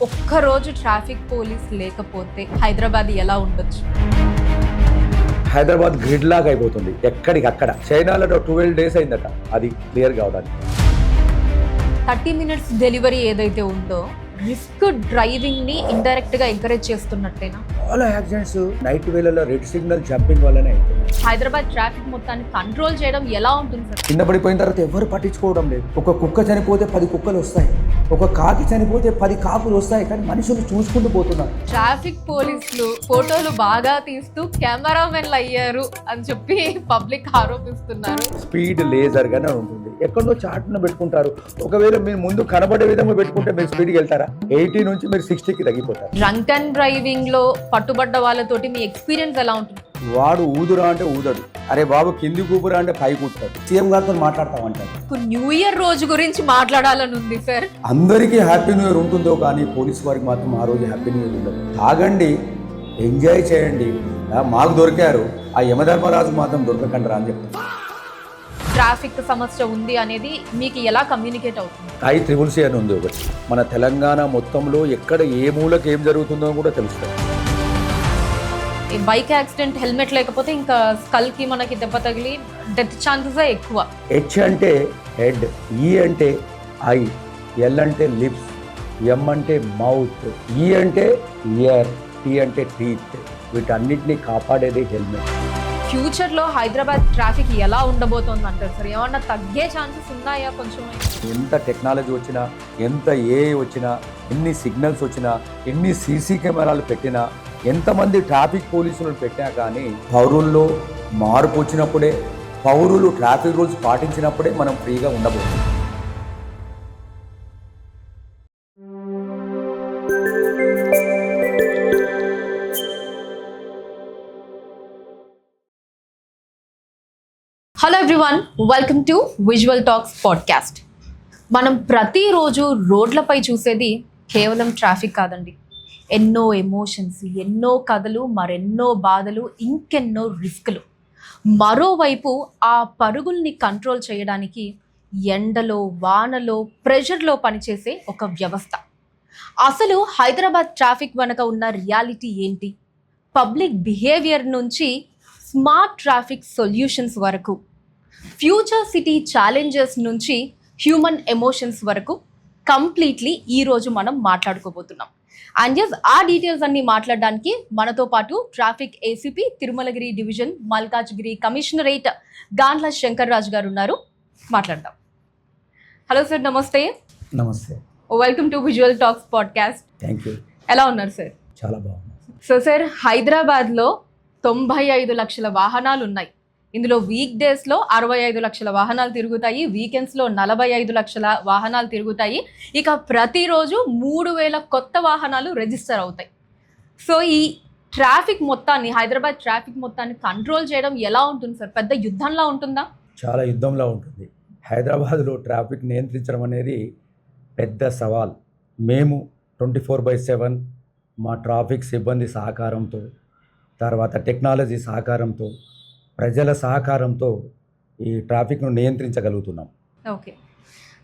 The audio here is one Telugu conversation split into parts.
ఒక్కరోజు ట్రాఫిక్ పోలీస్ లేకపోతే హైదరాబాద్ ఎలా ఉండొచ్చు? హైదరాబాద్ గ్రిడ్ లాగా అయిపోతుంది, ఎక్కడికక్కడ. చైనాలో 12 days అయిందట అది క్లియర్ కావడానికి. 30 minutes డెలివరీ ఏదైతే ఉందో రిస్క్ డ్రైవింగ్ ని ఇండైరెక్ట్ గా ఎంకరేజ్ చేస్తున్నట్టేనా? చాలా యాక్సిడెంట్స్ నైట్ వేళలో రెడ్ సిగ్నల్ జంపింగ్ వల్లనే అవుతుంది. హైదరాబాద్ ట్రాఫిక్ మొత్తాన్ని కంట్రోల్ చేయడం ఎలా ఉంటుంది సార్? కింద పడిపోయిన తర్వాత ఎవరు పట్టించుకోవడం లేదు. ఒక కుక్క చనిపోతే 10 కుక్కలు వస్తాయి, ఒక కాకి చనిపోతే 10 కాకులు వస్తాయి, కానీ మనుషులు చూసుకుంటూ పోతున్నారు. ట్రాఫిక్ పోలీసులు ఫోటోలు బాగా తీస్తూ కెమెరామెన్లు అయ్యారు అని చెప్పి పబ్లిక్ ఆరోపిస్తున్నారు. స్పీడ్ లేజర్ గానే ఉంటుంది, ఎక్కడో చాటున పెట్టుకుంటారు. ఒకవేళ మీరు ముందు కనబడే విధంగా పెట్టుకుంటే మీరు స్పీడ్కి వెళ్తారా? 80 నుంచి మీరు 60కి తగ్గిపోతారు. డ్రంక్ అండ్ డ్రైవింగ్ లో పట్టుబడ్డ వాళ్ళతోటి మీ ఎక్స్పీరియన్స్ ఎలా ఉంటుంది? వాడు ఊదురా అంటే ఊదడు, అరే బాబు కింది కూపురా అంటే పై కూతాడు. సీఎం గారితో మాట్లాడతామంటారు. న్యూ ఇయర్ రోజు గురించి మాట్లాడాలని ఉంది సార్. అందరికీ హ్యాపీ న్యూ ఇయర్ ఉంటుందో కానీ పోలీసు వారికి మాత్రం ఆ రోజు హ్యాపీ న్యూ ఇయర్ ఉండదు. తాగండి, ఎంజాయ్ చేయండి, మాకు దొరికారు, ఆ యమధర్మరాజు మాత్రం దొరకకండి రా అని చెప్తారు. ట్రాఫిక్ సమస్య ఉంది అనేది మీకు ఎలా కమ్యూనికేట్ అవుతుంది? ICCC అని ఉంది ఒకటి, మన తెలంగాణ మొత్తంలో ఎక్కడ ఏ మూలకు ఏం జరుగుతుందో కూడా తెలుస్తుంది. బైక్ యాక్సిడెంట్ హెల్మెట్ లేకపోతే ఇంకా స్కల్ కి మనకి దెబ్బ తగిలి డెత్ ఛాన్సెస్ ఎక్కువ. H అంటే హెడ్, E అంటే ఐ, L అంటే లిప్స్, M అంటే మౌత్, E అంటే ఇయర్, T అంటే టీత్. వీటన్నిటిని కాపాడేది హెల్మెట్. ఫ్యూచర్ లో హైదరాబాద్ ట్రాఫిక్ ఎలా ఉండబోతోంది అంటారు సార్? ఏమన్నా తగ్గే ఛాన్సెస్ ఉన్నాయా? కొంచెం ఎంత టెక్నాలజీ వచ్చినా, ఎంత AI వచ్చినా, ఎన్ని సిగ్నల్స్ వచ్చినా, ఎన్ని CC కెమెరాలు పెట్టినా, ఎంతమంది ట్రాఫిక్ పోలీసులు పెట్టినా కానీ పౌరుల్లో మార్పు వచ్చినప్పుడే, పౌరులు ట్రాఫిక్ రూల్స్ పాటించినప్పుడే మనం ఫ్రీగా ఉండబోతున్నాం. Hello everyone, welcome to Visual Talks podcast. మనం ప్రతిరోజు రోడ్లపై చూసేది కేవలం ట్రాఫిక్ కాదండి. ఎన్నో ఎమోషన్స్, ఎన్నో కథలు, మరెన్నో బాధలు, ఇంకెన్నో రిస్కులు. మరోవైపు ఆ పరుగుల్ని కంట్రోల్ చేయడానికి ఎండలో, వానలో, ప్రెషర్లో పనిచేసే ఒక వ్యవస్థ. అసలు హైదరాబాద్ ట్రాఫిక్ వెనక ఉన్న రియాలిటీ ఏంటి? పబ్లిక్ బిహేవియర్ నుంచి స్మార్ట్ ట్రాఫిక్ సొల్యూషన్స్ వరకు, ఫ్యూచర్ సిటీ ఛాలెంజెస్ నుంచి హ్యూమన్ ఎమోషన్స్ వరకు కంప్లీట్లీ ఈరోజు మనం మాట్లాడుకోబోతున్నాం. అండ్ ఎస్, ఆ డీటెయిల్స్ అన్ని మాట్లాడడానికి మనతో పాటు traffic ACP Tirumalagiri division Malkajgiri commissionerate Gandla Shankar Raju garu ఉన్నారు. మాట్లాడదాం. హలో సార్, నమస్తే. నమస్తే, welcome to Visual Talks podcast. Thank you. ఎలా ఉన్నారు సార్? చాలా బాగుంది. సో సార్, హైదరాబాద్లో 95 లక్షల వాహనాలు ఉన్నాయి. ఇందులో వీక్ డేస్లో 65 లక్షల వాహనాలు తిరుగుతాయి, వీకెండ్స్లో 45 లక్షల వాహనాలు తిరుగుతాయి. ఇక ప్రతిరోజు 3000 కొత్త వాహనాలు రిజిస్టర్ అవుతాయి. సో ఈ ట్రాఫిక్ మొత్తాన్ని, హైదరాబాద్ ట్రాఫిక్ మొత్తాన్ని కంట్రోల్ చేయడం ఎలా ఉంటుంది సార్? పెద్ద యుద్ధంలా ఉంటుందా? చాలా యుద్ధంలా ఉంటుంది. హైదరాబాద్లో ట్రాఫిక్ నియంత్రించడం అనేది పెద్ద సవాల్. మేము 24/7 మా ట్రాఫిక్ సిబ్బంది సహకారంతో, తర్వాత టెక్నాలజీ సహకారంతో, ప్రజల సహకారంతో ఈ ట్రాఫిక్ను నియంత్రించగలుగుతున్నాం. ఓకే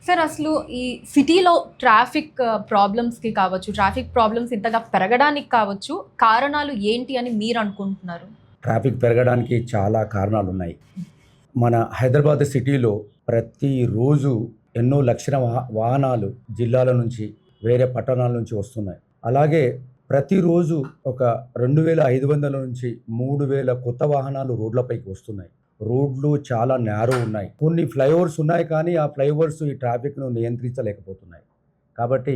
సార్, అసలు ఈ సిటీలో ట్రాఫిక్ ప్రాబ్లమ్స్కి కావచ్చు, ట్రాఫిక్ ప్రాబ్లమ్స్ ఇంతగా పెరగడానికి కావచ్చు, కారణాలు ఏంటి అని మీరు అనుకుంటున్నారు? ట్రాఫిక్ పెరగడానికి చాలా కారణాలు ఉన్నాయి. మన హైదరాబాద్ సిటీలో ప్రతిరోజు ఎన్నో లక్షల వాహనాలు జిల్లాల నుంచి, వేరే పట్టణాల నుంచి వస్తున్నాయి. అలాగే ప్రతిరోజు ఒక 2500 నుంచి 3000 కొత్త వాహనాలు రోడ్లపైకి వస్తున్నాయి. రోడ్లు చాలా నేరో ఉన్నాయి. కొన్ని ఫ్లైఓవర్స్ ఉన్నాయి, కానీ ఆ ఫ్లైఓవర్స్ ఈ ట్రాఫిక్ను నియంత్రించలేకపోతున్నాయి. కాబట్టి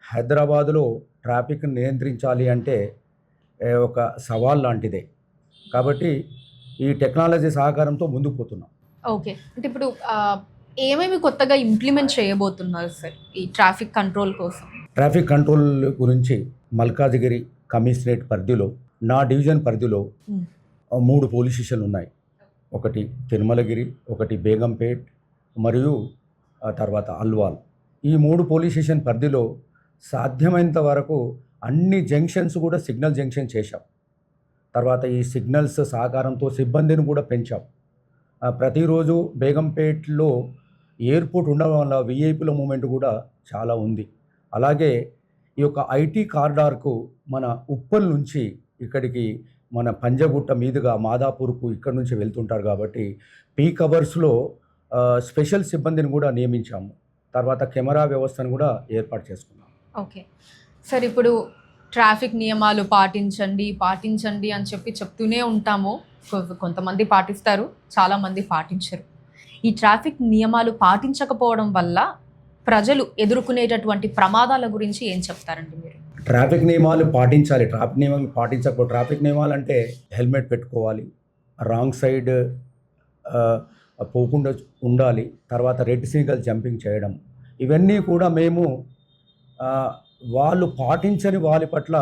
హైదరాబాదులో ట్రాఫిక్ నియంత్రించాలి అంటే ఒక సవాల్ లాంటిదే. కాబట్టి ఈ టెక్నాలజీ సహకారంతో ముందుకు పోతున్నాం. ఓకే, అంటే ఇప్పుడు ఏమేమి కొత్తగా ఇంప్లిమెంట్ చేయబోతున్నారు సార్ ఈ ట్రాఫిక్ కంట్రోల్ కోసం? ట్రాఫిక్ కంట్రోల్ గురించి మల్కాజ్గిరి కమిషనరేట్ పరిధిలో, నా డివిజన్ పరిధిలో 3 పోలీస్ స్టేషన్లు ఉన్నాయి. ఒకటి తిరుమలగిరి, ఒకటి బేగంపేట్, మరియు తర్వాత అల్వాల్. ఈ 3 పోలీస్ స్టేషన్ పరిధిలో సాధ్యమైనంత వరకు అన్ని జంక్షన్స్ కూడా సిగ్నల్ జంక్షన్ చేశాం. తర్వాత ఈ సిగ్నల్స్ సహకారంతో సిబ్బందిని కూడా పెంచాం. ప్రతిరోజు బేగంపేట్లో ఎయిర్పోర్ట్ ఉండడం వల్ల VIPల మూమెంట్ కూడా చాలా ఉంది. అలాగే ఈ యొక్క ఐటీ కారిడార్కు మన ఉప్పల్ నుంచి ఇక్కడికి మన పంజగుట్ట మీదుగా మాదాపూర్కు ఇక్కడ నుంచి వెళ్తుంటారు కాబట్టి పీక్ అవర్స్లో స్పెషల్ సిబ్బందిని కూడా నియమించాము. తర్వాత కెమెరా వ్యవస్థను కూడా ఏర్పాటు చేసుకున్నాం. ఓకే సార్, ఇప్పుడు ట్రాఫిక్ నియమాలు పాటించండి అని చెప్పి చెప్తూనే ఉంటాము. కొంతమంది పాటిస్తారు, చాలామంది పాటించరు. ఈ ట్రాఫిక్ నియమాలు పాటించకపోవడం వల్ల ప్రజలు ఎదుర్కొనేటటువంటి ప్రమాదాల గురించి ఏం చెప్తారండి మీరు? ట్రాఫిక్ నియమాలు పాటించాలి. ట్రాఫిక్ నియమాలు అంటే హెల్మెట్ పెట్టుకోవాలి, రాంగ్ సైడ్ పోకుండా ఉండాలి, తర్వాత రెడ్ సిగ్నల్ జంపింగ్ చేయడం, ఇవన్నీ కూడా మేము వాళ్ళు పాటించని వాళ్ళ పట్ల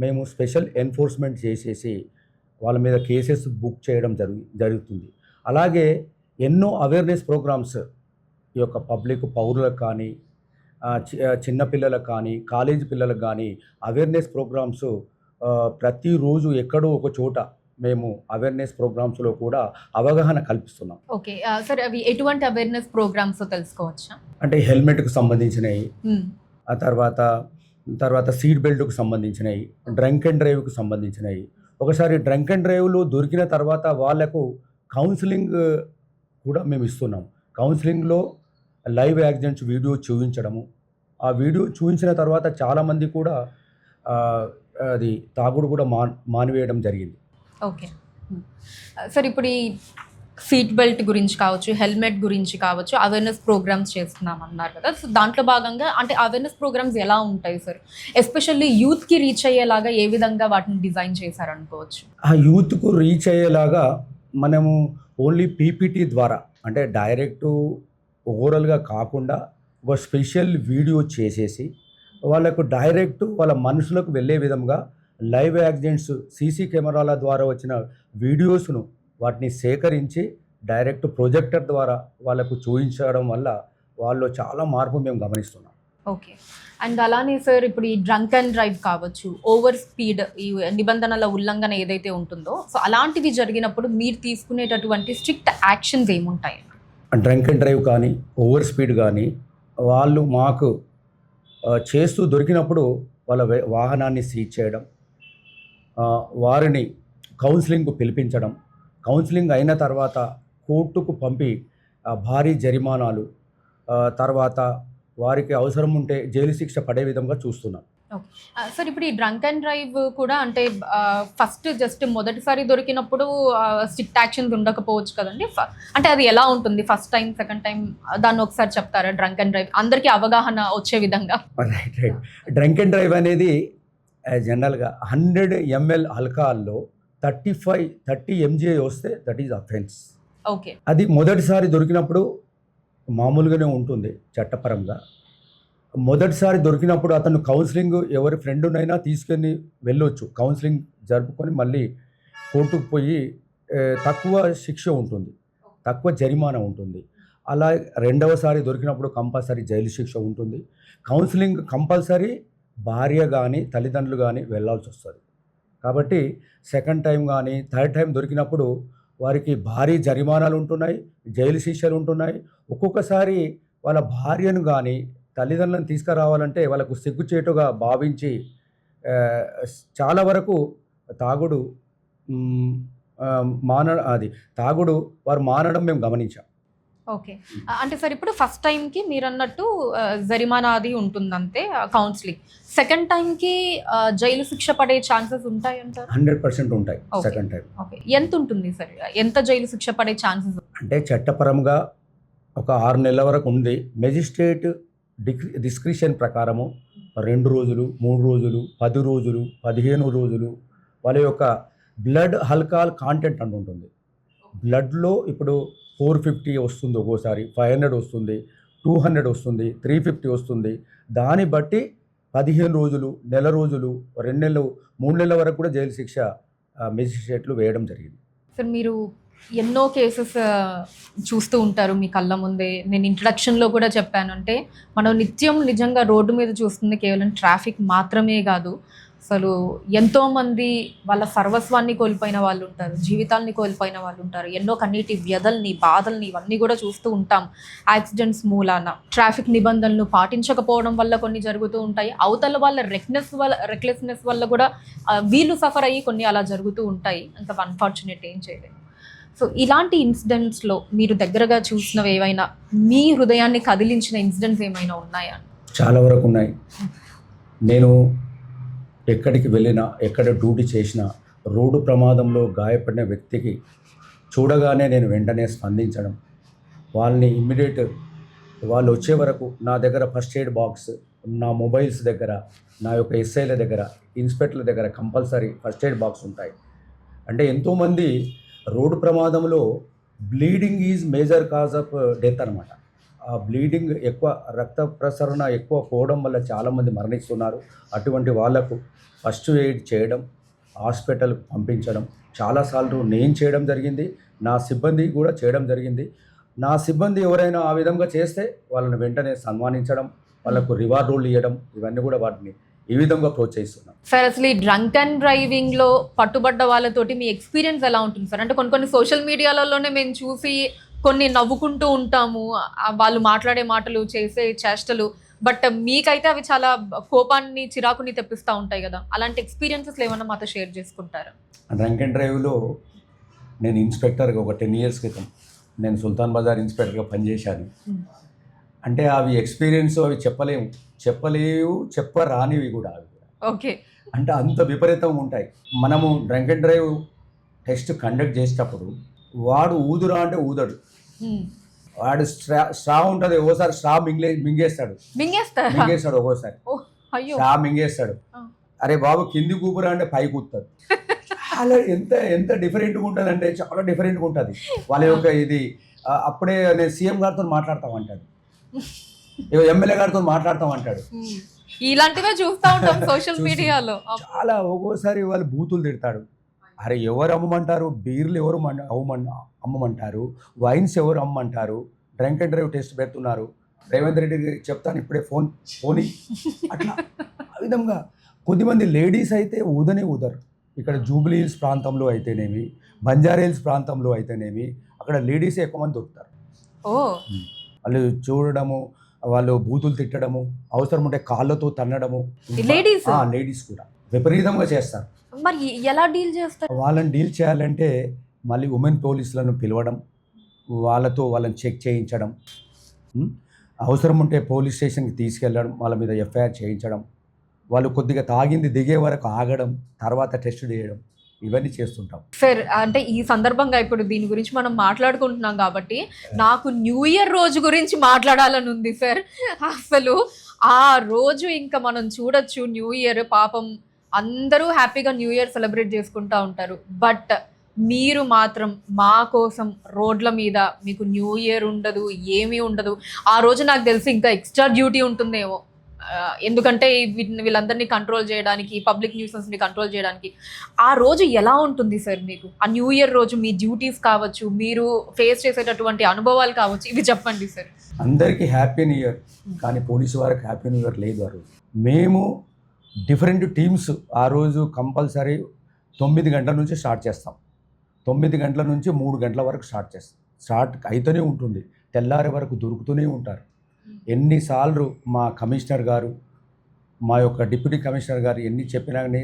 మేము స్పెషల్ ఎన్ఫోర్స్మెంట్ చేసేసి వాళ్ళ మీద కేసెస్ బుక్ చేయడం జరుగుతుంది. అలాగే ఎన్నో అవేర్నెస్ ప్రోగ్రామ్స్ ఈ యొక్క పబ్లిక్ పౌరులకు కానీ చిన్నపిల్లలకు కానీ కాలేజీ పిల్లలకు కానీ అవేర్నెస్ ప్రోగ్రామ్స్ ప్రతిరోజు ఎక్కడో ఒక చోట మేము అవేర్నెస్ ప్రోగ్రామ్స్లో కూడా అవగాహన కల్పిస్తున్నాం. ఓకే సార్, అవి ఎటువంటి అవేర్నెస్ ప్రోగ్రామ్స్ తెలుసుకోవచ్చా? అంటే హెల్మెట్కి సంబంధించినవి, ఆ తర్వాత సీట్ బెల్ట్కు సంబంధించినవి, డ్రంక్ అండ్ డ్రైవ్కి సంబంధించినవి. ఒకసారి డ్రంక్ అండ్ డ్రైవ్లో దొరికిన తర్వాత వాళ్ళకు కౌన్సిలింగ్ కూడా మేము ఇస్తున్నాం. కౌన్సిలింగ్లో లైవ్ యాక్సిడెంట్స్ వీడియో చూపించడము, ఆ వీడియో చూపించిన తర్వాత చాలామంది కూడా అది తాగుడు కూడా మానివేయడం జరిగింది. ఓకే సార్, ఇప్పుడు ఈ సీట్ బెల్ట్ గురించి కావచ్చు, హెల్మెట్ గురించి కావచ్చు, అవేర్నెస్ ప్రోగ్రామ్స్ చేస్తున్నాం అన్నారు కదా. సో దాంట్లో భాగంగా అంటే అవేర్నెస్ ప్రోగ్రామ్స్ ఎలా ఉంటాయి సార్? ఎస్పెషల్లీ యూత్కి రీచ్ అయ్యేలాగా ఏ విధంగా వాటిని డిజైన్ చేశారనుకోవచ్చు? ఆ యూత్కు రీచ్ అయ్యేలాగా మనము ఓన్లీ పీపీటీ ద్వారా, అంటే డైరెక్టు ఓవరాల్గా కాకుండా ఒక స్పెషల్ వీడియో చేసేసి వాళ్ళకు డైరెక్ట్ వాళ్ళ మనసులకు వెళ్ళే విధంగా లైవ్ యాక్సిడెంట్స్ సీసీ కెమెరాల ద్వారా వచ్చిన వీడియోస్ను వాటిని సేకరించి డైరెక్ట్ ప్రొజెక్టర్ ద్వారా వాళ్ళకు చూపించడం వల్ల వాళ్ళు చాలా మార్పు మేము గమనిస్తున్నాం. ఓకే, అండ్ అలానే సార్, ఇప్పుడు ఈ డ్రంక్ అండ్ డ్రైవ్ కావచ్చు, ఓవర్ స్పీడ్, ఈ నిబంధనల ఉల్లంఘన ఏదైతే ఉంటుందో, సో అలాంటివి జరిగినప్పుడు మీరు తీసుకునేటటువంటి స్ట్రిక్ట్ యాక్షన్స్ ఏముంటాయి? డ్రంక్ అండ్ డ్రైవ్ కానీ ఓవర్ స్పీడ్ కానీ వాళ్ళు మాకు చేస్తూ దొరికినప్పుడు వాళ్ళ వాహనాన్ని సీజ్ చేయడం, వారిని కౌన్సిలింగ్కు పిలిపించడం, కౌన్సిలింగ్ అయిన తర్వాత కోర్టుకు పంపి భారీ జరిమానాలు, తర్వాత వారికి అవసరం ఉంటే జైలు శిక్ష పడే విధంగా చూస్తున్నాం. ఓకే సార్, ఇప్పుడు ఈ డ్రంక్ అండ్ డ్రైవ్ కూడా అంటే ఫస్ట్ జస్ట్ మొదటిసారి దొరికినప్పుడు స్ట్రిక్ట్ యాక్షన్స్ ఉండకపోవచ్చు కదండి. అంటే అది ఎలా ఉంటుంది ఫస్ట్ టైం, సెకండ్ టైం, దాన్ని ఒకసారి చెప్తారా? డ్రంక్ అండ్ డ్రైవ్ అందరికీ అవగాహన వచ్చే విధంగా. రైట్. డ్రంక్ అండ్ డ్రైవ్ అనేది జనరల్గా 100 ml ఆల్కహాల్లో 30 mg వస్తే దట్ ఈజ్ అఫెన్స్. ఓకే, అది మొదటిసారి దొరికినప్పుడు మామూలుగానే ఉంటుంది చట్టపరంగా. మొదటిసారి దొరికినప్పుడు అతను కౌన్సిలింగ్ ఎవరి ఫ్రెండ్నైనా తీసుకొని వెళ్ళొచ్చు, కౌన్సిలింగ్ జరుపుకొని మళ్ళీ కోర్టుకు పోయి తక్కువ శిక్ష ఉంటుంది, తక్కువ జరిమానా ఉంటుంది. అలా రెండవసారి దొరికినప్పుడు కంపల్సరీ జైలు శిక్ష ఉంటుంది. కౌన్సిలింగ్ కంపల్సరీ భార్య కానీ తల్లిదండ్రులు కానీ వెళ్ళాల్సి వస్తుంది. కాబట్టి సెకండ్ టైం కానీ థర్డ్ టైం దొరికినప్పుడు వారికి భారీ జరిమానాలు ఉంటున్నాయి, జైలు శిక్షలు ఉంటున్నాయి. ఒక్కొక్కసారి వాళ్ళ భార్యను కానీ తల్లిదండ్రులను తీసుకురావాలంటే వాళ్ళకు సిగ్గుచేటుగా భావించి చాలా వరకు తాగుడు వారు మానడం మేము గమనించాం. ఓకే, అంటే సార్ ఇప్పుడు ఫస్ట్ టైంకి మీరు అన్నట్టు జరిమానా అది ఉంటుందంతే కౌన్సిలింగ్. సెకండ్ టైంకి జైలు శిక్ష పడే ఛాన్సెస్ ఉంటాయి అంటారు? 100% ఉంటాయి సెకండ్ టైం. ఓకే, ఎంత ఉంటుంది సార్? ఎంత జైలు శిక్ష పడే ఛాన్సెస్? అంటే చట్టపరంగా ఒక 6 నెలల వరకు ఉంది. మెజిస్ట్రేట్ డిస్క్రిషన్ ప్రకారము 2 రోజులు, 3 రోజులు, 10 రోజులు, 15 రోజులు వాళ్ళ యొక్క బ్లడ్ ఆల్కహాల్ కాంటెంట్ అని ఉంటుంది. బ్లడ్లో ఇప్పుడు 450 వస్తుంది, ఒక్కోసారి 500 వస్తుంది, 200 వస్తుంది, 350 వస్తుంది. దాన్ని బట్టి 15 రోజులు, నెల రోజులు, 2 నెలలు, 3 నెలల వరకు కూడా జైలు శిక్ష మెజిస్ట్రేట్లు వేయడం జరిగింది. సార్ మీరు ఎన్నో కేసెస్ చూస్తూ ఉంటారు మీ కళ్ళ ముందే. నేను ఇంట్రడక్షన్లో కూడా చెప్పాను, అంటే మనం నిజంగా రోడ్డు మీద చూస్తుంది కేవలం ట్రాఫిక్ మాత్రమే కాదు, అసలు ఎంతో మంది వాళ్ళ సర్వస్వాన్ని కోల్పోయిన వాళ్ళు ఉంటారు, జీవితాల్ని కోల్పోయిన వాళ్ళు ఉంటారు, ఎన్నో కన్నీటి వ్యధల్ని, బాధల్ని ఇవన్నీ కూడా చూస్తూ ఉంటాం. యాక్సిడెంట్స్ మూలాన, ట్రాఫిక్ నిబంధనలు పాటించకపోవడం వల్ల కొన్ని జరుగుతూ ఉంటాయి. అవతల వాళ్ళ రెక్లెస్నెస్ వల్ల కూడా వీళ్ళు సఫర్ అయ్యి కొన్ని అలా జరుగుతూ ఉంటాయి. అంత అన్ఫార్చునేట్, ఏం చేయలేదు. సో ఇలాంటి ఇన్సిడెంట్స్లో మీరు దగ్గరగా చూసినవి ఏవైనా, మీ హృదయాన్ని కదిలించిన ఇన్సిడెంట్స్ ఏమైనా ఉన్నాయా? చాలా వరకు ఉన్నాయి. నేను ఎక్కడికి వెళ్ళినా, ఎక్కడ డ్యూటీ చేసినా, రోడ్డు ప్రమాదంలో గాయపడిన వ్యక్తికి చూడగానే నేను వెంటనే స్పందించడం, వాళ్ళని ఇమ్మీడియట్ వాళ్ళు వచ్చే వరకు నా దగ్గర ఫస్ట్ ఎయిడ్ బాక్స్, నా మొబైల్స్ దగ్గర, నా యొక్క ఎస్ఐల దగ్గర, ఇన్స్పెక్టర్ల దగ్గర కంపల్సరీ ఫస్ట్ ఎయిడ్ బాక్స్ ఉంటాయి. అంటే ఎంతోమంది రోడ్డు ప్రమాదంలో bleeding is major cause of death అనమాట. ఆ బ్లీడింగ్ ఎక్కువ, రక్త ప్రసరణ ఎక్కువ పోవడం వల్ల చాలామంది మరణిస్తున్నారు. అటువంటి వాళ్లకు ఫస్ట్ ఎయిడ్ చేయడం, హాస్పిటల్ పంపించడం చాలాసార్లు నేను చేయడం జరిగింది, నా సిబ్బంది కూడా చేయడం జరిగింది. నా సిబ్బంది ఎవరైనా ఆ విధంగా చేస్తే వాళ్ళని వెంటనే సన్మానించడం, వాళ్ళకు రివార్డులు ఇవ్వడం, ఇవన్నీ కూడా వాటిని ఈ విధంగా ప్రోత్సహిస్తున్నాం. సార్ అసలు ఈ డ్రంక్ అండ్ డ్రైవింగ్లో పట్టుబడ్డ వాళ్ళతోటి మీ ఎక్స్పీరియన్స్ ఎలా ఉంటుంది సార్? అంటే కొన్ని సోషల్ మీడియాలలోనే మేము చూసి కొన్ని నవ్వుకుంటూ ఉంటాము, వాళ్ళు మాట్లాడే మాటలు, చేసే చేష్టలు, బట్ మీకైతే అవి చాలా కోపాన్ని, చిరాకుని తెప్పిస్తూ ఉంటాయి కదా. అలాంటి ఎక్స్పీరియన్సెస్ ఏమన్నా మాతో షేర్ చేసుకుంటారా? డ్రంక్ అండ్ డ్రైవ్లో నేను ఇన్స్పెక్టర్గా ఒక 10 years క్రితం నేను సుల్తాన్ బజార్ ఇన్స్పెక్టర్గా పనిచేశాను. అంటే అవి ఎక్స్పీరియన్స్ అవి చెప్పరానివి కూడా అవి. ఓకే. అంటే అంత విపరీతంగా ఉంటాయి. మనము drunk and drive test conduct చేసేటప్పుడు వాడు ఊదురా అంటే ఊదడు, వాడు స్ట్రా ఉంటుంది, ఒక్కోసారి స్ట్రా మింగేస్తాడు ఒక్కోసారి స్ట్రా మింగేస్తాడు. అరే బాబు కింది కూపురా అంటే పై కూతాడు. అలా ఎంత డిఫరెంట్గా ఉంటుంది అంటే చాలా డిఫరెంట్గా ఉంటుంది వాళ్ళ యొక్క ఇది. అప్పుడే నేను సీఎం గారితో మాట్లాడతామంటాడు, ఎమ్మెల్యే గారితో మాట్లాడతామంటాడు. ఇలాంటివే చూస్తూ ఉంటాం సోషల్ మీడియాలో. చాలా ఒక్కోసారి వాళ్ళు బూతులు తిడతాడు. అరే ఎవరు అమ్మమంటారు, బీర్లు ఎవరు అమ్మమంటారు, వైన్స్ ఎవరు అమ్మంటారు, డ్రంక్ అండ్ డ్రైవ్ టెస్ట్ పెడుతున్నారు, రేవంత్ రెడ్డి చెప్తాను ఇప్పుడే ఫోన్ అట్లా. ఆ విధంగా కొద్దిమంది లేడీస్ అయితే ఊదరు. ఇక్కడ జూబ్లీ హిల్స్ ప్రాంతంలో అయితేనేమి, బంజారా హిల్స్ ప్రాంతంలో అయితేనేమి, అక్కడ లేడీసే ఎక్కువ మంది దొరుకుతారు. వాళ్ళు చూడడము, వాళ్ళు బూతులు తిట్టడము, అవసరం ఉంటే కాళ్ళతో తన్నడము, లేడీస్ కూడా విపరీతంగా చేస్తారు. మరి ఎలా డీల్ చేస్తారు? వాళ్ళని డీల్ చేయాలంటే మళ్ళీ ఉమెన్ పోలీసులను పిలవడం, వాళ్ళని చెక్ చేయించడం, అవసరం ఉంటే పోలీస్ స్టేషన్కి తీసుకెళ్ళడం, వాళ్ళ మీద ఎఫ్ఐఆర్ చేయించడం, వాళ్ళు కొద్దిగా తాగింది దిగే వరకు ఆగడం, తర్వాత టెస్ట్ చేయడం, ఇవన్నీ చేస్తుంటాం. సార్ అంటే ఈ సందర్భంగా ఇప్పుడు దీని గురించి మనం మాట్లాడుకుంటున్నాం కాబట్టి నాకు న్యూ ఇయర్ రోజు గురించి మాట్లాడాలని ఉంది సార్. అసలు ఆ రోజు ఇంకా మనం చూడొచ్చు, న్యూ ఇయర్ పాపం అందరూ హ్యాపీగా న్యూ ఇయర్ సెలబ్రేట్ చేసుకుంటూ ఉంటారు, బట్ మీరు మాత్రం మా కోసం రోడ్ల మీద మీకు న్యూ ఇయర్ ఉండదు, ఏమీ ఉండదు. ఆ రోజు నాకు తెలిసి ఇంకా ఎక్స్ట్రా డ్యూటీ ఉంటుందేమో, ఎందుకంటే వీళ్ళందరినీ కంట్రోల్ చేయడానికి, పబ్లిక్ న్యూసెన్స్ని కంట్రోల్ చేయడానికి. ఆ రోజు ఎలా ఉంటుంది సార్ మీకు? ఆ న్యూ ఇయర్ రోజు మీ డ్యూటీస్ కావచ్చు, మీరు ఫేస్ చేసేటటువంటి అనుభవాలు కావచ్చు, ఇవి చెప్పండి సార్. అందరికీ హ్యాపీ న్యూ ఇయర్, కానీ పోలీసు వారికి హ్యాపీ న్యూ ఇయర్ లేదు. ఆ రోజు మేము డిఫరెంట్ టీమ్స్ ఆ రోజు కంపల్సరీ 9 గంటల నుంచి స్టార్ట్ చేస్తాం. 9 గంటల నుంచి 3 గంటల వరకు స్టార్ట్ అయితేనే ఉంటుంది, తెల్లారి వరకు దొరుకుతూనే ఉంటారు. ఎన్నిసార్లు మా కమిషనర్ గారు, మా యొక్క డిప్యూటీ కమిషనర్ గారు ఎన్ని చెప్పినా కానీ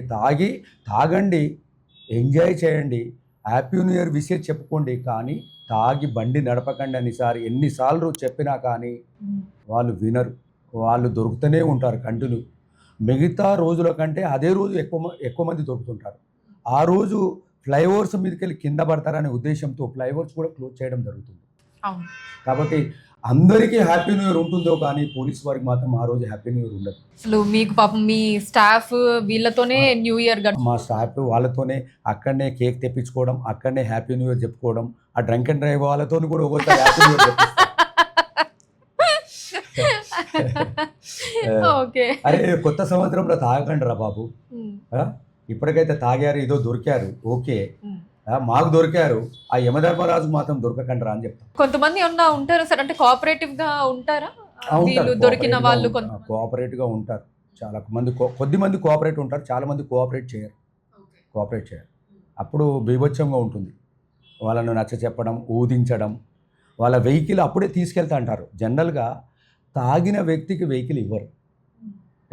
తాగండి, ఎంజాయ్ చేయండి, హ్యాపీ న్యూ ఇయర్ విషయం చెప్పుకోండి, కానీ తాగి బండి నడపకండి అని ఎన్నిసార్లు చెప్పినా కానీ వాళ్ళు వినరు. వాళ్ళు దొరుకుతూనే ఉంటారు కంటిన్యూ. మిగతా రోజుల కంటే అదే రోజు ఎక్కువ మంది దొరుకుతుంటారు. ఆ రోజు ఫ్లైఓవర్స్ మీదకి వెళ్ళి కింద పడతారనే ఉద్దేశంతో ఫ్లైఓవర్స్ కూడా క్లోజ్ చేయడం జరుగుతుంది. కాబట్టి అందరికీ హ్యాపీ న్యూ ఇయర్ ఉంటుందో కానీ పోలీస్ వారికి మాత్రం ఆ రోజు హ్యాపీ న్యూ ఇయర్ ఉండదు. అసలు మీకు పాపం మీ స్టాఫ్ వీళ్ళతోనే న్యూ ఇయర్, మా స్టాఫ్ వాళ్ళతోనే అక్కడనే కేక్ తెప్పించుకోవడం, అక్కడనే హ్యాపీ న్యూ ఇయర్ చెప్పుకోవడం, ఆ డ్రంక్ అండ్ డ్రైవ్ వాళ్ళతో కూడా ఒక్కొక్కసారి హ్యాపీ న్యూ ఇయర్ చెప్పిస్తాం. అరే కొత్త సంవత్సరంలో తాగకండి రా బాబు, ఇప్పటికైతే తాగారు, ఏదో దొరికారు, ఓకే, మాకు దొరికారు, ఆ యమధర్మరాజు మాత్రం దొరకకండి రా అని చెప్తాం. కొంతమంది ఉంటారు సార్, అంటే కోఆపరేటివ్ గా ఉంటారా? దొరికిన వాళ్ళు కోఆపరేటివ్ గా ఉంటారు. చాలా మంది కొద్దిమంది కోఆపరేట్ ఉంటారు, చాలామంది కోఆపరేట్ చేయరు. అప్పుడు బీభత్సంగా ఉంటుంది. వాళ్ళను నచ్చ చెప్పడం, ఊదించడం, వాళ్ళ వెహికల్ అప్పుడే తీసుకెళ్తా అంటారు. జనరల్గా తాగిన వ్యక్తికి వెహికల్ ఇవ్వరు.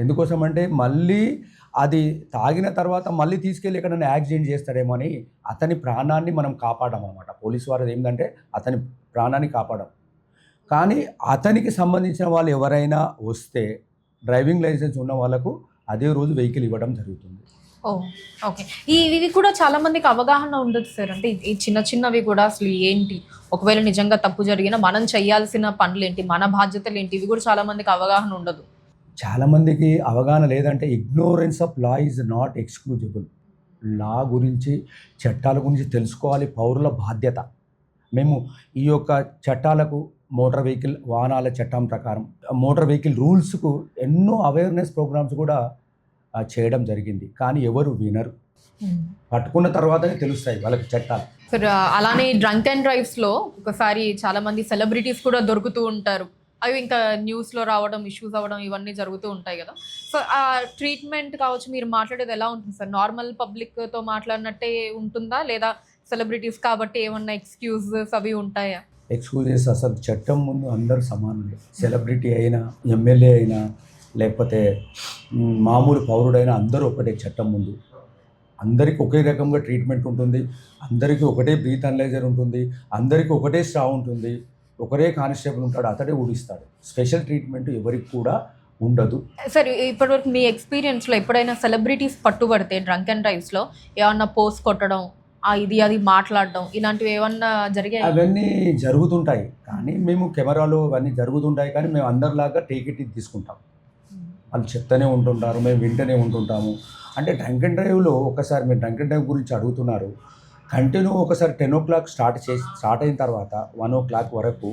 ఎందుకోసం అంటే మళ్ళీ అది తాగిన తర్వాత మళ్ళీ తీసుకెళ్ళి ఎక్కడైనా యాక్సిడెంట్ చేస్తాడేమో అని అతని ప్రాణాన్ని మనం కాపాడడం అనమాట. పోలీసు వారు ఏంటంటే అతని ప్రాణాన్ని కాపాడడం. కానీ అతనికి సంబంధించిన వాళ్ళు ఎవరైనా వస్తే డ్రైవింగ్ లైసెన్స్ ఉన్న వాళ్ళకు అదే రోజు వెహికల్ ఇవ్వడం జరుగుతుంది. ఓకే. ఇవి కూడా చాలా మందికి అవగాహన ఉండదు సార్. అంటే ఈ చిన్న చిన్నవి కూడా అసలు ఏంటి, ఒకవేళ నిజంగా తప్పు జరిగినా మనం చేయాల్సిన పనులు ఏంటి, మన బాధ్యతలు ఏంటి, ఇవి కూడా చాలా మందికి అవగాహన ఉండదు. చాలామందికి అవగాహన లేదంటే ignorance of law is not excusable. Law గురించి, చట్టాల గురించి తెలుసుకోవాలి, పౌరుల బాధ్యత. మేము ఈ యొక్క చట్టాలకు, మోటార్ వెహికల్ వాహనాల చట్టం ప్రకారం మోటార్ వెహికల్ రూల్స్కు ఎన్నో అవేర్నెస్ ప్రోగ్రామ్స్ కూడా చేయడం జరిగింది. కానీ ఎవరు వినరు. పట్టుకున్న తర్వాతనే తెలుస్తాయి వాళ్ళకి చట్టాలు. సార్ అలానే డ్రంక్ అండ్ డ్రైవ్స్లో ఒకసారి చాలా మంది సెలబ్రిటీస్ కూడా దొరుకుతూ ఉంటారు. అవి ఇంకా న్యూస్లో రావడం, ఇష్యూస్ అవ్వడం, ఇవన్నీ జరుగుతూ ఉంటాయి కదా. సో ఆ ట్రీట్మెంట్ కావచ్చు, మీరు మాట్లాడేది ఎలా ఉంటుంది సార్? నార్మల్ పబ్లిక్తో మాట్లాడినట్టే ఉంటుందా, లేదా సెలబ్రిటీస్ కాబట్టి ఏమన్నా ఎక్స్క్యూజెస్ అవి ఉంటాయా? ఎక్స్క్యూజెస్ అసలు చట్టం ముందు అందరూ సమానులే. సెలబ్రిటీ అయినా, ఎమ్మెల్యే అయినా, లేకపోతే మామూలు పౌరుడైనా అందరూ ఒకటే చట్టం ముందు. అందరికీ ఒకే రకంగా ట్రీట్మెంట్ ఉంటుంది, అందరికీ ఒకటే బ్రీత్ అనలైజర్ ఉంటుంది, అందరికీ ఒకటే స్ట్రా ఉంటుంది, ఒకరే కానిస్టేబుల్ ఉంటాడు, అతడే ఊడిస్తాడు. స్పెషల్ ట్రీట్మెంట్ ఎవరికి కూడా ఉండదు. సార్ ఇప్పటివరకు మీ ఎక్స్పీరియన్స్లో ఎప్పుడైనా సెలబ్రిటీస్ పట్టుబడితే డ్రంక్ అండ్ డ్రైవ్స్లో ఏమన్నా పోస్ట్ కొట్టడం, ఇది అది మాట్లాడడం, ఇలాంటివి ఏమన్నా జరిగాయి? అవన్నీ జరుగుతుంటాయి, కానీ మేము కెమెరాలో అవన్నీ జరుగుతుంటాయి, కానీ మేము అందరిలాగా టేక్ ఇట్ తీసుకుంటాం. వాళ్ళు చెప్తూనే ఉంటుంటారు, మేము వింటూనే ఉంటుంటాము. అంటే డ్రంక్ అండ్ డ్రైవ్లో ఒకసారి మీరు డ్రంక్ అండ్ డ్రైవ్ గురించి అడుగుతున్నారు. కంటిన్యూ ఒకసారి 10 o'clock స్టార్ట్ అయిన తర్వాత 1 o'clock వరకు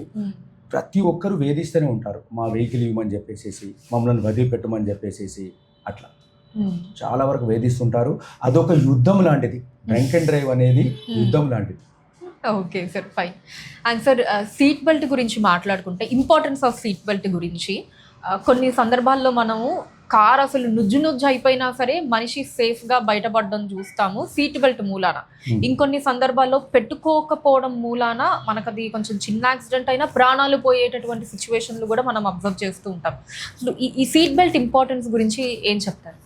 ప్రతి ఒక్కరు వేధిస్తూనే ఉంటారు. మా వెహికల్ ఇవ్వమని చెప్పేసి, మమ్మల్ని వదిలిపెట్టమని చెప్పేసి, అట్లా చాలా వరకు వేధిస్తుంటారు. అదొక యుద్ధం లాంటిది. డ్రంక్ అండ్ డ్రైవ్ అనేది యుద్ధం లాంటిది. Okay sir, fine. And sir seat belt గురించి మాట్లాడుకుంటే, ఇంపార్టెన్స్ ఆఫ్ సీట్ బెల్ట్ గురించి కొన్ని సందర్భాల్లో మనము కార్ అసలు నుజ్జు అయిపోయినా సరే మనిషి సేఫ్గా బయటపడడం చూస్తాము సీట్ బెల్ట్ మూలాన. ఇంకొన్ని సందర్భాల్లో పెట్టుకోకపోవడం మూలాన మనకు అది కొంచెం చిన్న యాక్సిడెంట్ అయినా ప్రాణాలు పోయేటటువంటి సిచ్యువేషన్లు కూడా మనం అబ్జర్వ్ చేస్తూ ఉంటాం. అసలు ఈ సీట్ బెల్ట్ ఇంపార్టెన్స్ గురించి ఏం చెప్తారు?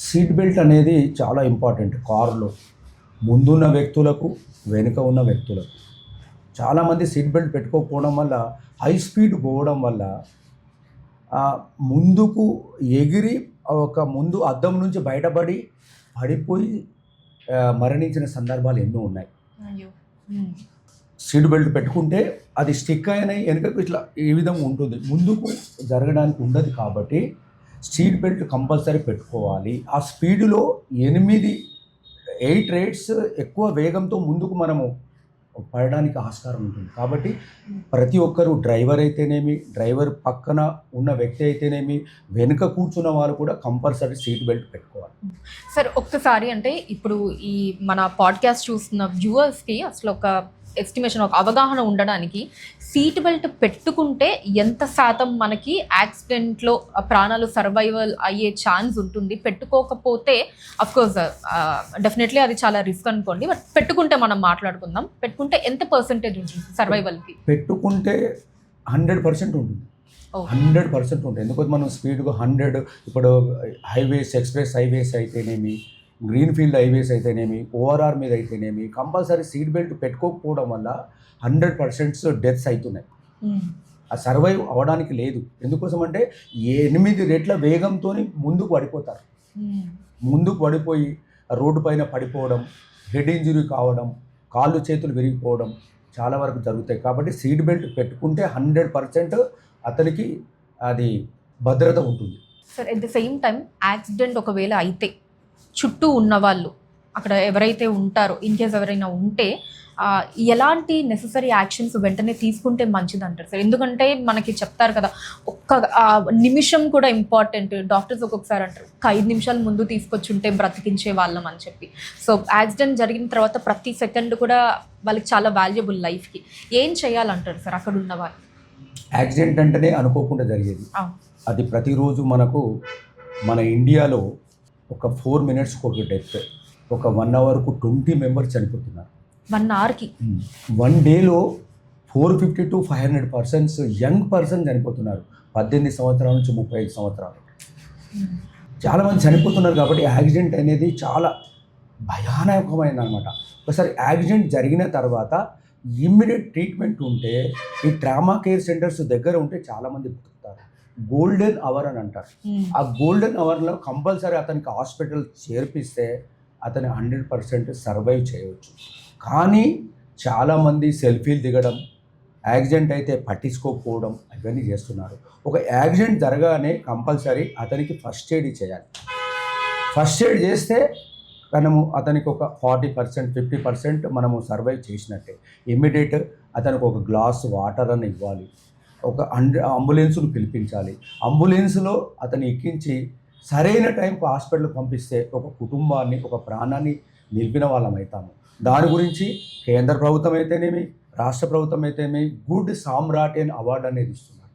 సీట్ బెల్ట్ అనేది చాలా ఇంపార్టెంట్. కారులో ముందున్న వ్యక్తులకు, వెనుక ఉన్న వ్యక్తులకు. చాలామంది సీట్ బెల్ట్ పెట్టుకోకపోవడం వల్ల, హై స్పీడ్ పోవడం వల్ల ముందుకు ఎగిరి ఒక ముందు అద్దం నుంచి బయటపడి పడిపోయి మరణించిన సందర్భాలు ఎన్నో ఉన్నాయి. సీట్ బెల్ట్ పెట్టుకుంటే అది స్టిక్ అయిన వెనుకకు ఇట్లా ఈ విధంగా ఉంటుంది, ముందుకు జరగడానికి ఉండదు. కాబట్టి సీట్ బెల్ట్ కంపల్సరీ పెట్టుకోవాలి. ఆ స్పీడ్లో 8 రేట్స్ ఎక్కువ వేగంతో ముందుకు మనము పడడానికి ఆస్కారం ఉంటుంది. కాబట్టి ప్రతి ఒక్కరు, డ్రైవర్ అయితేనేమి, డ్రైవర్ పక్కన ఉన్న వ్యక్తి అయితేనేమి, వెనుక కూర్చున్న వాళ్ళు కూడా కంపల్సరీ సీట్ బెల్ట్ పెట్టుకోవాలి. సార్ ఒక్కసారి అంటే ఇప్పుడు ఈ మన పాడ్కాస్ట్ చూస్తున్న వ్యూవర్స్కి అసలు ఒక ఎస్టిమేషన్, ఒక అవగాహన ఉండడానికి, సీట్ బెల్ట్ పెట్టుకుంటే ఎంత శాతం మనకి యాక్సిడెంట్లో ప్రాణాలు సర్వైవల్ అయ్యే ఛాన్స్ ఉంటుంది, పెట్టుకోకపోతే అఫ్కోర్స్ డెఫినెట్లీ అది చాలా రిస్క్ అనుకోండి, బట్ పెట్టుకుంటే మనం మాట్లాడుకుందాం, పెట్టుకుంటే ఎంత పర్సెంటేజ్ ఉంటుంది సర్వైవల్కి? పెట్టుకుంటే 100% ఉంటుంది. 100% ఉంటుంది. ఎందుకంటే మనం స్పీడ్గా 100, ఇప్పుడు హైవేస్, ఎక్స్ప్రెస్ హైవేస్ అయితేనేమి, గ్రీన్ ఫీల్డ్ హైవేస్ అయితేనేమి, ఓఆర్ఆర్ మీద అయితేనేమి, కంపల్సరీ సీట్ బెల్ట్ పెట్టుకోకపోవడం వల్ల 100% డెత్స్ అవుతున్నాయి. ఆ సర్వైవ్ అవ్వడానికి లేదు. ఎందుకోసం అంటే 8 రెట్ల వేగంతో ముందుకు పడిపోతారు. ముందుకు పడిపోయి రోడ్డు పైన పడిపోవడం, హెడ్ ఇంజరీ కావడం, కాళ్ళు చేతులు విరిగిపోవడం చాలా వరకు జరుగుతాయి. కాబట్టి సీట్ బెల్ట్ పెట్టుకుంటే 100% అతనికి అది భద్రత ఉంటుంది. Sir at the same time accident ఒకవేళ అయితే చుట్టూ ఉన్నవాళ్ళు, అక్కడ ఎవరైతే ఉంటారో, ఇన్ కేస్ ఎవరైనా ఉంటే ఎలాంటి నెససరీ యాక్షన్స్ వెంటనే తీసుకుంటే మంచిది అంటారు సార్? ఎందుకంటే మనకి చెప్తారు కదా, ఒక్క నిమిషం కూడా ఇంపార్టెంట్. డాక్టర్స్ ఒక్కొక్కసారి అంటారు, 5 నిమిషాలు ముందు తీసుకొచ్చుంటే బ్రతికించే వాళ్ళం అని చెప్పి. సో యాక్సిడెంట్ జరిగిన తర్వాత ప్రతి సెకండ్ కూడా వాళ్ళకి చాలా వాల్యుబుల్ లైఫ్కి. ఏం చేయాలంటారు సార్ అక్కడ ఉన్న వాళ్ళు? యాక్సిడెంట్ అంటేనే అనుకోకుండా జరిగేది. అది ప్రతిరోజు మనకు మన ఇండియాలో ఒక 4 మినిట్స్కి ఒక డెత్, ఒక 1 అవర్కు 20 మెంబర్స్ చనిపోతున్నారు. 1 అవర్కి 1 డేలో 450 to 500 పర్సన్స్ యంగ్ పర్సన్ చనిపోతున్నారు. 18 సంవత్సరాల నుంచి 35 సంవత్సరాలు చాలామంది చనిపోతున్నారు. కాబట్టి యాక్సిడెంట్ అనేది చాలా భయానకమైనది అనమాట. ఒకసారి యాక్సిడెంట్ జరిగిన తర్వాత ఇమ్మీడియట్ ట్రీట్మెంట్ ఉంటే, ఈ ట్రామా కేర్ సెంటర్స్ దగ్గర ఉంటే చాలామంది బతుకుతారు. గోల్డెన్ అవర్ అని అంటారు. ఆ గోల్డెన్ అవర్లో కంపల్సరీ అతనికి హాస్పిటల్ చేర్పిస్తే అతను 100% సర్వైవ్ చేయవచ్చు. కానీ చాలామంది సెల్ఫీలు దిగడం, యాక్సిడెంట్ అయితే పట్టించుకోకపోవడం ఇవన్నీ చేస్తున్నారు. ఒక యాక్సిడెంట్ జరగానే కంపల్సరీ అతనికి ఫస్ట్ ఎయిడ్ చేయాలి. ఫస్ట్ ఎయిడ్ చేస్తే మనము అతనికి ఒక 40% 50% మనము సర్వైవ్ చేసినట్టే. ఇమ్మీడియట్ అతనికి ఒక గ్లాస్ వాటర్ అని ఇవ్వాలి. ఒక అంబులెన్స్ను పిలిపించాలి. అంబులెన్స్లో అతను ఎక్కించి సరైన టైంకు హాస్పిటల్కి పంపిస్తే ఒక కుటుంబాన్ని, ఒక ప్రాణాన్ని నిలిపిన వాళ్ళం అవుతాము. దాని గురించి కేంద్ర ప్రభుత్వం అయితేనేమి, రాష్ట్ర ప్రభుత్వం అయితేనేమి గుడ్ సామ్రాటియన్ అవార్డు అనేది ఇస్తున్నారు.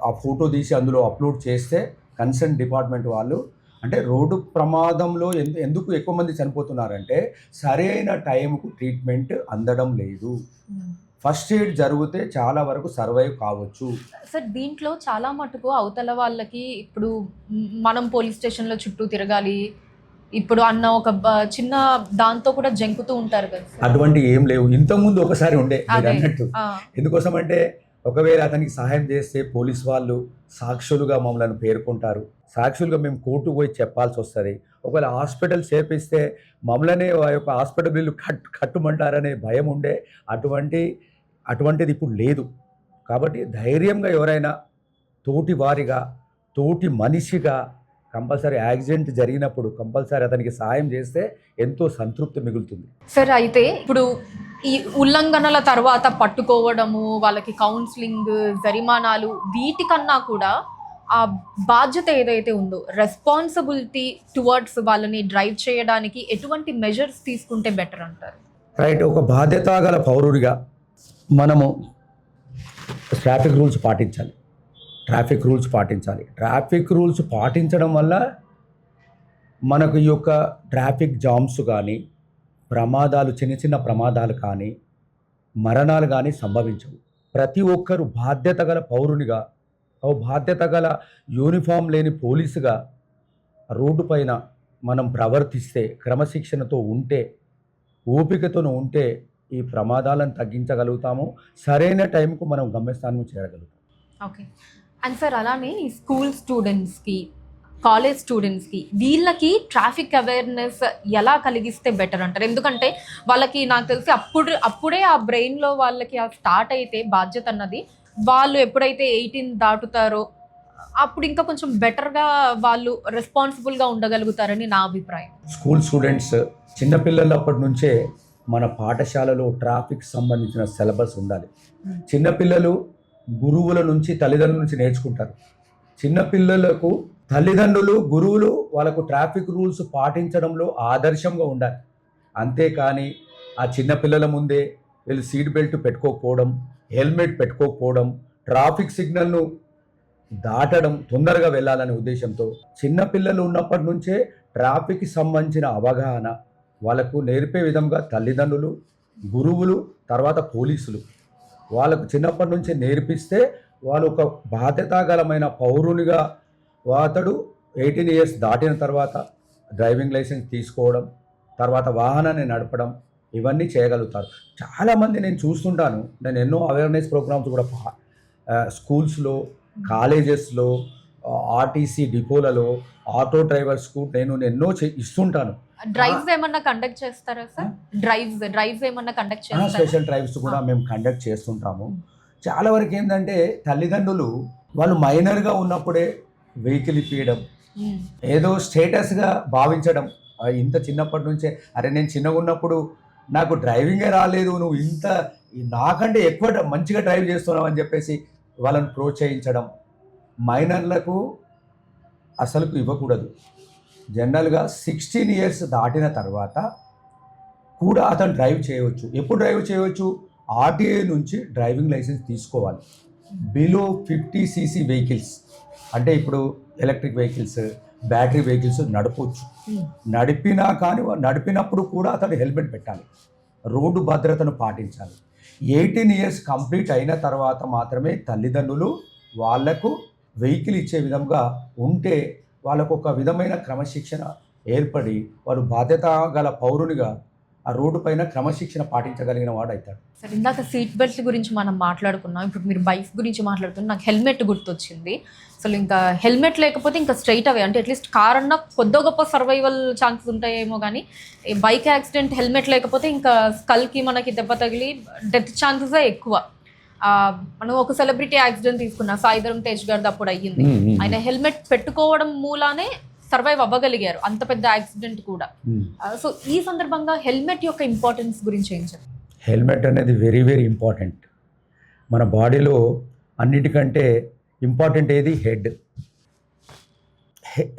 ఆ ఫోటో తీసి అందులో అప్లోడ్ చేస్తే కన్సర్న్ డిపార్ట్మెంట్ వాళ్ళు, అంటే రోడ్డు ప్రమాదంలో ఎందుకు ఎక్కువ మంది చనిపోతున్నారంటే సరైన టైంకు ట్రీట్మెంట్ అందడం లేదు. ఫస్ట్ ఎయిడ్ జరిగితే చాలా వరకు సర్వైవ్ కావచ్చు. సార్ దీంట్లో చాలా మటుకు అవతల వాళ్ళకి ఇప్పుడు మనం పోలీస్ స్టేషన్లో చుట్టూ తిరగాలి ఇప్పుడు అన్న ఒక చిన్న దాంతో కూడా జంకుతూ ఉంటారు కదా. అటువంటి ఏం లేవు. ఇంతకుముందు ఒకసారి ఉండే మీరు అన్నట్టు. ఎందుకోసం అంటే ఒకవేళ అతనికి సహాయం చేస్తే పోలీస్ వాళ్ళు సాక్షులుగా మమ్మల్ని పేర్కొంటారు. సాక్షులుగా మేము కోర్టుకు పోయి చెప్పాల్సి వస్తుంది. ఒకవేళ హాస్పిటల్ చేపిస్తే మమ్మల్నే ఆ యొక్క హాస్పిటల్ బిల్లు కట్టుమంటారనే భయం ఉండే. అటువంటిది ఇప్పుడు లేదు. కాబట్టి ధైర్యంగా ఎవరైనా తోటి వారిగా, తోటి మనిషిగా కంపల్సరీ యాక్సిడెంట్ జరిగినప్పుడు కంపల్సరీ అతనికి సహాయం చేస్తే ఎంతో సంతృప్తి మిగులుతుంది. సార్ అయితే ఇప్పుడు ఈ ఉల్లంఘనల తర్వాత పట్టుకోవడము, వాళ్ళకి కౌన్సిలింగ్, జరిమానాలు, వీటికన్నా కూడా ఆ బాధ్యత ఏదైతే ఉందో, రెస్పాన్సిబిలిటీ టువర్డ్స్ వాళ్ళని డ్రైవ్ చేయడానికి ఎటువంటి మెజర్స్ తీసుకుంటే బెటర్ అంటారు? రైట్. ఒక బాధ్యత గల పౌరుడిగా మనము ట్రాఫిక్ రూల్స్ పాటించాలి. ట్రాఫిక్ రూల్స్ పాటించడం వల్ల మనకు ఈ యొక్క ట్రాఫిక్ జామ్స్ కానీ, ప్రమాదాలు, చిన్న ప్రమాదాలు కానీ, మరణాలు కానీ సంభవించవు. ప్రతి ఒక్కరు బాధ్యత గల పౌరునిగా, బాధ్యత గల యూనిఫామ్ లేని పోలీసుగా రోడ్డు పైన మనం ప్రవర్తిస్తే, క్రమశిక్షణతో ఉంటే, ఓపికతో ఉంటే ఈ ప్రమాదాలను తగ్గించగలుగుతాము. సరైన టైంకు మనం గమ్యస్థానం చేరగలుగుతాం. ఓకే. అండ్ సార్ అలానే స్కూల్ స్టూడెంట్స్కి, కాలేజ్ స్టూడెంట్స్కి వీళ్ళకి ట్రాఫిక్ అవేర్నెస్ ఎలా కలిగిస్తే బెటర్ అంటారు? ఎందుకంటే వాళ్ళకి నాకు తెలిసి అప్పుడే ఆ బ్రెయిన్లో వాళ్ళకి ఆ స్టార్ట్ అయితే బాధ్యత అన్నది, వాళ్ళు ఎప్పుడైతే 18 దాటుతారో అప్పుడు ఇంకా కొంచెం బెటర్గా వాళ్ళు రెస్పాన్సిబుల్గా ఉండగలుగుతారని నా అభిప్రాయం. స్కూల్ స్టూడెంట్స్ చిన్నపిల్లలప్పటి నుంచే మన పాఠశాలలో ట్రాఫిక్ సంబంధించిన సిలబస్ ఉండాలి. చిన్నపిల్లలు గురువుల నుంచి, తల్లిదండ్రుల నుంచి నేర్చుకుంటారు. చిన్నపిల్లలకు తల్లిదండ్రులు, గురువులు వాళ్ళకు ట్రాఫిక్ రూల్స్ పాటించడంలో ఆదర్శంగా ఉండాలి. అంతేకాని ఆ చిన్నపిల్లల ముందే వీళ్ళు సీట్ బెల్ట్ పెట్టుకోకపోవడం, హెల్మెట్ పెట్టుకోకపోవడం, ట్రాఫిక్ సిగ్నల్ను దాటడం, తొందరగా వెళ్ళాలనే ఉద్దేశంతో చిన్నపిల్లలు ఉన్నప్పటి నుంచే ట్రాఫిక్కి సంబంధించిన అవగాహన వాళ్ళకు నేర్పే విధంగా తల్లిదండ్రులు, గురువులు, తర్వాత పోలీసులు వాళ్ళకు చిన్నప్పటి నుంచే నేర్పిస్తే వాళ్ళు ఒక బాధ్యతాగలమైన పౌరునిగా, అతడు 18 years దాటిన తర్వాత డ్రైవింగ్ లైసెన్స్ తీసుకోవడం, తర్వాత వాహనాన్ని నడపడం, ఇవన్నీ చేయగలుగుతారు. చాలామంది నేను చూస్తుంటాను. నేను ఎన్నో అవేర్నెస్ ప్రోగ్రామ్స్ కూడా స్కూల్స్లో, కాలేజెస్లో, ఆర్టీసీ డిపోలలో, ఆటో డ్రైవర్స్కు నేను ఎన్నో ఇస్తుంటాను. డ్రైవ్స్ ఏమన్నా కండక్ట్ చేస్తారా సార్? డ్రైవ్స్ ఏమన్నా కండక్ట్ చేస్తారా? స్పెషల్ డ్రైవ్స్ కూడా మేము కండక్ట్ చేస్తుంటాము. చాలా వరకు ఏంటంటే తల్లిదండ్రులు వాళ్ళు మైనర్గా ఉన్నప్పుడే వెహికల్ ఇప్పించడం, ఏదో స్టేటస్గా భావించడం. ఇంత చిన్నప్పటి నుంచే, అరే నేను చిన్నగా ఉన్నప్పుడు నాకు డ్రైవింగే రాలేదు, నువ్వు నాకంటే ఎక్కువ మంచిగా డ్రైవ్ చేస్తున్నావు అని చెప్పేసి వాళ్ళని ప్రోత్సహించడం. మైనర్లకు అసలుకు ఇవ్వకూడదు. జనరల్గా 16 years దాటిన తర్వాత కూడా అతను డ్రైవ్ చేయవచ్చు. ఎప్పుడు డ్రైవ్ చేయవచ్చు? ఆర్టీఏ నుంచి డ్రైవింగ్ లైసెన్స్ తీసుకోవాలి. బిలో 50cc వెహికల్స్, అంటే ఇప్పుడు ఎలక్ట్రిక్ వెహికల్స్, బ్యాటరీ వెహికల్స్ నడపవచ్చు. నడిపినప్పుడు కూడా అతడు హెల్మెట్ పెట్టాలి, రోడ్డు భద్రతను పాటించాలి. 18 ఇయర్స్ కంప్లీట్ అయిన తర్వాత మాత్రమే తల్లిదండ్రులు వాళ్లకు వెహికల్ ఇచ్చే విధంగా ఉంటే వాళ్ళకు ఒక విధమైన క్రమశిక్షణ ఏర్పడి వాడు బాధ్యత గల పౌరునిగా ఆ రోడ్డు పైన క్రమశిక్షణ పాటించగలిగిన వాడు అవుతాడు. సరే, ఇందాక సీట్ బెల్ట్ గురించి మనం మాట్లాడుకున్నాం, ఇప్పుడు మీరు బైక్ గురించి మాట్లాడుతున్నారు, నాకు హెల్మెట్ గుర్తొచ్చింది. అసలు ఇంకా హెల్మెట్ లేకపోతే ఇంకా స్ట్రైట్ అవే, అంటే అట్లీస్ట్ కార్ అన్నా కొద్దో గొప్ప సర్వైవల్ ఛాన్సెస్ ఉంటాయేమో, కానీ బైక్ యాక్సిడెంట్ హెల్మెట్ లేకపోతే ఇంకా స్కల్కి మనకి దెబ్బ తగిలి డెత్ ఛాన్సెసే ఎక్కువ. మనం ఒక సెలబ్రిటీ యాక్సిడెంట్ తీసుకున్నా, సాయిధరం తేజ్ గారిది అప్పుడు అయ్యింది. ఆయన హెల్మెట్ పెట్టుకోవడం మూలానే సర్వైవ్ అవ్వగలిగారు అంత పెద్ద యాక్సిడెంట్ కూడా. సో ఈ సందర్భంగా హెల్మెట్ యొక్క ఇంపార్టెన్స్ గురించి ఏం చెప్పండి. హెల్మెట్ అనేది వెరీ వెరీ ఇంపార్టెంట్. మన బాడీలో అన్నిటికంటే ఇంపార్టెంట్ ఏది? హెడ్.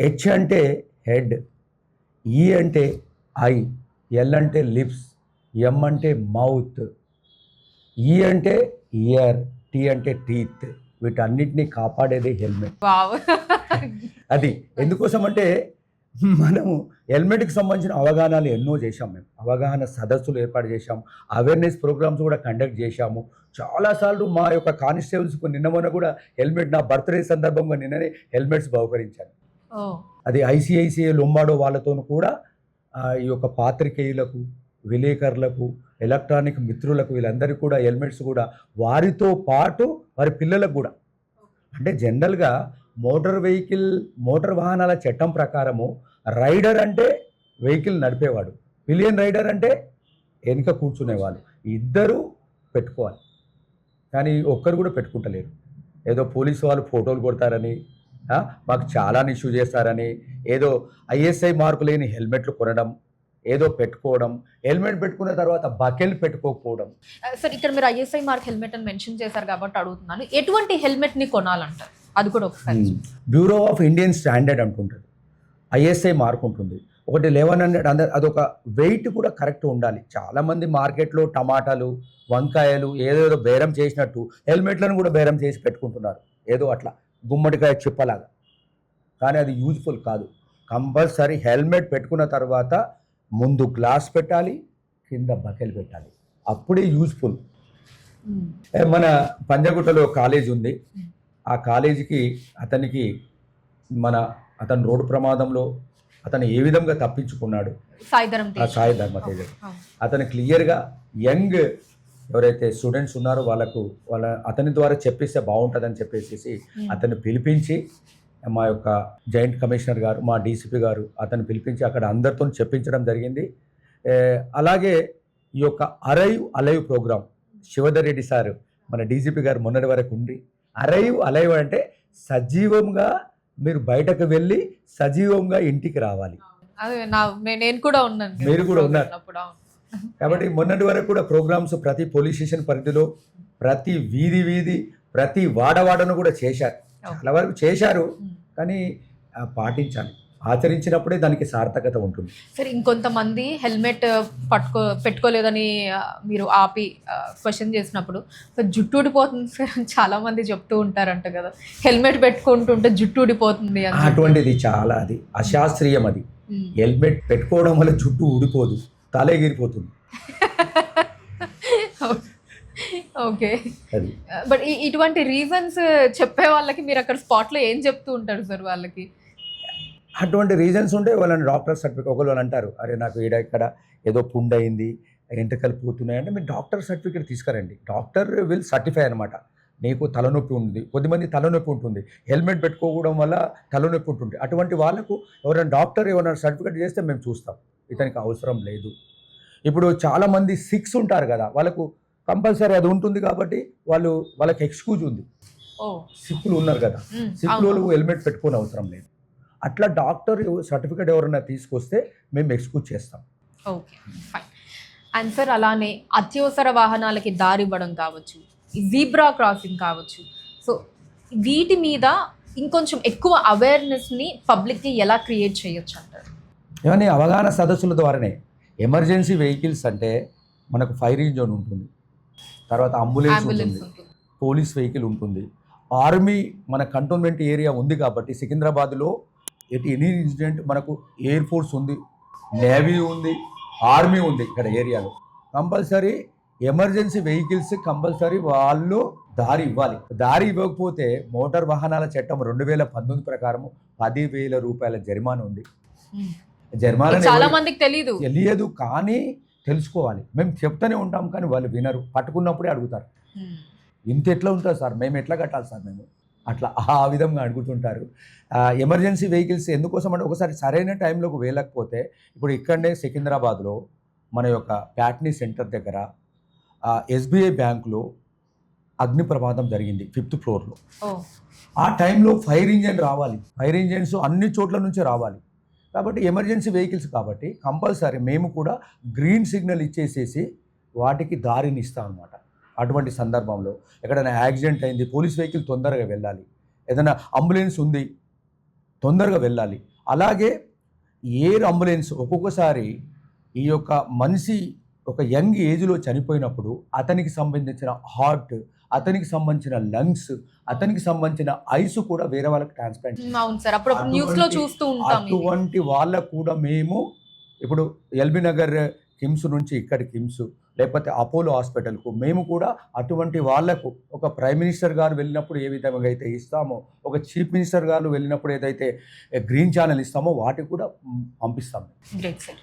హెచ్ అంటే హెడ్, ఈ అంటే ఐ, ఎల్ అంటే లిప్స్, ఎం అంటే మౌత్, ఈ అంటే ఇయర్, టీ అంటే టీత్. వీటన్నిటినీ కాపాడేది హెల్మెట్. అది ఎందుకోసం అంటే మనము హెల్మెట్కి సంబంధించిన అవగాహనలు ఎన్నో చేశాం. మేము అవగాహన సదస్సులు ఏర్పాటు చేశాం, అవేర్నెస్ ప్రోగ్రామ్స్ కూడా కండక్ట్ చేశాము. చాలాసార్లు మా యొక్క కానిస్టేబుల్స్కు నిన్న మొన్న కూడా హెల్మెట్, నా బర్త్డే సందర్భంగా నిన్ననే హెల్మెట్స్ బహుకరించాను. అది ఐసిఐసిఐ లొంబాడో వాళ్ళతో కూడా ఈ యొక్క పాత్రికేయులకు, విలేకరులకు, ఎలక్ట్రానిక్ మిత్రులకు, వీళ్ళందరికీ కూడా హెల్మెట్స్ కూడా వారితో పాటు వారి పిల్లలకు కూడా. అంటే జనరల్గా మోటార్ వాహనాల చట్టం ప్రకారము రైడర్ అంటే వెహికల్ నడిపేవాడు, పిలియన్ రైడర్ అంటే వెనుక కూర్చునేవాళ్ళు. ఇద్దరు పెట్టుకోవాలి, కానీ ఒక్కరు కూడా పెట్టుకుంటలేరు. ఏదో పోలీసు వాళ్ళు ఫోటోలు కొడతారని, మాకు చాలా ఇష్యూ చేస్తారని, ఏదో ఐఎస్ఐ మార్కు లేని హెల్మెట్లు కొనడం, ఏదో పెట్టుకోవడం, హెల్మెట్ పెట్టుకున్న తర్వాత బకెల్ పెట్టుకోకపోవడం. సార్, ఇక్కడ మీరు ఐఎస్ఐ మార్క్ హెల్మెట్ అని మెన్షన్ చేశారు కాబట్టి అడుగుతున్నాను, ఎటువంటి హెల్మెట్ని కొనాలంటారు? అది కూడా ఒకసారి. బ్యూరో ఆఫ్ ఇండియన్ స్టాండర్డ్ అంటుంటుంది, ఐఎస్ఐ మార్క్ ఉంటుంది. ఒకటి 1100, అదొక వెయిట్ కూడా కరెక్ట్ ఉండాలి. చాలామంది మార్కెట్లో టమాటాలు, వంకాయలు ఏదేదో బేరం చేసినట్టు హెల్మెట్లను కూడా బేరం చేసి పెట్టుకుంటున్నారు, ఏదో అట్లా గుమ్మడికాయ చిప్పలాగా. కానీ అది యూజ్ఫుల్ కాదు. కంపల్సరీ హెల్మెట్ పెట్టుకున్న తర్వాత ముందు గ్లాస్ పెట్టాలి, కింద బకెల్ పెట్టాలి, అప్పుడే యూజ్ఫుల్. మన పంజగుట్టలో కాలేజ్ ఉంది, ఆ కాలేజీకి అతను రోడ్డు ప్రమాదంలో అతను ఏ విధంగా తప్పించుకున్నాడు, సాయి ధర్మతేజ, అతను క్లియర్గా యంగ్ ఎవరైతే స్టూడెంట్స్ ఉన్నారో అతని ద్వారా చెప్పిస్తే బాగుంటుందని చెప్పేసి అతన్ని పిలిపించి, మా యొక్క జాయింట్ కమిషనర్ గారు, మా డీసీపీ గారు అతను పిలిపించి అక్కడ అందరితో చెప్పించడం జరిగింది. అలాగే ఈ యొక్క alive program Shivdhar Reddy sir, మన డీసీపీ గారు మొన్నటి వరకు ఉండి, అలైవ్ అంటే సజీవంగా మీరు బయటకు వెళ్ళి సజీవంగా ఇంటికి రావాలి. నేను కూడా ఉన్నాను, మీరు కూడా ఉన్నారు. కాబట్టి మొన్నటి వరకు కూడా ప్రోగ్రామ్స్ ప్రతి పోలీస్ స్టేషన్ పరిధిలో, ప్రతి వీధి, ప్రతి వాడను కూడా చేశారు. చాలా వరకు చేశారు, కానీ పాటించాలి. ఆచరించినప్పుడే దానికి సార్థకత ఉంటుంది. సరే, ఇంకొంతమంది హెల్మెట్ పెట్టుకోలేదని మీరు ఆపి క్వశ్చన్ చేసినప్పుడు జుట్టు ఊడిపోతుంది సార్ చాలా మంది చెప్తూ ఉంటారంట కదా, హెల్మెట్ పెట్టుకుంటుంటే జుట్టు ఊడిపోతుంది. అటువంటిది చాలా అది అశాస్త్రీయం. అది హెల్మెట్ పెట్టుకోవడం వల్ల జుట్టు ఊడిపోదు, తలెగిరిపోతుంది. ఓకే, బట్ ఇటువంటి రీజన్స్ చెప్పే వాళ్ళకి మీరు అక్కడ స్పాట్లో ఏం చెప్తూ ఉంటారు సార్ వాళ్ళకి? అటువంటి రీజన్స్ ఉంటే వాళ్ళని డాక్టర్ సర్టిఫికేట్, ఒకళ్ళు వాళ్ళు అంటారు, అరే నాకు ఇక్కడ ఏదో పుండ్ అయింది, ఎంట్రుకలు పోతున్నాయి అంటే మీరు డాక్టర్ సర్టిఫికేట్ తీసుకురండి. డాక్టర్ విల్ సర్టిఫై అనమాట. నీకు తలనొప్పి ఉంది, కొద్దిమంది తలనొప్పి ఉంటుంది, హెల్మెట్ పెట్టుకోవడం వల్ల తలనొప్పి ఉంటుంది. అటువంటి వాళ్ళకు ఎవరైనా డాక్టర్ ఏమైనా సర్టిఫికేట్ చేస్తే మేము చూస్తాం, ఇతనికి అవసరం లేదు. ఇప్పుడు చాలామంది సిక్స్ ఉంటారు కదా, వాళ్ళకు కంపల్సరీ అది ఉంటుంది కాబట్టి వాళ్ళకి ఎక్స్క్యూజ్ ఉంది. సిక్కులు ఉన్నారు కదా, సిక్కులు హెల్మెట్ పెట్టుకోని అవసరం లేదు. అట్లా డాక్టర్ సర్టిఫికేట్ ఎవరైనా తీసుకొస్తే మేము ఎక్స్క్యూజ్ చేస్తాం. Okay, fine. అండ్ సార్, అలానే అత్యవసర వాహనాలకి దారి ఇవ్వడం కావచ్చు, జీబ్రా క్రాసింగ్ కావచ్చు, సో వీటి మీద ఇంకొంచెం ఎక్కువ అవేర్నెస్ని పబ్లిక్కి ఎలా క్రియేట్ చేయొచ్చు అంటారు? ఏమని అవగాహన సదస్సుల ద్వారానే. ఎమర్జెన్సీ వెహికల్స్ అంటే మనకు ఫైరింగ్ జోన్ ఉంటుంది, తర్వాత అంబులెన్స్ ఉంటుంది, పోలీస్ వెహికల్ ఉంటుంది, ఆర్మీ మన కంటోన్మెంట్ ఏరియా ఉంది కాబట్టి సికింద్రాబాద్లో ఎనీ ఇన్సిడెంట్ మనకు ఎయిర్ ఫోర్స్ ఉంది, నేవీ ఉంది, ఆర్మీ ఉంది ఇక్కడ ఏరియాలో. కంపల్సరీ ఎమర్జెన్సీ వెహికల్స్ కంపల్సరీ వాళ్ళు దారి ఇవ్వాలి. దారి ఇవ్వకపోతే మోటార్ వాహనాల చట్టం 2019 ప్రకారం 10,000 రూపాయల జరిమానా ఉంది. జరిమానా చాలా మందికి తెలియదు, కానీ తెలుసుకోవాలి. మేము చెప్తూనే ఉంటాం కానీ వాళ్ళు వినరు, పట్టుకున్నప్పుడే అడుగుతారు. ఇంత ఎట్లా ఉంటుంది సార్, మేము ఎట్లా కట్టాలి సార్, మేము అట్లా ఆ విధంగా అడుగుతుంటారు. ఎమర్జెన్సీ వెహికల్స్ ఎందుకోసం అంటే ఒకసారి సరైన టైంలోకి వెళ్ళకపోతే, ఇప్పుడు ఇక్కడనే సికింద్రాబాద్లో మన యొక్క ప్యాట్నీ సెంటర్ దగ్గర SBI బ్యాంకులో అగ్ని ప్రమాదం జరిగింది 5th ఫ్లోర్లో. ఆ టైంలో ఫైర్ ఇంజన్ రావాలి, ఫైర్ ఇంజన్స్ అన్ని చోట్ల నుంచి రావాలి. కాబట్టి ఎమర్జెన్సీ వెహికల్స్ కాబట్టి కంపల్సరీ మేము కూడా గ్రీన్ సిగ్నల్ ఇచ్చేసేసి వాటికి దారిని ఇస్తాం అన్నమాట. అటువంటి సందర్భంలో ఎక్కడైనా యాక్సిడెంట్ అయింది, పోలీస్ వెహికల్ తొందరగా వెళ్ళాలి, ఏదైనా అంబులెన్స్ ఉంది తొందరగా వెళ్ళాలి. అలాగే ఎయిర్ అంబులెన్స్ ఒక్కొక్కసారి ఈ యొక్క మనిషి ఒక యంగ్ ఏజ్లో చనిపోయినప్పుడు అతనికి సంబంధించిన హార్ట్, అతనికి సంబంధించిన లంగ్స్, అతనికి సంబంధించిన ఐస్ కూడా వేరే వాళ్ళకి ట్రాన్స్ప్లాంట్. అవును సార్, అప్పుడు న్యూస్ లో చూస్తూ ఉంటాం. అటువంటి వాళ్ళకు కూడా మేము ఇప్పుడు ఎల్బీ నగర్ కిమ్స్ నుంచి ఇక్కడ కిమ్స్ లేకపోతే అపోలో హాస్పిటల్కు మేము కూడా అటువంటి వాళ్లకు ఒక ప్రైమ్ మినిస్టర్ గారు వెళ్ళినప్పుడు ఏ విధంగా అయితే ఇస్తామో, ఒక చీఫ్ మినిస్టర్ గారు వెళ్ళినప్పుడు ఏదైతే గ్రీన్ ఛానల్ ఇస్తామో వాటికి కూడా పంపిస్తాము. Great sir.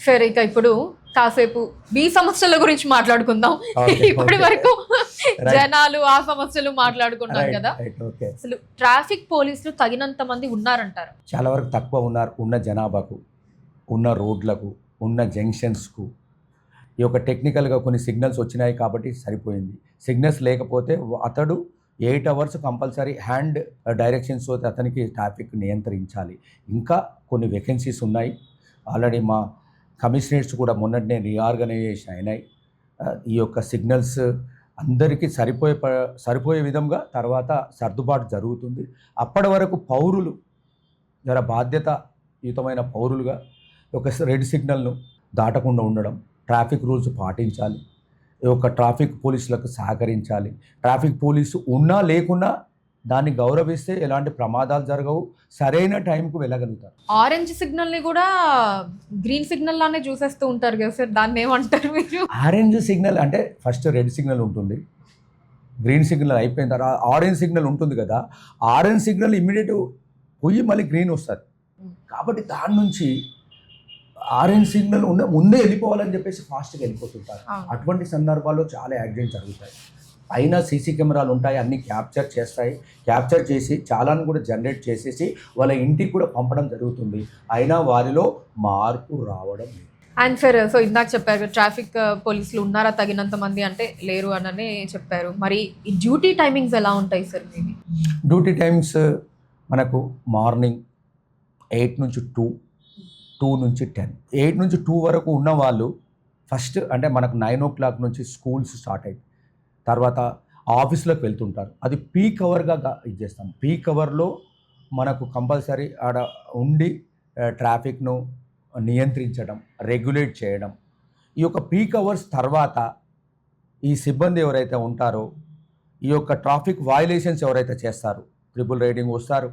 సరే, ఇక ఇప్పుడు కాసేపు మీ సమస్యల గురించి మాట్లాడుకుందాం. ఇప్పటి వరకు జనాలు ఆ సమస్యలు మాట్లాడుకున్నాం కదా, అసలు ట్రాఫిక్ పోలీసులు తగినంత మంది ఉన్నారంటారు? చాలా వరకు తక్కువ ఉన్నారు. ఉన్న జనాభాకు, ఉన్న రోడ్లకు, ఉన్న జంక్షన్స్కు ఈ యొక్క టెక్నికల్గా కొన్ని సిగ్నల్స్ వచ్చినాయి కాబట్టి సరిపోయింది. సిగ్నల్స్ లేకపోతే అతడు 8 hours కంపల్సరీ హ్యాండ్ డైరెక్షన్స్ తోటి అతనికి ట్రాఫిక్ నియంత్రించాలి. ఇంకా కొన్ని వేకెన్సీస్ ఉన్నాయి. ఆల్రెడీ మా కమిషనరేట్స్ కూడా మొన్నటినే రీఆర్గనైజేషన్ అయినాయి. ఈ యొక్క సిగ్నల్స్ అందరికీ సరిపోయే విధంగా తర్వాత సర్దుబాటు జరుగుతుంది. అప్పటి వరకు పౌరులు జర బాధ్యతాయుతమైన పౌరులుగా ఒక రెడ్ సిగ్నల్ను దాటకుండా ఉండడం, ట్రాఫిక్ రూల్స్ పాటించాలి, ఈ యొక్క ట్రాఫిక్ పోలీసులకు సహకరించాలి. ట్రాఫిక్ పోలీసు ఉన్నా లేకున్నా దాన్ని గౌరవిస్తే ఎలాంటి ప్రమాదాలు జరగవు, సరైన టైంకు వెళ్ళగలుగుతారు. ఆరెంజ్ సిగ్నల్ని కూడా గ్రీన్ సిగ్నల్ లానే చూసేస్తూ ఉంటారు కదా సార్, దాన్ని ఏమంటారు మీరు? ఆరెంజ్ సిగ్నల్ అంటే ఫస్ట్ రెడ్ సిగ్నల్ ఉంటుంది, గ్రీన్ సిగ్నల్ అయిపోయిన తర్వాత ఆరెంజ్ సిగ్నల్ ఉంటుంది కదా. ఆరెంజ్ సిగ్నల్ ఇమ్మీడియట్ పోయి మళ్ళీ గ్రీన్ వస్తుంది. కాబట్టి దాని నుంచి ఆరెంజ్ సిగ్నల్ ముందే వెళ్ళిపోవాలని చెప్పేసి ఫాస్ట్గా వెళ్ళిపోతుంటారు. అటువంటి సందర్భాల్లో చాలా యాక్సిడెంట్ జరుగుతాయి. అయినా సీసీ కెమెరాలు ఉంటాయి, అన్నీ క్యాప్చర్ చేస్తాయి. క్యాప్చర్ చేసి చాలాను కూడా జనరేట్ చేసేసి వాళ్ళ ఇంటికి కూడా పంపడం జరుగుతుంది. అయినా వారిలో మార్పు రావడం లేదు. అండ్ సార్, సో ఇందాక చెప్పారు ట్రాఫిక్ పోలీసులు ఉన్నారా తగినంత మంది అంటే లేరు అని చెప్పారు. మరి ఈ డ్యూటీ టైమింగ్స్ ఎలా ఉంటాయి సార్ మీవి? డ్యూటీ టైమ్స్ మనకు మార్నింగ్ 8 నుంచి 2, 2 నుంచి 10. 8 నుంచి 2 వరకు ఉన్న వాళ్ళు ఫస్ట్ అంటే మనకు 9 o'clock నుంచి స్కూల్స్ స్టార్ట్ అయ్యి తర్వాత ఆఫీస్లోకి వెళ్తుంటారు. అది పీక్ అవర్గా ఇచ్చేస్తాం. పీక్ అవర్లో మనకు కంపల్సరీ ఆడ ఉండి ట్రాఫిక్ను నియంత్రించడం, రెగ్యులేట్ చేయడం. ఈ యొక్క పీక్ అవర్స్ తర్వాత ఈ సిబ్బంది ఎవరైతే ఉంటారో, ఈ యొక్క ట్రాఫిక్ వయలేషన్స్ ఎవరైతే చేస్తారో, ట్రిపుల్ రైడింగ్ వస్తారు,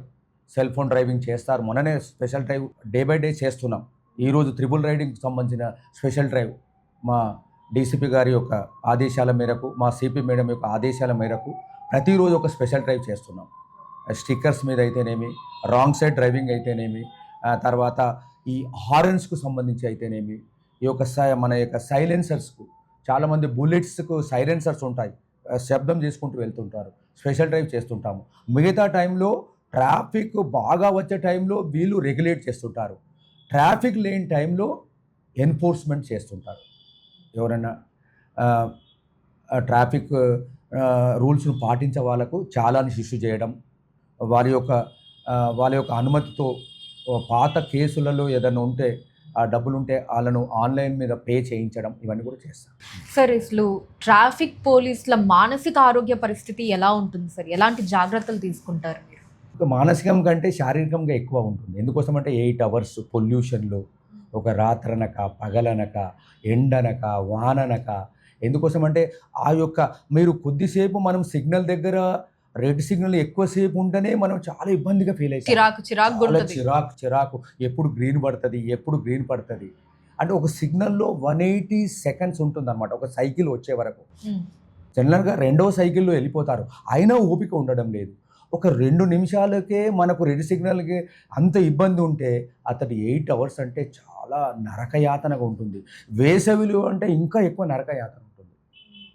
సెల్ ఫోన్ డ్రైవింగ్ చేస్తారు. మొన్ననే special drive day by day చేస్తున్నాం. ఈరోజు ట్రిపుల్ రైడింగ్కి సంబంధించిన స్పెషల్ డ్రైవ్ మా డీసీపీ గారి యొక్క ఆదేశాల మేరకు, మా సిపి మేడం యొక్క ఆదేశాల మేరకు ప్రతిరోజు ఒక స్పెషల్ డ్రైవ్ చేస్తున్నాం. స్టిక్కర్స్ మీద అయితేనేమి, రాంగ్ సైడ్ డ్రైవింగ్ అయితేనేమి, తర్వాత ఈ హార్న్స్కు సంబంధించి అయితేనేమి, ఈ యొక్క మన యొక్క సైలెన్సర్స్కు చాలామంది బుల్లెట్స్కు సైలెన్సర్స్ ఉంటాయి, శబ్దం చేసుకుంటూ వెళ్తుంటారు. స్పెషల్ డ్రైవ్ చేస్తుంటాము. మిగతా టైంలో ట్రాఫిక్ బాగా వచ్చే టైంలో వీళ్ళు రెగ్యులేట్ చేస్తుంటారు. ట్రాఫిక్ లేని టైంలో ఎన్ఫోర్స్మెంట్ చేస్తుంటారు. ఎవరైనా ట్రాఫిక్ రూల్స్ను పాటించే వాళ్ళకు చాలాని ఇష్యూ చేయడం, వాళ్ళ యొక్క అనుమతితో పాత కేసులలో ఏదైనా ఉంటే ఆ డబ్బులుంటే వాళ్ళను ఆన్లైన్ మీద పే చేయించడం, ఇవన్నీ కూడా చేస్తాం. సార్, అసలు ట్రాఫిక్ పోలీసుల మానసిక ఆరోగ్య పరిస్థితి ఎలా ఉంటుంది సార్? ఎలాంటి జాగ్రత్తలు తీసుకుంటారు మీరు? మానసికం కంటే శారీరకంగా ఎక్కువ ఉంటుంది. ఎందుకోసం అంటే 8 hours పొల్యూషన్లో, ఒక రాత్రనక, పగలనక, ఎండనక, వాననక. ఎందుకోసం అంటే ఆ యొక్క మీరు కొద్దిసేపు మనం సిగ్నల్ దగ్గర రెడ్ సిగ్నల్ ఎక్కువసేపు ఉంటేనే మనం చాలా ఇబ్బందిగా ఫీల్ అవుతాం. చిరాకు చిరాకు చాలా ఉంటుంది. చిరాకు ఎప్పుడు గ్రీన్ పడుతుంది అంటే ఒక సిగ్నల్లో 180 సెకండ్స్ ఉంటుందన్నమాట ఒక సైకిల్ వచ్చే వరకు. జనరల్గా రెండవ సైకిల్లో వెళ్ళిపోతారు, అయినా ఓపిక ఉండడం లేదు. ఒక 2 నిమిషాలకే మనకు రెడ్ సిగ్నల్కి అంత ఇబ్బంది ఉంటే అతడి 8 అవర్స్ అంటే చాలా నరకయాతనగా ఉంటుంది. వేసవిలో అంటే ఇంకా ఎక్కువ నరకయాతన ఉంటుంది.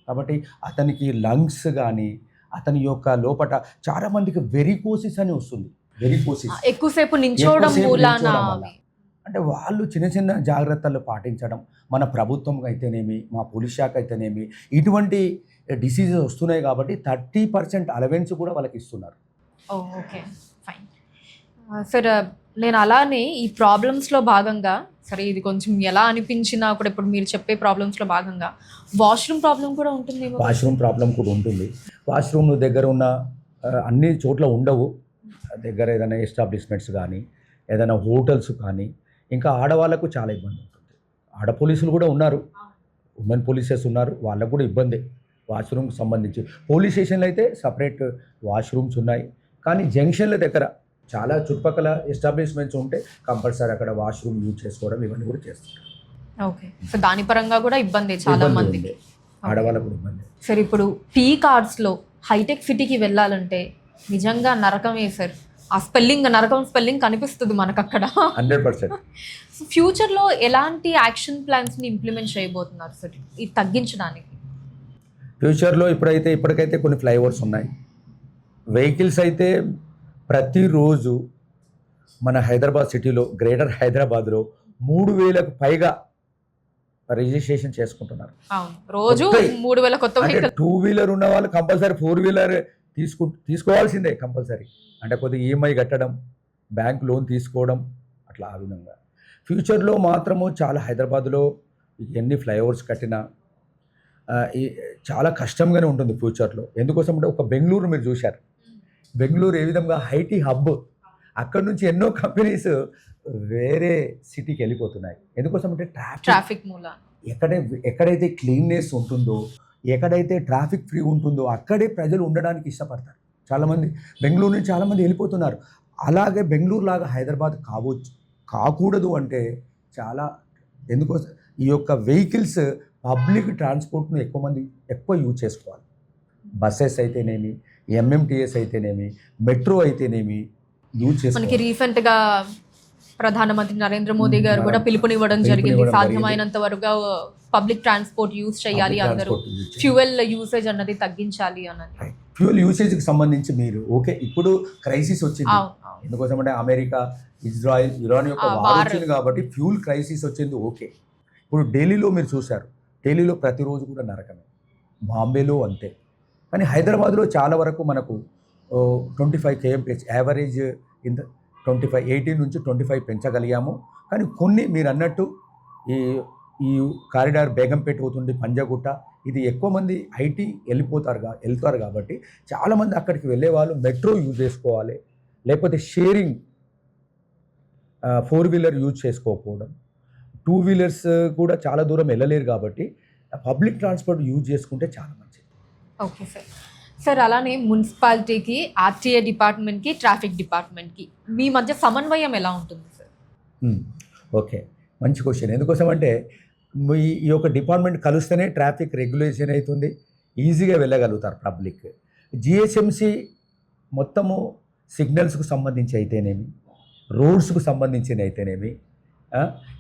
కాబట్టి అతనికి లంగ్స్ కానీ అతని యొక్క లోపట చాలా మందికి వెరికోసిస్ అని వస్తుంది. వెరికోసిస్ ఎక్కువసేపు నించోవడం మూలాన అంటే వాళ్ళు చిన్న చిన్న జాగ్రత్తలు పాటించడం, మన ప్రభుత్వం అయితేనేమి మా పోలీస్ శాఖ అయితేనేమి ఇటువంటి డిసీజెస్ వస్తున్నాయి కాబట్టి 30% అలవెన్స్ కూడా వాళ్ళకి ఇస్తున్నారు. Okay fine sir. నేను అలానే ఈ ప్రాబ్లమ్స్లో భాగంగా, సరే ఇది కొంచెం ఎలా అనిపించినా కూడా ఇప్పుడు మీరు చెప్పే ప్రాబ్లమ్స్లో భాగంగా వాష్రూమ్ ప్రాబ్లం కూడా ఉంటుంది. వాష్రూమ్ ప్రాబ్లం కూడా ఉంటుంది. వాష్రూమ్ దగ్గర ఉన్న అన్ని చోట్ల ఉండవు. దగ్గర ఏదైనా ఎస్టాబ్లిష్మెంట్స్ కానీ ఏదైనా హోటల్స్ కానీ, ఇంకా ఆడవాళ్ళకు చాలా ఇబ్బంది ఉంటుంది. ఆడ పోలీసులు కూడా ఉన్నారు, ఉమెన్ పోలీసెస్ ఉన్నారు, వాళ్ళకు కూడా ఇబ్బంది వాష్రూమ్కి సంబంధించి. పోలీస్ స్టేషన్లో అయితే సపరేట్ వాష్రూమ్స్ ఉన్నాయి, కానీ జంక్షన్ల దగ్గర చాలా చుట్టుపక్కల ఎస్టాబ్లిష్మెంట్స్ ఉంటే కంపల్సరీ అక్కడ వాష్రూమ్ యూజ్ చేసుకోవడం ఇవన్నీ కూడా చేస్తుంటారు. ఓకే, సో దాని పరంగా కూడా ఇబ్బంది చాలా మందికి, ఆడవాళ్ళకు కూడా ఇబ్బంది. సార్ ఇప్పుడు పీ కార్డ్స్లో హైటెక్ సిటీకి వెళ్ళాలంటే నిజంగా నరకమే సార్. ఆ స్పెల్లింగ్, నరకం స్పెల్లింగ్ కనిపిస్తుంది మనకు అక్కడ. 100%. ఫ్యూచర్లో ఎలాంటి యాక్షన్ ప్లాన్స్ని ఇంప్లిమెంట్ చేయబోతున్నారు సార్ ఇది తగ్గించడానికి? ఫ్యూచర్లో ఇప్పటికైతే కొన్ని ఫ్లైఓవర్స్ ఉన్నాయి. వెహికల్స్ అయితే ప్రతిరోజు మన హైదరాబాద్ సిటీలో, గ్రేటర్ హైదరాబాద్లో 3000కు పైగా రిజిస్ట్రేషన్ చేసుకుంటున్నారు. రోజు 3000 కొత్త వెహికల్. 2 వీలర్ ఉన్న వాళ్ళు కంపల్సరీ 4 వీలర్ తీసుకోవాల్సిందే కంపల్సరీ. అంటే కొద్దిగా ఈఎంఐ కట్టడం, బ్యాంక్ లోన్ తీసుకోవడం, అట్లా ఆ విధంగా. ఫ్యూచర్లో మాత్రము చాలా హైదరాబాద్లో ఎన్ని ఫ్లైఓవర్స్ కట్టినా చాలా కష్టంగానే ఉంటుంది ఫ్యూచర్లో. ఎందుకోసం అంటే ఒక బెంగళూరు మీరు చూశారు, బెంగళూరు ఏ విధంగా ఐటీ హబ్, అక్కడ నుంచి ఎన్నో కంపెనీస్ వేరే సిటీకి వెళ్ళిపోతున్నాయి. ఎందుకోసం అంటే ట్రాఫిక్ మూల. ఎక్కడైతే క్లీన్నెస్ ఉంటుందో, ఎక్కడైతే ట్రాఫిక్ ఫ్రీ ఉంటుందో అక్కడే ప్రజలు ఉండడానికి ఇష్టపడతారు. చాలామంది బెంగళూరు నుంచి చాలామంది వెళ్ళిపోతున్నారు. అలాగే బెంగళూరు లాగా హైదరాబాద్ కాకూడదు అంటే చాలా, ఎందుకోసం ఈ యొక్క వెహికల్స్ పబ్లిక్ ట్రాన్స్పోర్ట్ను ఎక్కువ యూజ్ చేసుకోవాలి. బస్సెస్ అయితేనేమి, ఎంఎంటీఎస్ అయితేనేమి, మెట్రో అయితేనేమి యూజ్ చేసుకోవాలి. మనకి రీసెంట్గా ప్రధానమంత్రి నరేంద్ర మోదీ గారు కూడా పిలుపునివ్వడం జరిగింది, సాధ్యమైనంత వరకు పబ్లిక్ ట్రాన్స్పోర్ట్ యూజ్ చేయాలి, అందరూ ఫ్యూయల్ యూసేజ్ అన్నది తగ్గించాలి అన్నది. ఫ్యూయల్ యూసేజ్కి సంబంధించి మీరు ఇప్పుడు క్రైసిస్ వచ్చింది. ఎందుకోసం అంటే అమెరికా, ఇజ్రాయిల్, ఇరాన్ యొక్క వార్ వచ్చింది కాబట్టి ఫ్యూల్ క్రైసిస్ వచ్చింది. ఇప్పుడు ఢిల్లీలో మీరు చూశారు, ఢిల్లీలో ప్రతిరోజు కూడా నరకమే, బాంబేలో అంతే. కానీ హైదరాబాద్లో చాలా వరకు మనకు 25 km యావరేజ్ ఇన్ 18 నుంచి 25 పెంచగలిగాము. కానీ కొన్ని మీరు అన్నట్టు ఈ కారిడార్ బేగంపేట అవుతుంది, పంజాగుట్ట, ఇది ఎక్కువ మంది ఐటీ వెళ్తారు కాబట్టి చాలామంది అక్కడికి వెళ్ళే వాళ్ళు మెట్రో యూజ్ చేసుకోవాలి, లేకపోతే షేరింగ్ 4 వీలర్ యూజ్ చేసుకోకపోవడం. 2 వీలర్స్ కూడా చాలా దూరం వెళ్ళలేరు కాబట్టి పబ్లిక్ ట్రాన్స్పోర్ట్ యూజ్ చేసుకుంటే చాలా మంచిది. Okay sir. సార్ అలానే మున్సిపాలిటీకి, ఆర్టీఏ డిపార్ట్మెంట్కి, ట్రాఫిక్ డిపార్ట్మెంట్కి మీ మధ్య సమన్వయం ఎలా ఉంటుంది సార్? ఓకే, మంచి క్వశ్చన్. ఎందుకోసం అంటే ఈ యొక్క డిపార్ట్మెంట్ కలిస్తేనే ట్రాఫిక్ రెగ్యులేషన్ అవుతుంది, ఈజీగా వెళ్ళగలుగుతారు పబ్లిక్. జిహెచ్ఎంసి మొత్తము సిగ్నల్స్కు సంబంధించి అయితేనేమి, రోడ్స్కు సంబంధించిన అయితేనేమి,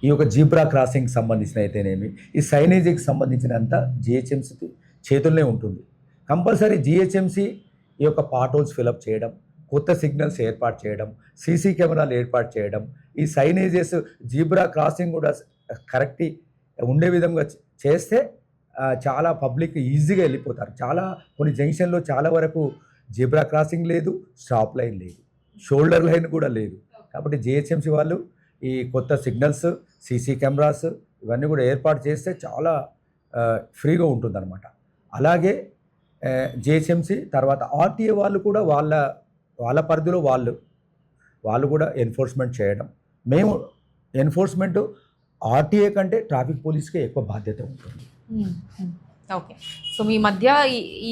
ఈ యొక్క జీబ్రా క్రాసింగ్కి సంబంధించిన అయితేనేమి, ఈ సైనేజీకి సంబంధించినంత జిహెచ్ఎంసీ చేతుల్లోనే ఉంటుంది. కంపల్సరీ జిహెచ్ఎంసీ ఈ యొక్క పార్ట్ హోల్స్ ఫిలప్ చేయడం, కొత్త సిగ్నల్స్ ఏర్పాటు చేయడం, సీసీ కెమెరాలు ఏర్పాటు చేయడం, ఈ సైనేజెస్ జీబ్రా క్రాసింగ్ కూడా కరెక్ట్ ఉండే విధంగా చేస్తే చాలా పబ్లిక్ ఈజీగా వెళ్ళిపోతారు. కొన్ని జంక్షన్లో చాలా వరకు జీబ్రా క్రాసింగ్ లేదు, స్టాప్ లైన్ లేదు, షోల్డర్ లైన్ కూడా లేదు. కాబట్టి జిహెచ్ఎంసీ వాళ్ళు ఈ కొత్త సిగ్నల్స్, సీసీ కెమెరాస్ ఇవన్నీ కూడా ఏర్పాటు చేస్తే చాలా ఫ్రీగా ఉంటుందన్నమాట. అలాగే జిహెచ్ఎంసీ తర్వాత ఆర్టీఏ వాళ్ళు కూడా వాళ్ళ పరిధిలో వాళ్ళు కూడా ఎన్ఫోర్స్మెంట్ చేయడం. మేము ఎన్ఫోర్స్మెంట్ ఆర్టీఏ కంటే ట్రాఫిక్ పోలీస్కే ఎక్కువ బాధ్యత ఉంటుంది. ఓకే. సో మీ మధ్య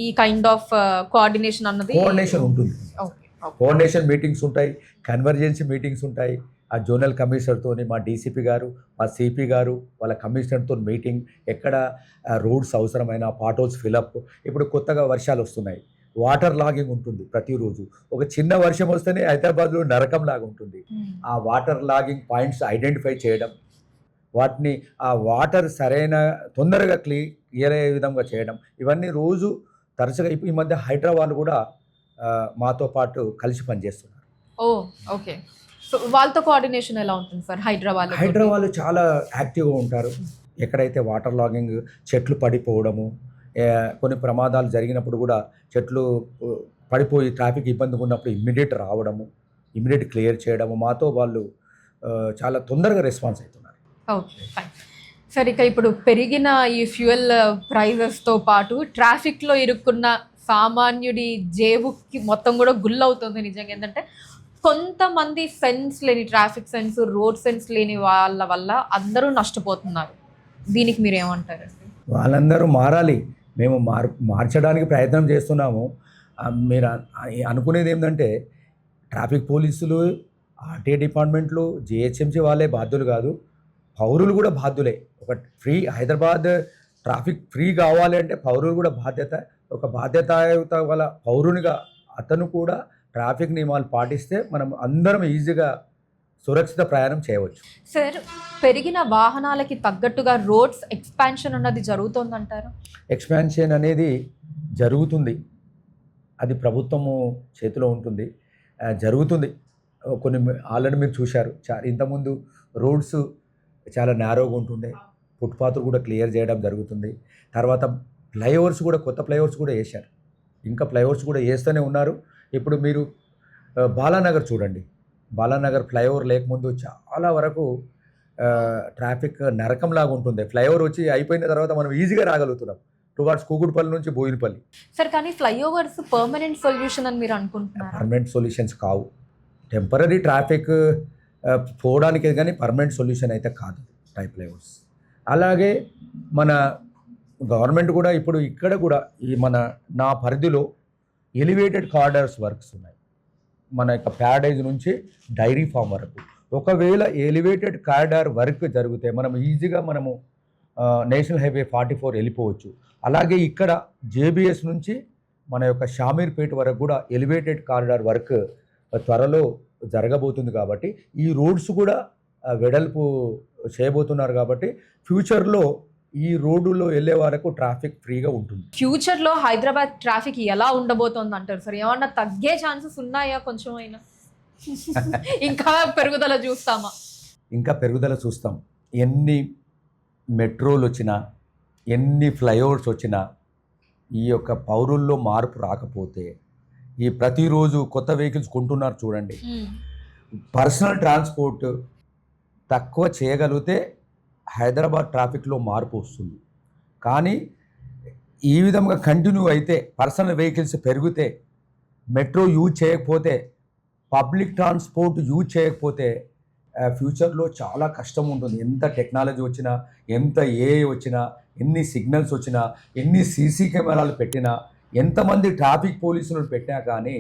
ఈ కైండ్ ఆఫ్ కోఆర్డినేషన్ అన్నది కోఆర్డినేషన్ ఉంటుంది. ఓకే. ఓకే. కోఆర్డినేషన్ మీటింగ్స్ ఉంటాయి, కన్వర్జెన్సీ మీటింగ్స్ ఉంటాయి. ఆ జోనల్ కమిషనర్తోని మా డీసీపీ గారు, మా సిపి గారు, వాళ్ళ కమిషనర్తో మీటింగ్. ఎక్కడ రోడ్స్ అవసరమైన పాటోల్స్ ఫిలప్. ఇప్పుడు కొత్తగా వర్షాలు వస్తున్నాయి, వాటర్ లాగింగ్ ఉంటుంది ప్రతిరోజు. ఒక చిన్న వర్షం వస్తేనే హైదరాబాద్లో నరకం లాగా ఉంటుంది. ఆ వాటర్ లాగింగ్ పాయింట్స్ ఐడెంటిఫై చేయడం, వాటిని ఆ వాటర్ సరైన తొందరగా క్లియర్ అయ్యే విధంగా చేయడం, ఇవన్నీ రోజు తరచుగా. ఈ మధ్య హైదరాబాద్ కూడా మాతో పాటు కలిసి పనిచేస్తున్నారు. ఓ ఓకే. సో వాళ్ళతో కోఆర్డినేషన్ ఎలా ఉంటుంది సార్ హైదరాబాద్ చాలా యాక్టివ్గా ఉంటారు. ఎక్కడైతే వాటర్ లాగింగ్, చెట్లు పడిపోవడము, కొన్ని ప్రమాదాలు జరిగినప్పుడు కూడా చెట్లు పడిపోయి ట్రాఫిక్ ఇబ్బందిగా ఉన్నప్పుడు ఇమ్మీడియట్ రావడము, ఇమ్మీడియట్ క్లియర్ చేయడము, మాతో వాళ్ళు చాలా తొందరగా రెస్పాన్స్ అవుతున్నారు. Okay fine sir. ఇక ఇప్పుడు పెరిగిన ఈ ఫ్యూయల్ ప్రైజెస్తో పాటు ట్రాఫిక్లో ఇరుక్కున్న సామాన్యుడి జేబుకి మొత్తం కూడా గుల్లవుతుంది నిజంగా. ఏంటంటే కొంతమంది సెన్స్ లేని, ట్రాఫిక్ సెన్స్, రోడ్ సెన్స్ లేని వాళ్ళ వల్ల అందరూ నష్టపోతున్నారు. దీనికి మీరు ఏమంటారండి? వాళ్ళందరూ మారాలి. మేము మార్చడానికి ప్రయత్నం చేస్తున్నాము. మీరు అనుకునేది ఏంటంటే ట్రాఫిక్ పోలీసులు, ఆర్టీఏ డిపార్ట్మెంట్లు, జిహెచ్ఎంసీ వాళ్ళే బాధ్యులు కాదు, పౌరులు కూడా బాధ్యులే. ఒక హైదరాబాద్ ట్రాఫిక్ ఫ్రీ కావాలి అంటే పౌరులు కూడా బాధ్యత. ఒక బాధ్యతాయుత గల పౌరునిగా అతను కూడా ట్రాఫిక్ నియమాలు పాటిస్తే మనం అందరం ఈజీగా సురక్షిత ప్రయాణం చేయవచ్చు. సార్, పెరిగిన వాహనాలకి తగ్గట్టుగా రోడ్స్ ఎక్స్పాన్షన్ అన్నది జరుగుతుందంటారా? ఎక్స్పాన్షన్ అనేది జరుగుతుంది, అది ప్రభుత్వము చేతిలో ఉంటుంది, జరుగుతుంది. కొన్ని ఆల్రెడీ మీరు చూశారు. ఇంతకుముందు రోడ్స్ చాలా నేరోగా ఉంటుండే, ఫుట్పాత్లు కూడా క్లియర్ చేయడం జరుగుతుంది. తర్వాత ఫ్లైఓవర్స్ కూడా, కొత్త ఫ్లైఓవర్స్ కూడా వేశారు, ఇంకా ఫ్లైఓవర్స్ కూడా వేస్తూనే ఉన్నారు. ఇప్పుడు మీరు బాలానగర్ చూడండి, బాలానగర్ ఫ్లైఓవర్ లేకముందు చాలా వరకు ట్రాఫిక్ నరకంలాగా ఉంటుంది. ఫ్లైఓవర్ వచ్చి అయిపోయిన తర్వాత మనం ఈజీగా రాగలుగుతున్నాం టువార్డ్స్ కూకుడుపల్లి నుంచి బోయినపల్లి. సార్, కానీ ఫ్లైఓవర్స్ పర్మనెంట్ సొల్యూషన్ అని మీరు అనుకుంటున్నారు? పర్మనెంట్ సొల్యూషన్స్ కావు, టెంపరీ ట్రాఫిక్ పోవడానికి, కానీ పర్మనెంట్ సొల్యూషన్ అయితే కాదు టైప్ ఫ్లైఓవర్స్. అలాగే మన గవర్నమెంట్ కూడా ఇప్పుడు ఇక్కడ కూడా ఈ నా పరిధిలో ఎలివేటెడ్ కారిడార్స్ వర్క్స్ ఉన్నాయి. మన యొక్క ప్యారడైజ్ నుంచి డైరీ ఫామ్ వరకు ఒకవేళ ఎలివేటెడ్ కారిడార్ వర్క్ జరిగితే మనం ఈజీగా నేషనల్ హైవే 44 వెళ్ళిపోవచ్చు. అలాగే ఇక్కడ జేబీఎస్ నుంచి మన యొక్క షామీర్పేట వరకు కూడా ఎలివేటెడ్ కారిడార్ వర్క్ త్వరలో జరగబోతుంది. కాబట్టి ఈ రోడ్స్ కూడా వెడల్పు చేయబోతున్నారు. కాబట్టి ఫ్యూచర్లో ఈ రోడ్డులో వెళ్ళే వరకు ట్రాఫిక్ ఫ్రీగా ఉంటుంది. ఫ్యూచర్లో హైదరాబాద్ ట్రాఫిక్ ఎలా ఉండబోతోంది అంటారు సార్? ఏమన్నా తగ్గే ఛాన్సెస్ ఉన్నాయా కొంచెం అయినా? ఇంకా పెరుగుదల చూస్తామా? ఇంకా పెరుగుదల చూస్తాం. ఎన్ని మెట్రోలు వచ్చినా, ఎన్ని ఫ్లైఓవర్స్ వచ్చినా, ఈ యొక్క పౌరుల్లో మార్పు రాకపోతే, ఈ ప్రతిరోజు కొత్త వెహికల్స్ కొంటున్నారు చూడండి, పర్సనల్ ట్రాన్స్పోర్ట్ తక్కువ చేయగలిగితే హైదరాబాద్ ట్రాఫిక్లో మార్పు వస్తుంది. కానీ ఈ విధంగా కంటిన్యూ అయితే, పర్సనల్ వెహికల్స్ పెరిగితే, మెట్రో యూజ్ చేయకపోతే, పబ్లిక్ ట్రాన్స్పోర్ట్ యూజ్ చేయకపోతే ఫ్యూచర్లో చాలా కష్టం ఉంటుంది. ఎంత టెక్నాలజీ వచ్చినా, ఎంత ఏఐ వచ్చినా, ఎన్ని సిగ్నల్స్ వచ్చినా, ఎన్ని సీసీ కెమెరాలు పెట్టినా, ఎంతమంది ట్రాఫిక్ పోలీసులను పెట్టినా కానీ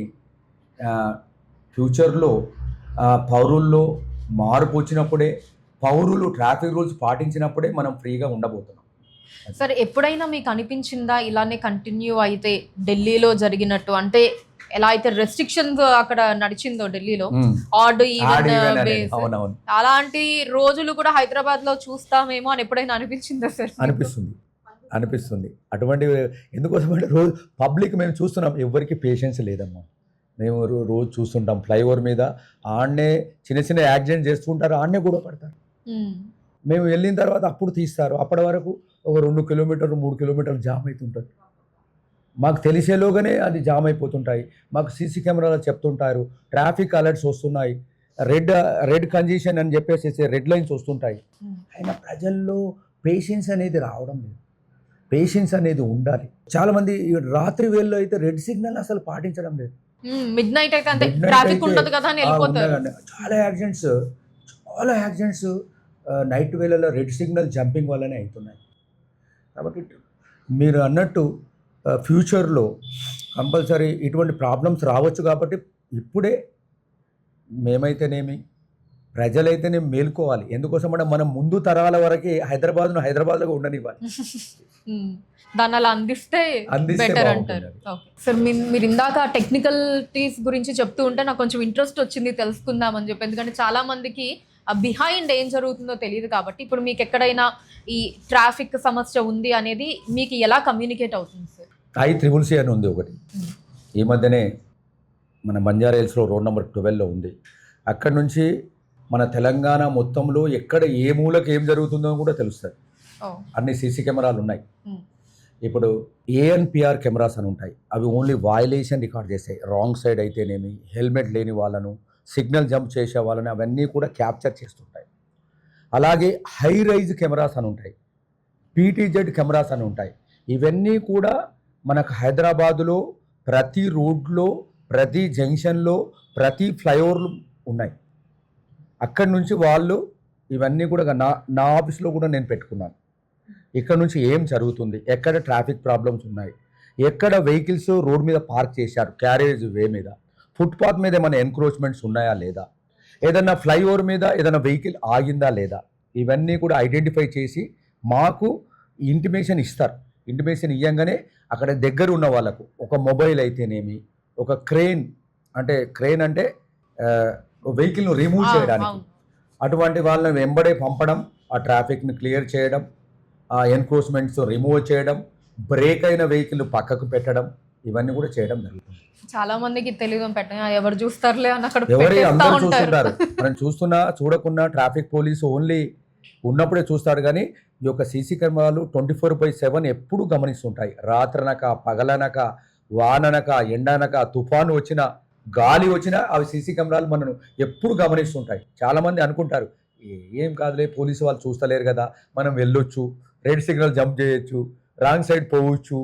ఫ్యూచర్లో పౌరుల్లో మార్పు వచ్చినప్పుడే, పౌరులు ట్రాఫిక్ రూల్స్ పాటించినప్పుడే మనం ఫ్రీగా ఉండబోతున్నాం. సరే, ఎప్పుడైనా మీకు అనిపించిందా ఇలానే కంటిన్యూ అయితే ఢిల్లీలో జరిగినట్టు? అంటే ఎలా అయితే రెస్ట్రిక్షన్స్ అక్కడ నడిచిందో ఢిల్లీలో, ఆడ్ ఈవెన్ బేస్, అలాంటి రోజులు కూడా హైదరాబాద్ లో చూస్తామేమో అని ఎప్పుడైనా అనిపించిందా సార్? అనిపిస్తుంది. అటువంటి ఎందుకోసం అంటే రోజు పబ్లిక్ మేము చూస్తున్నాం, ఎవరికి పేషెన్స్ లేదమ్మా. మేము రోజు చూస్తుంటాం ఫ్లైఓవర్ మీద ఆడనే చిన్న చిన్న యాక్సిడెంట్ చేస్తుంటారు, ఆడనే కూడా పడతారు. మేము వెళ్ళిన తర్వాత అప్పుడు తీస్తారు. అప్పటి వరకు ఒక 2 కిలోమీటర్లు 3 కిలోమీటర్లు జామ్ అవుతుంటుంది. మాకు తెలిసేలోగానే అది జామ్ అయిపోతుంటాయి. మాకు సీసీ కెమెరాలు చెప్తుంటారు, ట్రాఫిక్ అలర్ట్స్ వస్తున్నాయి, రెడ్ కంజెషన్ అని చెప్పేసి రెడ్ లైన్స్ వస్తుంటాయి. అయినా ప్రజల్లో పేషెన్స్ అనేది రావడం లేదు. పేషెన్స్ అనేది ఉండాలి. చాలామంది రాత్రి వేళలో అయితే రెడ్ సిగ్నల్ అసలు పాటించడం లేదు. మిడ్ నైట్ అయితే అంతే, ట్రాఫిక్ ఉండదు కదా అని వెళ్ళిపోతారు. చాలా యాక్సిడెంట్స్ నైట్ వేళలో రెడ్ సిగ్నల్ జంపింగ్ వల్లనే అవుతున్నాయి. కాబట్టి మీరు అన్నట్టు ఫ్యూచర్లో కంపల్సరీ ఇటువంటి ప్రాబ్లమ్స్ రావచ్చు కాబట్టి ఇప్పుడే మేమైతేనేమి ప్రజలైతేనేమి మేలుకోవాలి. ఎందుకోసం అంటే మనం ముందు తరాల వరకే హైదరాబాద్లో ఉండనివ్వాలి. దాన్ని అలా అందిస్తే బెటర్ అంటారు. ఓకే సార్, మీరు ఇందాక టెక్నికల్టీస్ గురించి చెప్తూ ఉంటే నాకు కొంచెం ఇంట్రెస్ట్ వచ్చింది తెలుసుకుందామని చెప్పి. ఎందుకంటే చాలా మందికి బిహైండ్ ఏం జరుగుతుందో తెలియదు కాబట్టి ఇప్పుడు మీకు ఎక్కడైనా ఈ ట్రాఫిక్ సమస్య ఉంది అనేది మీకు ఎలా కమ్యూనికేట్ అవుతుంది సార్? ICCC అని ఉంది ఒకటి, ఈ మధ్యనే మన బంజారా హిల్స్లో రోడ్ నెంబర్ 12లో ఉంది. అక్కడి నుంచి మన తెలంగాణ మొత్తంలో ఎక్కడ ఏ మూలకు ఏం జరుగుతుందో కూడా తెలుస్తుంది. అన్ని సీసీ కెమెరాలు ఉన్నాయి. ఇప్పుడు ANPR కెమెరాస్ అని ఉంటాయి. అవి ఓన్లీ వయలేషన్ రికార్డ్ చేస్తాయి. రాంగ్ సైడ్ అయితేనేమి, హెల్మెట్ లేని వాళ్ళను, సిగ్నల్ జంప్ చేసే వాళ్ళని అవన్నీ కూడా క్యాప్చర్ చేస్తుంటాయి. అలాగే హై రైజ్ కెమెరాస్ అని ఉంటాయి, PTZ కెమెరాస్ అని ఉంటాయి. ఇవన్నీ కూడా మనకు హైదరాబాదులో ప్రతి రోడ్లో, ప్రతి జంక్షన్లో, ప్రతి ఫ్లైఓవర్లు ఉన్నాయి. అక్కడి నుంచి వాళ్ళు ఇవన్నీ కూడా నా ఆఫీస్లో కూడా నేను పెట్టుకున్నాను. ఇక్కడ నుంచి ఏం జరుగుతుంది, ఎక్కడ ట్రాఫిక్ ప్రాబ్లమ్స్ ఉన్నాయి, ఎక్కడ వెహికల్స్ రోడ్ మీద పార్క్ చేశారు, క్యారేజ్ వే మీద, ఫుట్పాత్ మీద ఏమైనా ఎన్క్రోచ్మెంట్స్ ఉన్నాయా లేదా, ఏదైనా ఫ్లైఓవర్ మీద ఏదైనా వెహికల్ ఆగిందా లేదా, ఇవన్నీ కూడా ఐడెంటిఫై చేసి మాకు ఇంటిమేషన్ ఇస్తారు. ఇంటిమేషన్ ఇవ్వగానే అక్కడ దగ్గర ఉన్న వాళ్ళకు ఒక మొబైల్ అయితేనేమి, ఒక క్రేన్ అంటే వెహికల్ను రిమూవ్ చేయడానికి, అటువంటి వాళ్ళని వెంబడే పంపడం, ఆ ట్రాఫిక్ని క్లియర్ చేయడం, ఆ ఎన్క్రోచ్మెంట్స్ రిమూవ్ చేయడం, బ్రేక్ అయిన వెహికల్ పక్కకు పెట్టడం, ఇవన్నీ కూడా చేయడం జరుగుతుంది. చాలా మందికి తెలియదు, ఎవరు చూస్తారులే అని అక్కడ అందరూ చూస్తుంటారు. మనం చూడకున్నా ట్రాఫిక్ పోలీసు ఓన్లీ ఉన్నప్పుడే చూస్తాడు. కానీ ఈ యొక్క సీసీ కెమెరాలు 24/7 ఎప్పుడు గమనిస్తుంటాయి. రాత్రనక, పగలనక, వాననక, ఎండనక, తుఫాను వచ్చినా, గాలి వచ్చినా అవి సీసీ కెమెరాలు మనను ఎప్పుడు గమనిస్తుంటాయి. చాలామంది అనుకుంటారు ఏం కాదులే, పోలీసు వాళ్ళు చూస్తలేరు కదా, మనం వెళ్ళొచ్చు, రెడ్ సిగ్నల్ జంప్ చేయొచ్చు, రాంగ్ సైడ్ పోవచ్చు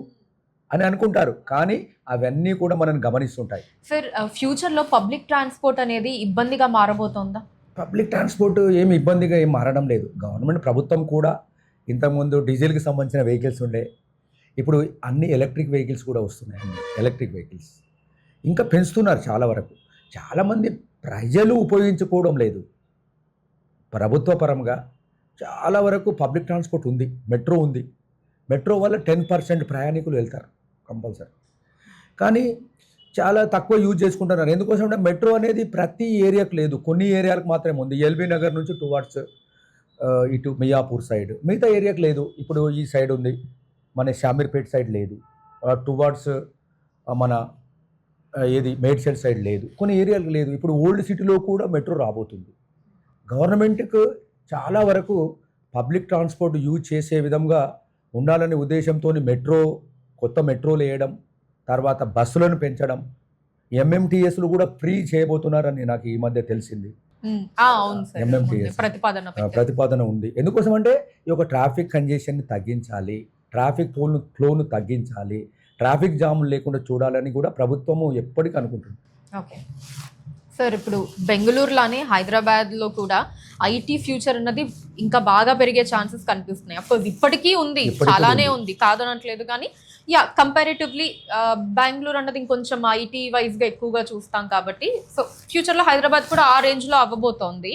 అని అనుకుంటారు. కానీ అవన్నీ కూడా మనం గమనిస్తుంటాయి. సార్, ఫ్యూచర్లో పబ్లిక్ ట్రాన్స్పోర్ట్ అనేది ఇబ్బందిగా మారబోతోందా? పబ్లిక్ ట్రాన్స్పోర్ట్ ఏమి ఇబ్బందిగా ఏం మారడం లేదు. గవర్నమెంట్ ప్రభుత్వం కూడా ఇంతకుముందు డీజిల్కి సంబంధించిన వెహికల్స్ ఉండే, ఇప్పుడు అన్ని ఎలక్ట్రిక్ వెహికల్స్ కూడా వస్తున్నాయి. ఎలక్ట్రిక్ వెహికల్స్ ఇంకా పెంచుతున్నారు చాలా వరకు. చాలామంది ప్రజలు ఉపయోగించుకోవడం లేదు. ప్రభుత్వ పరంగా చాలా వరకు పబ్లిక్ ట్రాన్స్పోర్ట్ ఉంది, మెట్రో ఉంది. మెట్రో వల్ల 10% ప్రయాణికులు వెళ్తారు కంపల్సరీ. కానీ చాలా తక్కువ యూజ్ చేసుకుంటున్నారు. ఎందుకోసం అంటే మెట్రో అనేది ప్రతి ఏరియాకు లేదు, కొన్ని ఏరియాలకు మాత్రమే ఉంది. ఎల్బీ నగర్ నుంచి టువర్డ్స్ ఇటు మియాపూర్ సైడ్, మిగతా ఏరియాకు లేదు. ఇప్పుడు ఈ సైడ్ ఉంది, మన షామీర్పేట సైడ్ లేదు, టువర్డ్స్ మన మేడ్చల్ సైడ్ లేదు, కొన్ని ఏరియాలకు లేదు. ఇప్పుడు ఓల్డ్ సిటీలో కూడా మెట్రో రాబోతుంది. గవర్నమెంట్కు చాలా వరకు పబ్లిక్ ట్రాన్స్పోర్ట్ యూజ్ చేసే విధంగా ఉండాలనే ఉద్దేశంతో కొత్త మెట్రోలు వేయడం, తర్వాత బస్సులను పెంచడం, MMTSలు కూడా ఫ్రీ చేయబోతున్నారని నాకు ఈ మధ్య తెలిసింది. MMTS ప్రతిపాదన ఉంది. ఎందుకోసం అంటే ఈ యొక్క ట్రాఫిక్ కంజెషన్ని తగ్గించాలి, ట్రాఫిక్ ఫ్లోను తగ్గించాలి, ట్రాఫిక్ జాములు లేకుండా చూడాలని కూడా ప్రభుత్వము ఎప్పటికీ అనుకుంటుంది. ఓకే సార్, ఇప్పుడు బెంగళూరులోనే హైదరాబాద్లో కూడా IT ఫ్యూచర్ అన్నది ఇంకా బాగా పెరిగే ఛాన్సెస్ కనిపిస్తున్నాయి. అఫ్కోర్స్ ఇప్పటికీ ఉంది, చాలానే ఉంది, కాదనట్లేదు. కానీ కంపారిటివ్లీ బెంగళూరు అన్నది ఇంకొంచెం IT వైజ్గా ఎక్కువగా చూస్తాం కాబట్టి, సో ఫ్యూచర్లో హైదరాబాద్ కూడా ఆ రేంజ్లో అవ్వబోతోంది.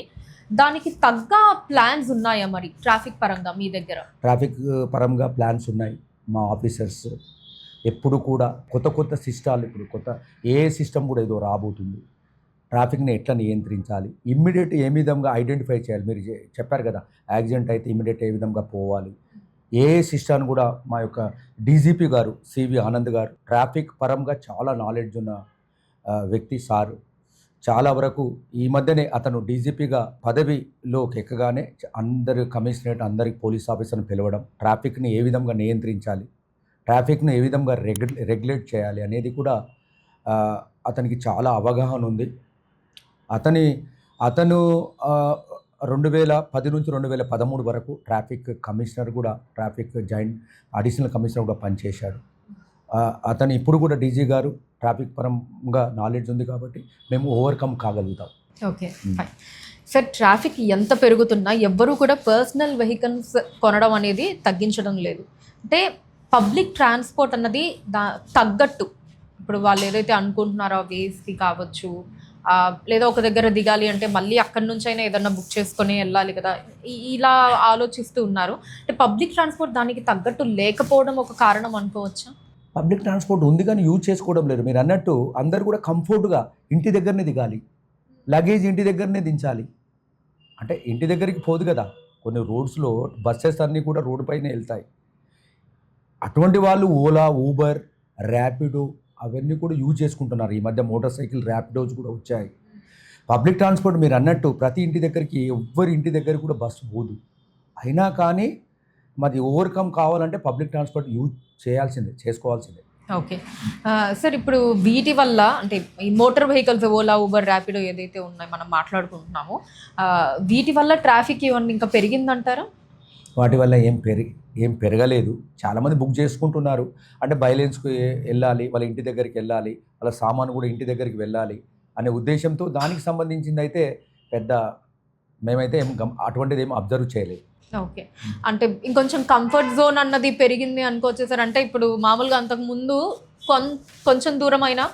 దానికి తగ్గ ప్లాన్స్ ఉన్నాయా మరి ట్రాఫిక్ పరంగా మీ దగ్గర? ట్రాఫిక్ పరంగా ప్లాన్స్ ఉన్నాయి. మా ఆఫీసర్స్ ఎప్పుడు కూడా కొత్త సిస్టాలు, ఇప్పుడు ఏ సిస్టమ్ కూడా ఏదో రాబోతుంది. ట్రాఫిక్ని ఎట్లా నియంత్రించాలి, ఇమ్మీడియట్ ఏ విధంగా ఐడెంటిఫై చేయాలి. మీరు చెప్పారు కదా, యాక్సిడెంట్ అయితే ఇమ్మీడియట్ ఏ విధంగా పోవాలి, ఏ సిస్టాన్ని కూడా మా యొక్క DGP గారు CV ఆనంద్ గారు ట్రాఫిక్ పరంగా చాలా నాలెడ్జ్ ఉన్న వ్యక్తి సారు. చాలా వరకు ఈ మధ్యనే అతను DGPగా పదవిలోకి ఎక్కగానే అందరు కమిషనరేట్, అందరికి పోలీస్ ఆఫీసర్ని పిలవడం, ట్రాఫిక్ని ఏ విధంగా నియంత్రించాలి, ట్రాఫిక్ని ఏ విధంగా రెగ్యులేట్ చేయాలి అనేది కూడా అతనికి చాలా అవగాహన ఉంది. అతను 2010 నుంచి 2013 వరకు ట్రాఫిక్ కమిషనర్ కూడా, ట్రాఫిక్ జాయింట్ అడిషనల్ కమిషనర్ కూడా పనిచేశాడు. అతను ఇప్పుడు కూడా DG గారు ట్రాఫిక్ పరంగా నాలెడ్జ్ ఉంది కాబట్టి మేము ఓవర్కమ్ కాగలుగుతాం. ఓకే ఫైన్ సార్, ట్రాఫిక్ ఎంత పెరుగుతున్నా ఎవ్వరూ కూడా పర్సనల్ వెహికల్స్ కొనడం అనేది తగ్గించడం లేదు. అంటే పబ్లిక్ ట్రాన్స్పోర్ట్ అన్నది తగ్గట్టు ఇప్పుడు వాళ్ళు ఏదైతే అనుకుంటున్నారో వేస్కి కావచ్చు, లేదా ఒక దగ్గర దిగాలి అంటే మళ్ళీ అక్కడి నుంచి అయినా ఏదన్నా బుక్ చేసుకొని వెళ్ళాలి కదా, ఇలా ఆలోచిస్తూ ఉన్నారు. అంటే పబ్లిక్ ట్రాన్స్పోర్ట్ దానికి తగ్గట్టు లేకపోవడం ఒక కారణం అనుకోవచ్చా? పబ్లిక్ ట్రాన్స్పోర్ట్ ఉంది కానీ యూజ్ చేసుకోవడం లేదు. మీరు అన్నట్టు అందరు కూడా కంఫర్ట్గా ఇంటి దగ్గరనే దిగాలి, లగేజ్ ఇంటి దగ్గరనే దించాలి. అంటే ఇంటి దగ్గరికి పోదు కదా, కొన్ని రోడ్స్లో బస్సెస్ అన్నీ కూడా రోడ్డు పైన వెళ్తాయి. అటువంటి వాళ్ళు ఓలా, ఊబర్, ర్యాపిడో అవన్నీ కూడా యూజ్ చేసుకుంటున్నారు. ఈ మధ్య మోటార్ సైకిల్ ర్యాపిడోస్ కూడా వచ్చాయి. పబ్లిక్ ట్రాన్స్పోర్ట్ మీరు అన్నట్టు ప్రతి ఇంటి దగ్గరికి ఎవ్వరి ఇంటి దగ్గర కూడా బస్సు పోదు. అయినా కానీ మరి ఓవర్కమ్ కావాలంటే పబ్లిక్ ట్రాన్స్పోర్ట్ యూజ్ చేసుకోవాల్సిందే. ఓకే సార్, ఇప్పుడు వీటి వల్ల అంటే ఈ motor vehicles Ola, Uber, Rapido ఏదైతే ఉన్నాయో మనం మాట్లాడుకుంటున్నామో, వీటి వల్ల ట్రాఫిక్ ఏమన్నా ఇంకా పెరిగిందంటారా? వాటి వల్ల ఏం పెరగలేదు. చాలామంది బుక్ చేసుకుంటున్నారు. అంటే బైలెన్స్కి వెళ్ళాలి, వాళ్ళ ఇంటి దగ్గరికి వెళ్ళాలి, వాళ్ళ సామాను కూడా ఇంటి దగ్గరికి వెళ్ళాలి అనే ఉద్దేశంతో దానికి సంబంధించింది అయితే మేమైతే అటువంటిది ఏం అబ్జర్వ్ చేయలేదు. ఓకే, అంటే ఇంకొంచెం కంఫర్ట్ జోన్ అన్నది పెరిగింది అనుకోవచ్చు సార్. అంటే ఇప్పుడు మామూలుగా అంతకు ముందు కొంచెం దూరం అయినా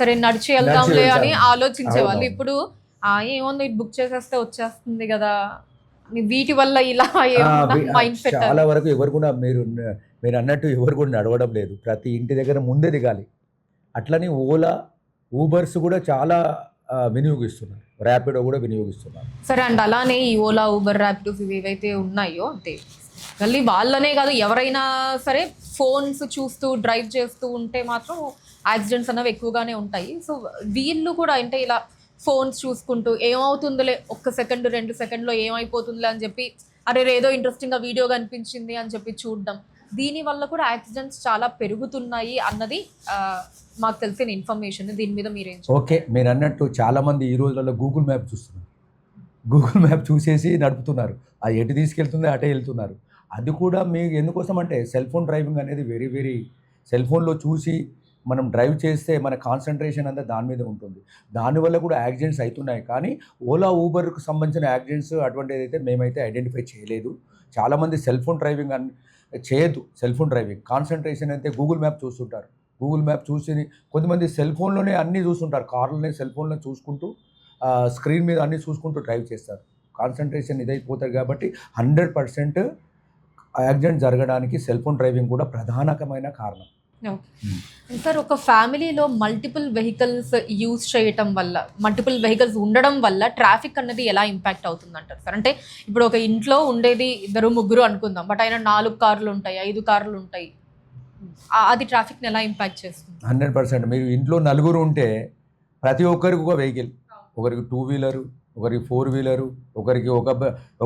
సరే నడిచి వెళ్దాంలే అని ఆలోచించేవాళ్ళు. ఇప్పుడు ఏముంది బుక్ చేసేస్తే వచ్చేస్తుంది కదా, వీటి వల్ల ఇలా మైండ్ సెట్. చాలా వరకు ఎవరు కూడా మీరు అన్నట్టు ఎవరు కూడా నడవడం లేదు. ప్రతి ఇంటి దగ్గర ముందే దిగాలి. అట్లని ఓలా, ఊబర్స్ కూడా చాలా వినియోగిస్తున్నారు, ర్యాపిడో కూడా వినియోగిస్తున్నారు. సరే అండి, అలానే ఈ ఓలా, ఊబర్, ర్యాపిడోస్ ఇవి ఏవైతే ఉన్నాయో అంటే మళ్ళీ వాళ్ళనే కాదు ఎవరైనా సరే ఫోన్స్ చూస్తూ డ్రైవ్ చేస్తూ ఉంటే మాత్రం యాక్సిడెంట్స్ అనేవి ఎక్కువగానే ఉంటాయి. సో వీళ్ళు కూడా అంటే ఇలా ఫోన్స్ చూసుకుంటూ ఏమవుతుందిలే, 1 సెకండ్ 2 సెకండ్లో ఏమైపోతుందిలే అని చెప్పి, అరే ఏదో ఇంట్రెస్టింగ్గా వీడియో కనిపించింది అని చెప్పి చూడడం, దీనివల్ల కూడా యాక్సిడెంట్స్ చాలా పెరుగుతున్నాయి అన్నది మాకు తెలిసిన ఇన్ఫర్మేషన్. దీని మీద మీరేం? ఓకే, మీరు అన్నట్టు చాలామంది ఈ రోజులలో గూగుల్ మ్యాప్ చూస్తున్నారు. గూగుల్ మ్యాప్ చూసేసి నడుపుతున్నారు. అది ఎటు తీసుకెళ్తుందో అటే వెళ్తున్నారు. అది కూడా మీకు ఎందుకోసం అంటే సెల్ ఫోన్ డ్రైవింగ్ అనేది వెరీ సెల్ ఫోన్లో చూసి మనం డ్రైవ్ చేస్తే మన కాన్సన్ట్రేషన్ అంతా దాని మీద ఉంటుంది. దానివల్ల కూడా యాక్సిడెంట్స్ అవుతున్నాయి. కానీ ఓలా, ఊబర్కు సంబంధించిన యాక్సిడెంట్స్ అటువంటిది అయితే మేమైతే ఐడెంటిఫై చేయలేదు. చాలామంది సెల్ ఫోన్ డ్రైవింగ్ చేయొద్దు. సెల్ ఫోన్ డ్రైవింగ్ కాన్సన్ట్రేషన్ అయితే గూగుల్ మ్యాప్ చూస్తుంటారు. గూగుల్ మ్యాప్ చూసి కొంతమంది సెల్ ఫోన్లోనే అన్నీ చూస్తుంటారు. కార్లోనే సెల్ ఫోన్లో చూసుకుంటూ స్క్రీన్ మీద అన్నీ చూసుకుంటూ డ్రైవ్ చేస్తారు. కాన్సన్ట్రేషన్ ఇదైపోతుంది. కాబట్టి 100% యాక్సిడెంట్ జరగడానికి సెల్ ఫోన్ డ్రైవింగ్ కూడా ప్రధానమైన కారణం. సార్, ఒక ఫ్యామిలీలో మల్టిపుల్ వెహికల్స్ యూజ్ చేయటం వల్ల, మల్టిపుల్ వెహికల్స్ ఉండడం వల్ల ట్రాఫిక్ అన్నది ఎలా ఇంపాక్ట్ అవుతుంది అంటారు సార్? అంటే ఇప్పుడు ఒక ఇంట్లో ఉండేది 2, 3 అనుకుందాం, బట్ అయినా 4 కార్లు ఉంటాయి, 5 కార్లు ఉంటాయి, అది ట్రాఫిక్ని ఎలా ఇంపాక్ట్ చేస్తుంది? 100%. మీరు ఇంట్లో 4 ఉంటే ప్రతి ఒక్కరికి ఒక వెహికల్, ఒకరికి 2 వీలరు, ఒకరికి 4 వీలరు, ఒకరికి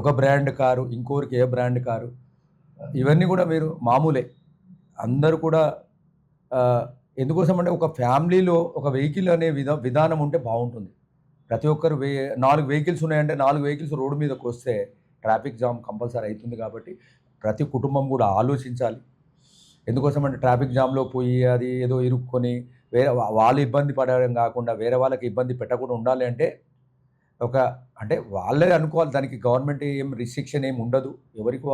ఒక బ్రాండ్ కారు, ఇంకొకరికి ఏ బ్రాండ్ కారు, ఇవన్నీ కూడా మీరు మామూలే. అందరూ కూడా ఎందుకోసం అంటే ఒక ఫ్యామిలీలో ఒక వెహికల్ అనే విధానం ఉంటే బాగుంటుంది. ప్రతి ఒక్కరు 4 వెహికల్స్ ఉన్నాయంటే 4 వెహికల్స్ రోడ్డు మీదకి వస్తే ట్రాఫిక్ జామ్ కంపల్సరీ అవుతుంది. కాబట్టి ప్రతి కుటుంబం కూడా ఆలోచించాలి. ఎందుకోసం అంటే ట్రాఫిక్ జామ్లో పోయి అది ఏదో ఇరుక్కొని వాళ్ళు ఇబ్బంది పడడం కాకుండా వేరే వాళ్ళకి ఇబ్బంది పెట్టకుండా ఉండాలి అంటే అంటే వాళ్ళే అనుకోవాలి. దానికి గవర్నమెంట్ ఏం రిస్ట్రిక్షన్ ఏమి ఉండదు. ఎవరికి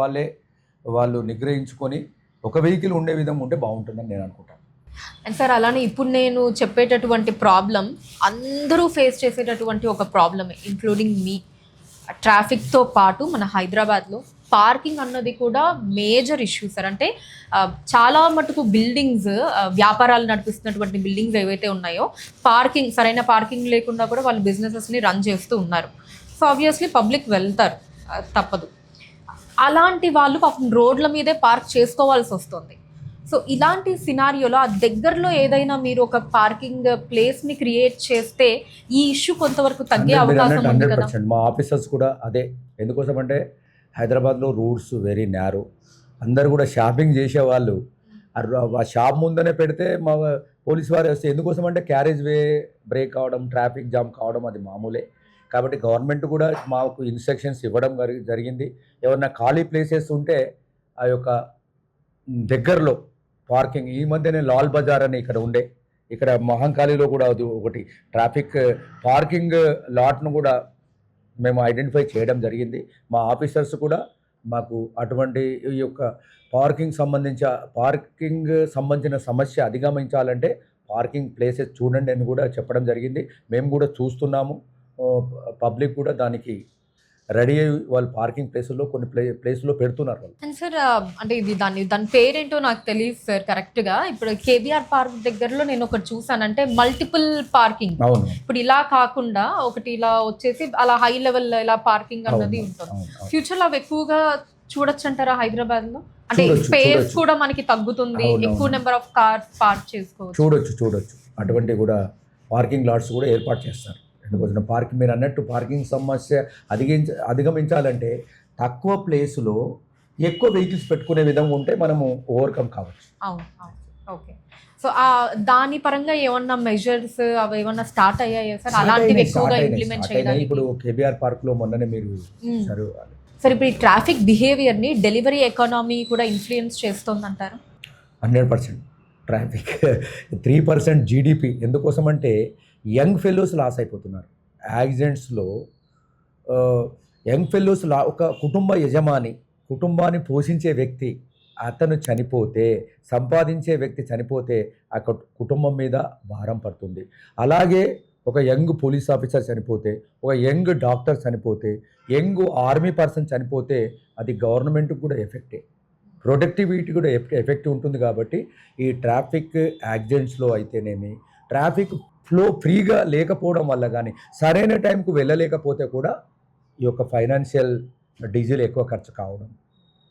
వాళ్ళు నిగ్రహించుకొని ఒక వెహికల్ ఉండే విధంగా ఉంటే బాగుంటుందని నేను అనుకుంటాను. అండ్ సార్, అలానే ఇప్పుడు నేను చెప్పేటటువంటి ప్రాబ్లం అందరూ ఫేస్ చేసేటటువంటి ఒక ప్రాబ్లమే, ఇంక్లూడింగ్ మీ. ట్రాఫిక్తో పాటు మన హైదరాబాద్లో పార్కింగ్ అన్నది కూడా మేజర్ ఇష్యూ సార్. అంటే చాలా మటుకు బిల్డింగ్స్, వ్యాపారాలు నడిపిస్తున్నటువంటి బిల్డింగ్స్ ఏవైతే ఉన్నాయో, సరైన పార్కింగ్ లేకుండా కూడా వాళ్ళు బిజినెసెస్ని రన్ చేస్తూ ఉన్నారు. సో ఆబ్వియస్లీ పబ్లిక్ వెళ్తారు, తప్పదు. అలాంటి వాళ్ళు పాపం రోడ్ల మీదే పార్క్ చేసుకోవాల్సి వస్తుంది. సో ఇలాంటి సినారియోలో ఆ దగ్గరలో ఏదైనా మీరు ఒక పార్కింగ్ ప్లేస్ని క్రియేట్ చేస్తే ఈ ఇష్యూ కొంతవరకు తగ్గే అవకాశం ఉంది కదా? 100%. మా ఆఫీసర్స్ కూడా అదే. ఎందుకోసం అంటే హైదరాబాద్లో రోడ్స్ వెరీ నేరో. అందరు కూడా షాపింగ్ చేసేవాళ్ళు ఆ షాప్ ముందనే పెడితే మా పోలీసు వారు వస్తే, ఎందుకోసం అంటే క్యారేజ్ వే బ్రేక్ అవడం, ట్రాఫిక్ జామ్ కావడం అది మామూలే. కాబట్టి గవర్నమెంట్ కూడా మాకు ఇన్స్ట్రక్షన్స్ ఇవ్వడం జరిగింది. ఏమన్నా ఖాళీ ప్లేసెస్ ఉంటే ఆ యొక్క దగ్గరలో పార్కింగ్, ఈ మధ్యనే లాల్ బజార్ అని ఇక్కడ మహంకాళిలో కూడా అది ఒకటి ట్రాఫిక్ పార్కింగ్ లాట్ను కూడా మేము ఐడెంటిఫై చేయడం జరిగింది. మా ఆఫీసర్స్ కూడా మాకు అటువంటి ఈ యొక్క సంబంధించిన సమస్య అధిగమించాలంటే పార్కింగ్ ప్లేసెస్ చూడండి అని కూడా చెప్పడం జరిగింది. మేము కూడా చూస్తున్నాము. పబ్లిక్ కూడా దానికి రెడీ అయ్యి వాళ్ళు పార్కింగ్ ప్లేసుల్లో కొన్ని ప్లేసుల్లో పెడుతున్నారు వాళ్ళు. అండ్ సార్ అంటే ఇది దాని పేరేంటో నాకు తెలియదు సార్ కరెక్ట్గా. ఇప్పుడు కేబీఆర్ పార్క్ దగ్గరలో నేను ఒకటి చూసాను, అంటే మల్టిపుల్ పార్కింగ్. అవును, ఇప్పుడు ఇలా కాకుండా ఒకటి ఇలా వచ్చేసి అలా హై లెవెల్ ఇలా పార్కింగ్ అన్నది ఉంటుంది. ఫ్యూచర్ లో అవి ఎక్కువగా చూడొచ్చు అంటారా హైదరాబాద్ లో? అంటే స్పేస్ కూడా మనకి తగ్గుతుంది, ఎక్కువ నెంబర్ ఆఫ్ కార్స్ పార్క్ చేసుకోవచ్చు. చూడొచ్చు అటువంటి కూడా పార్కింగ్ లాట్స్ కూడా ఏర్పాటు చేస్తారు. ఎందుకోసం పార్కింగ్, మీరు అన్నట్టు పార్కింగ్ సమస్య అధిగమించాలంటే తక్కువ ప్లేస్లో ఎక్కువ వెహికల్స్ పెట్టుకునే విధంగా ఉంటే మనము ఓవర్కమ్ కావచ్చు. అవును, ఓకే. సో దాని పరంగా ఏమన్నా మెజర్స్ అవి ఏమన్నా స్టార్ట్ అయ్యాయా సార్? అలాంటివి ఎక్కువగా ఇంప్లిమెంట్ చేయడానికి ఇప్పుడు కేబీఆర్ పార్క్ లో మొన్ననే మీరు సార్ ఇప్పుడు ఈ ట్రాఫిక్ బిహేవియర్ ని డెలివరీ ఎకానమీ కూడా ఇన్ఫ్లుయెన్స్ చేస్తుందంటారు? 100%. Traffic 3% GDP. ఎందుకోసం అంటే యంగ్ ఫెలోస్ లాస్ అయిపోతున్నారు యాక్సిడెంట్స్లో. యంగ్ ఫెలోస్ ఒక కుటుంబ యజమాని, కుటుంబాన్ని పోషించే వ్యక్తి అతను చనిపోతే, సంపాదించే వ్యక్తి చనిపోతే ఆ కుటుంబం మీద భారం పడుతుంది. అలాగే ఒక యంగ్ పోలీస్ ఆఫీసర్ చనిపోతే, ఒక యంగ్ డాక్టర్ చనిపోతే, యంగ్ ఆర్మీ పర్సన్ చనిపోతే అది గవర్నమెంట్కి కూడా ఎఫెక్టే, ప్రొడక్టివిటీ కూడా ఎఫెక్ట్ ఉంటుంది. కాబట్టి ఈ ట్రాఫిక్ యాక్సిడెంట్స్లో అయితేనేమి, ట్రాఫిక్ ఫ్లో ఫ్రీగా లేకపోవడం వల్ల కానీ, సరైన టైంకు వెళ్ళలేకపోతే కూడా ఈ యొక్క ఫైనాన్షియల్ డీజిల్ ఎక్కువ ఖర్చు కావడం,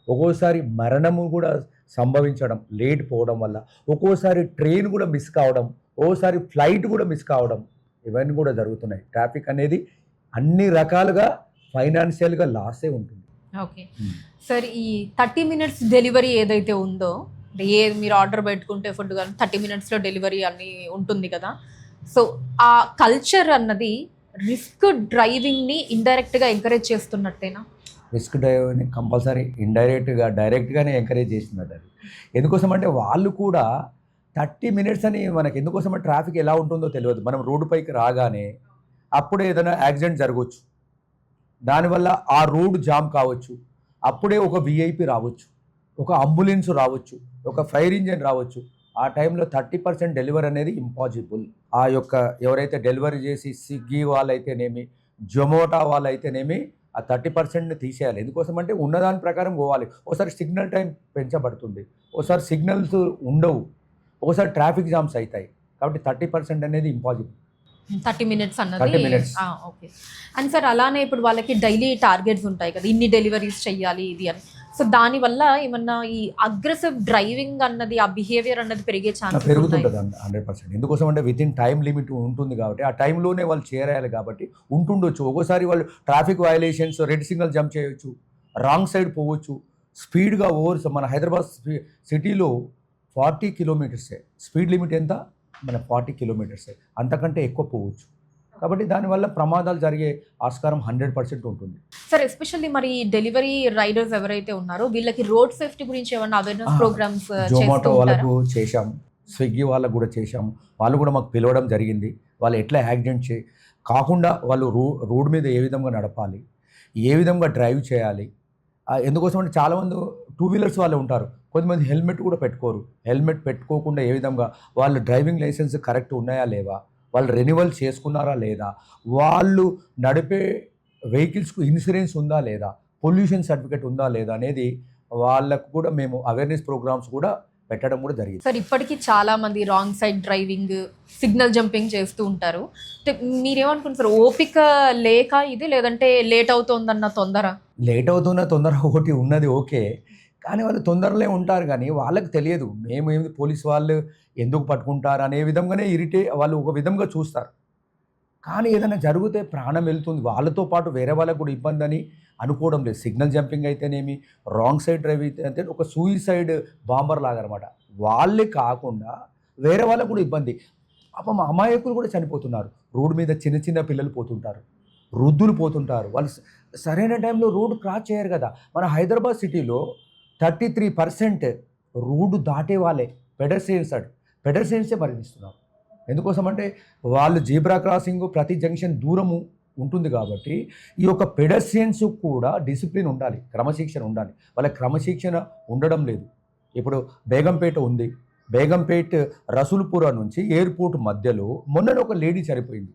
ఒక్కోసారి మరణము కూడా సంభవించడం లేట్ పోవడం వల్ల, ఒక్కోసారి ట్రైన్ కూడా మిస్ కావడం, ఒక్కోసారి ఫ్లైట్ కూడా మిస్ కావడం, ఇవన్నీ కూడా జరుగుతున్నాయి. ట్రాఫిక్ అనేది అన్ని రకాలుగా ఫైనాన్షియల్గా లాసే ఉంటుంది. ఓకే సార్, ఈ 30 minutes డెలివరీ ఏదైతే ఉందో, మీరు ఆర్డర్ పెట్టుకుంటే ఫుడ్ కానీ 30 minutesలో డెలివరీ అన్నీ ఉంటుంది కదా. సో ఆ కల్చర్ అన్నది రిస్క్ డ్రైవింగ్ని ఇండైరెక్ట్గా ఎంకరేజ్ చేస్తున్నట్టేనా? రిస్క్ డ్రైవింగ్ని కంపల్సరీ డైరెక్ట్గానే ఎంకరేజ్ చేస్తున్నట్టు. అది ఎందుకోసం అంటే వాళ్ళు కూడా 30 minutes అని మనకి ఎందుకోసం అంటే ట్రాఫిక్ ఎలా ఉంటుందో తెలియదు. మనం రోడ్డు పైకి రాగానే అప్పుడే ఏదైనా యాక్సిడెంట్ జరగవచ్చు, దానివల్ల ఆ రోడ్డు జామ్ కావచ్చు, అప్పుడే ఒక విఐపి రావచ్చు, ఒక అంబులెన్స్ రావచ్చు, ఒక ఫైర్ ఇంజిన్ రావచ్చు. ఆ టైంలో 30% డెలివరీ అనేది ఇంపాసిబుల్. ఆ యొక్క ఎవరైతే డెలివరీ చేసి స్విగ్గీ వాళ్ళైతేనేమి, జొమాటో వాళ్ళైతేనేమి ఆ 30% తీసేయాలి. ఎందుకోసం అంటే ఉన్నదాని ప్రకారం పోవాలి. ఒకసారి సిగ్నల్ టైం పెంచబడుతుంది, ఒకసారి సిగ్నల్స్ ఉండవు, ఒకసారి ట్రాఫిక్ జామ్స్ అవుతాయి. కాబట్టి 30% అనేది ఇంపాసిబుల్. 30 minutes అన్నది. ఓకే. అండ్ సార్ అలానే ఇప్పుడు వాళ్ళకి డైలీ టార్గెట్స్ ఉంటాయి కదా, ఇన్ని డెలివరీస్ చెయ్యాలి ఇది అని. సో దానివల్ల ఏమన్నా ఈ అగ్రెసివ్ డ్రైవింగ్ అన్నది, ఆ బిహేవియర్ అన్నది పెరిగే ఛాన్స్ పెరుగుతుంటుంది 100%. ఎందుకోసం అంటే వితిన్ టైం లిమిట్ ఉంటుంది కాబట్టి ఆ టైంలోనే వాళ్ళు చేరాలి కాబట్టి ఉంటుండొచ్చు. ఒక్కోసారి వాళ్ళు traffic violations, red signal jump చేయొచ్చు, రాంగ్ సైడ్ పోవచ్చు, స్పీడ్గా మన హైదరాబాద్ సిటీలో 40 kilometers స్పీడ్ లిమిట్. ఎంత? మన 40 kilometers, అంతకంటే ఎక్కువ పోవచ్చు. కాబట్టి దానివల్ల ప్రమాదాలు జరిగే ఆస్కారం 100% ఉంటుంది. సార్ ఎస్పెషల్లీ మరి డెలివరీ రైడర్స్ ఎవరైతే ఉన్నారో వీళ్ళకి రోడ్ సేఫ్టీ గురించి ఏమన్నా అవేర్నెస్ ప్రోగ్రామ్స్ జొమాటో వాళ్ళకు చేశాము, స్విగ్గీ వాళ్ళకు కూడా చేశాము. వాళ్ళు కూడా మాకు పిలవడం జరిగింది. వాళ్ళు ఎట్లా యాక్సిడెంట్ కాకుండా వాళ్ళు రోడ్ మీద ఏ విధంగా నడపాలి, ఏ విధంగా డ్రైవ్ చేయాలి. ఎందుకోసం అంటే చాలామంది 2 wheelers వాళ్ళే ఉంటారు, కొంతమంది హెల్మెట్ కూడా పెట్టుకోరు. హెల్మెట్ పెట్టుకోకుండా ఏ విధంగా వాళ్ళు డ్రైవింగ్ లైసెన్స్ కరెక్ట్ ఉన్నాయా లేవా, వాళ్ళు రెన్యువల్ చేసుకున్నారా లేదా, వాళ్ళు నడిపే వెహికల్స్కు ఇన్సూరెన్స్ ఉందా లేదా, పొల్యూషన్ సర్టిఫికేట్ ఉందా లేదా అనేది వాళ్ళకు కూడా మేము అవేర్నెస్ ప్రోగ్రామ్స్ కూడా పెట్టడం కూడా జరిగింది. సార్ ఇప్పటికీ చాలా మంది wrong side driving, signal jumping చేస్తూ ఉంటారు. మీరేమనుకుంటారు, ఓపిక లేక ఇది, లేదంటే లేట్ అవుతుందన్న తొందర? లేట్ అవుతున్న తొందర ఒకటి ఉన్నది ఓకే, కానీ వాళ్ళు తొందరలే ఉంటారు. కానీ వాళ్ళకి తెలియదు మేము ఏమి పోలీసు వాళ్ళు ఎందుకు పట్టుకుంటారు అనే విధంగానే వాళ్ళు ఒక విధంగా చూస్తారు. కానీ ఏదైనా జరిగితే ప్రాణం వెళ్తుంది, వాళ్ళతో పాటు వేరే వాళ్ళకు కూడా ఇబ్బంది అని అనుకోవడం లేదు. సిగ్నల్ జంపింగ్ అయితేనేమి, రాంగ్ సైడ్ డ్రైవ్ అయితే ఒక సూయిసైడ్ బాంబర్ లాగా అనమాట. వాళ్ళే కాకుండా వేరే వాళ్ళకు కూడా ఇబ్బంది. పాపం అమాయకులు కూడా చనిపోతున్నారు. రోడ్డు మీద చిన్న చిన్న పిల్లలు పోతుంటారు, వృద్ధులు పోతుంటారు. వాళ్ళు సరైన టైంలో రోడ్డు క్రాస్ చేయరు కదా. మన హైదరాబాద్ సిటీలో 33% రోడ్డు దాటే వాళ్ళే పెడర్సెన్సే మరణిస్తున్నారు. ఎందుకోసం అంటే వాళ్ళు జీబ్రా క్రాసింగ్ ప్రతి జంక్షన్ దూరము ఉంటుంది కాబట్టి ఈ యొక్క పెడస్ట్రియన్స్ కూడా డిసిప్లిన్ ఉండాలి, క్రమశిక్షణ ఉండాలి. వాళ్ళకి క్రమశిక్షణ ఉండడం లేదు. ఇప్పుడు బేగంపేట ఉంది, బేగంపేట రసూల్పుర నుంచి ఎయిర్పోర్ట్ మధ్యలో మొన్ననే ఒక లేడీ చనిపోయింది.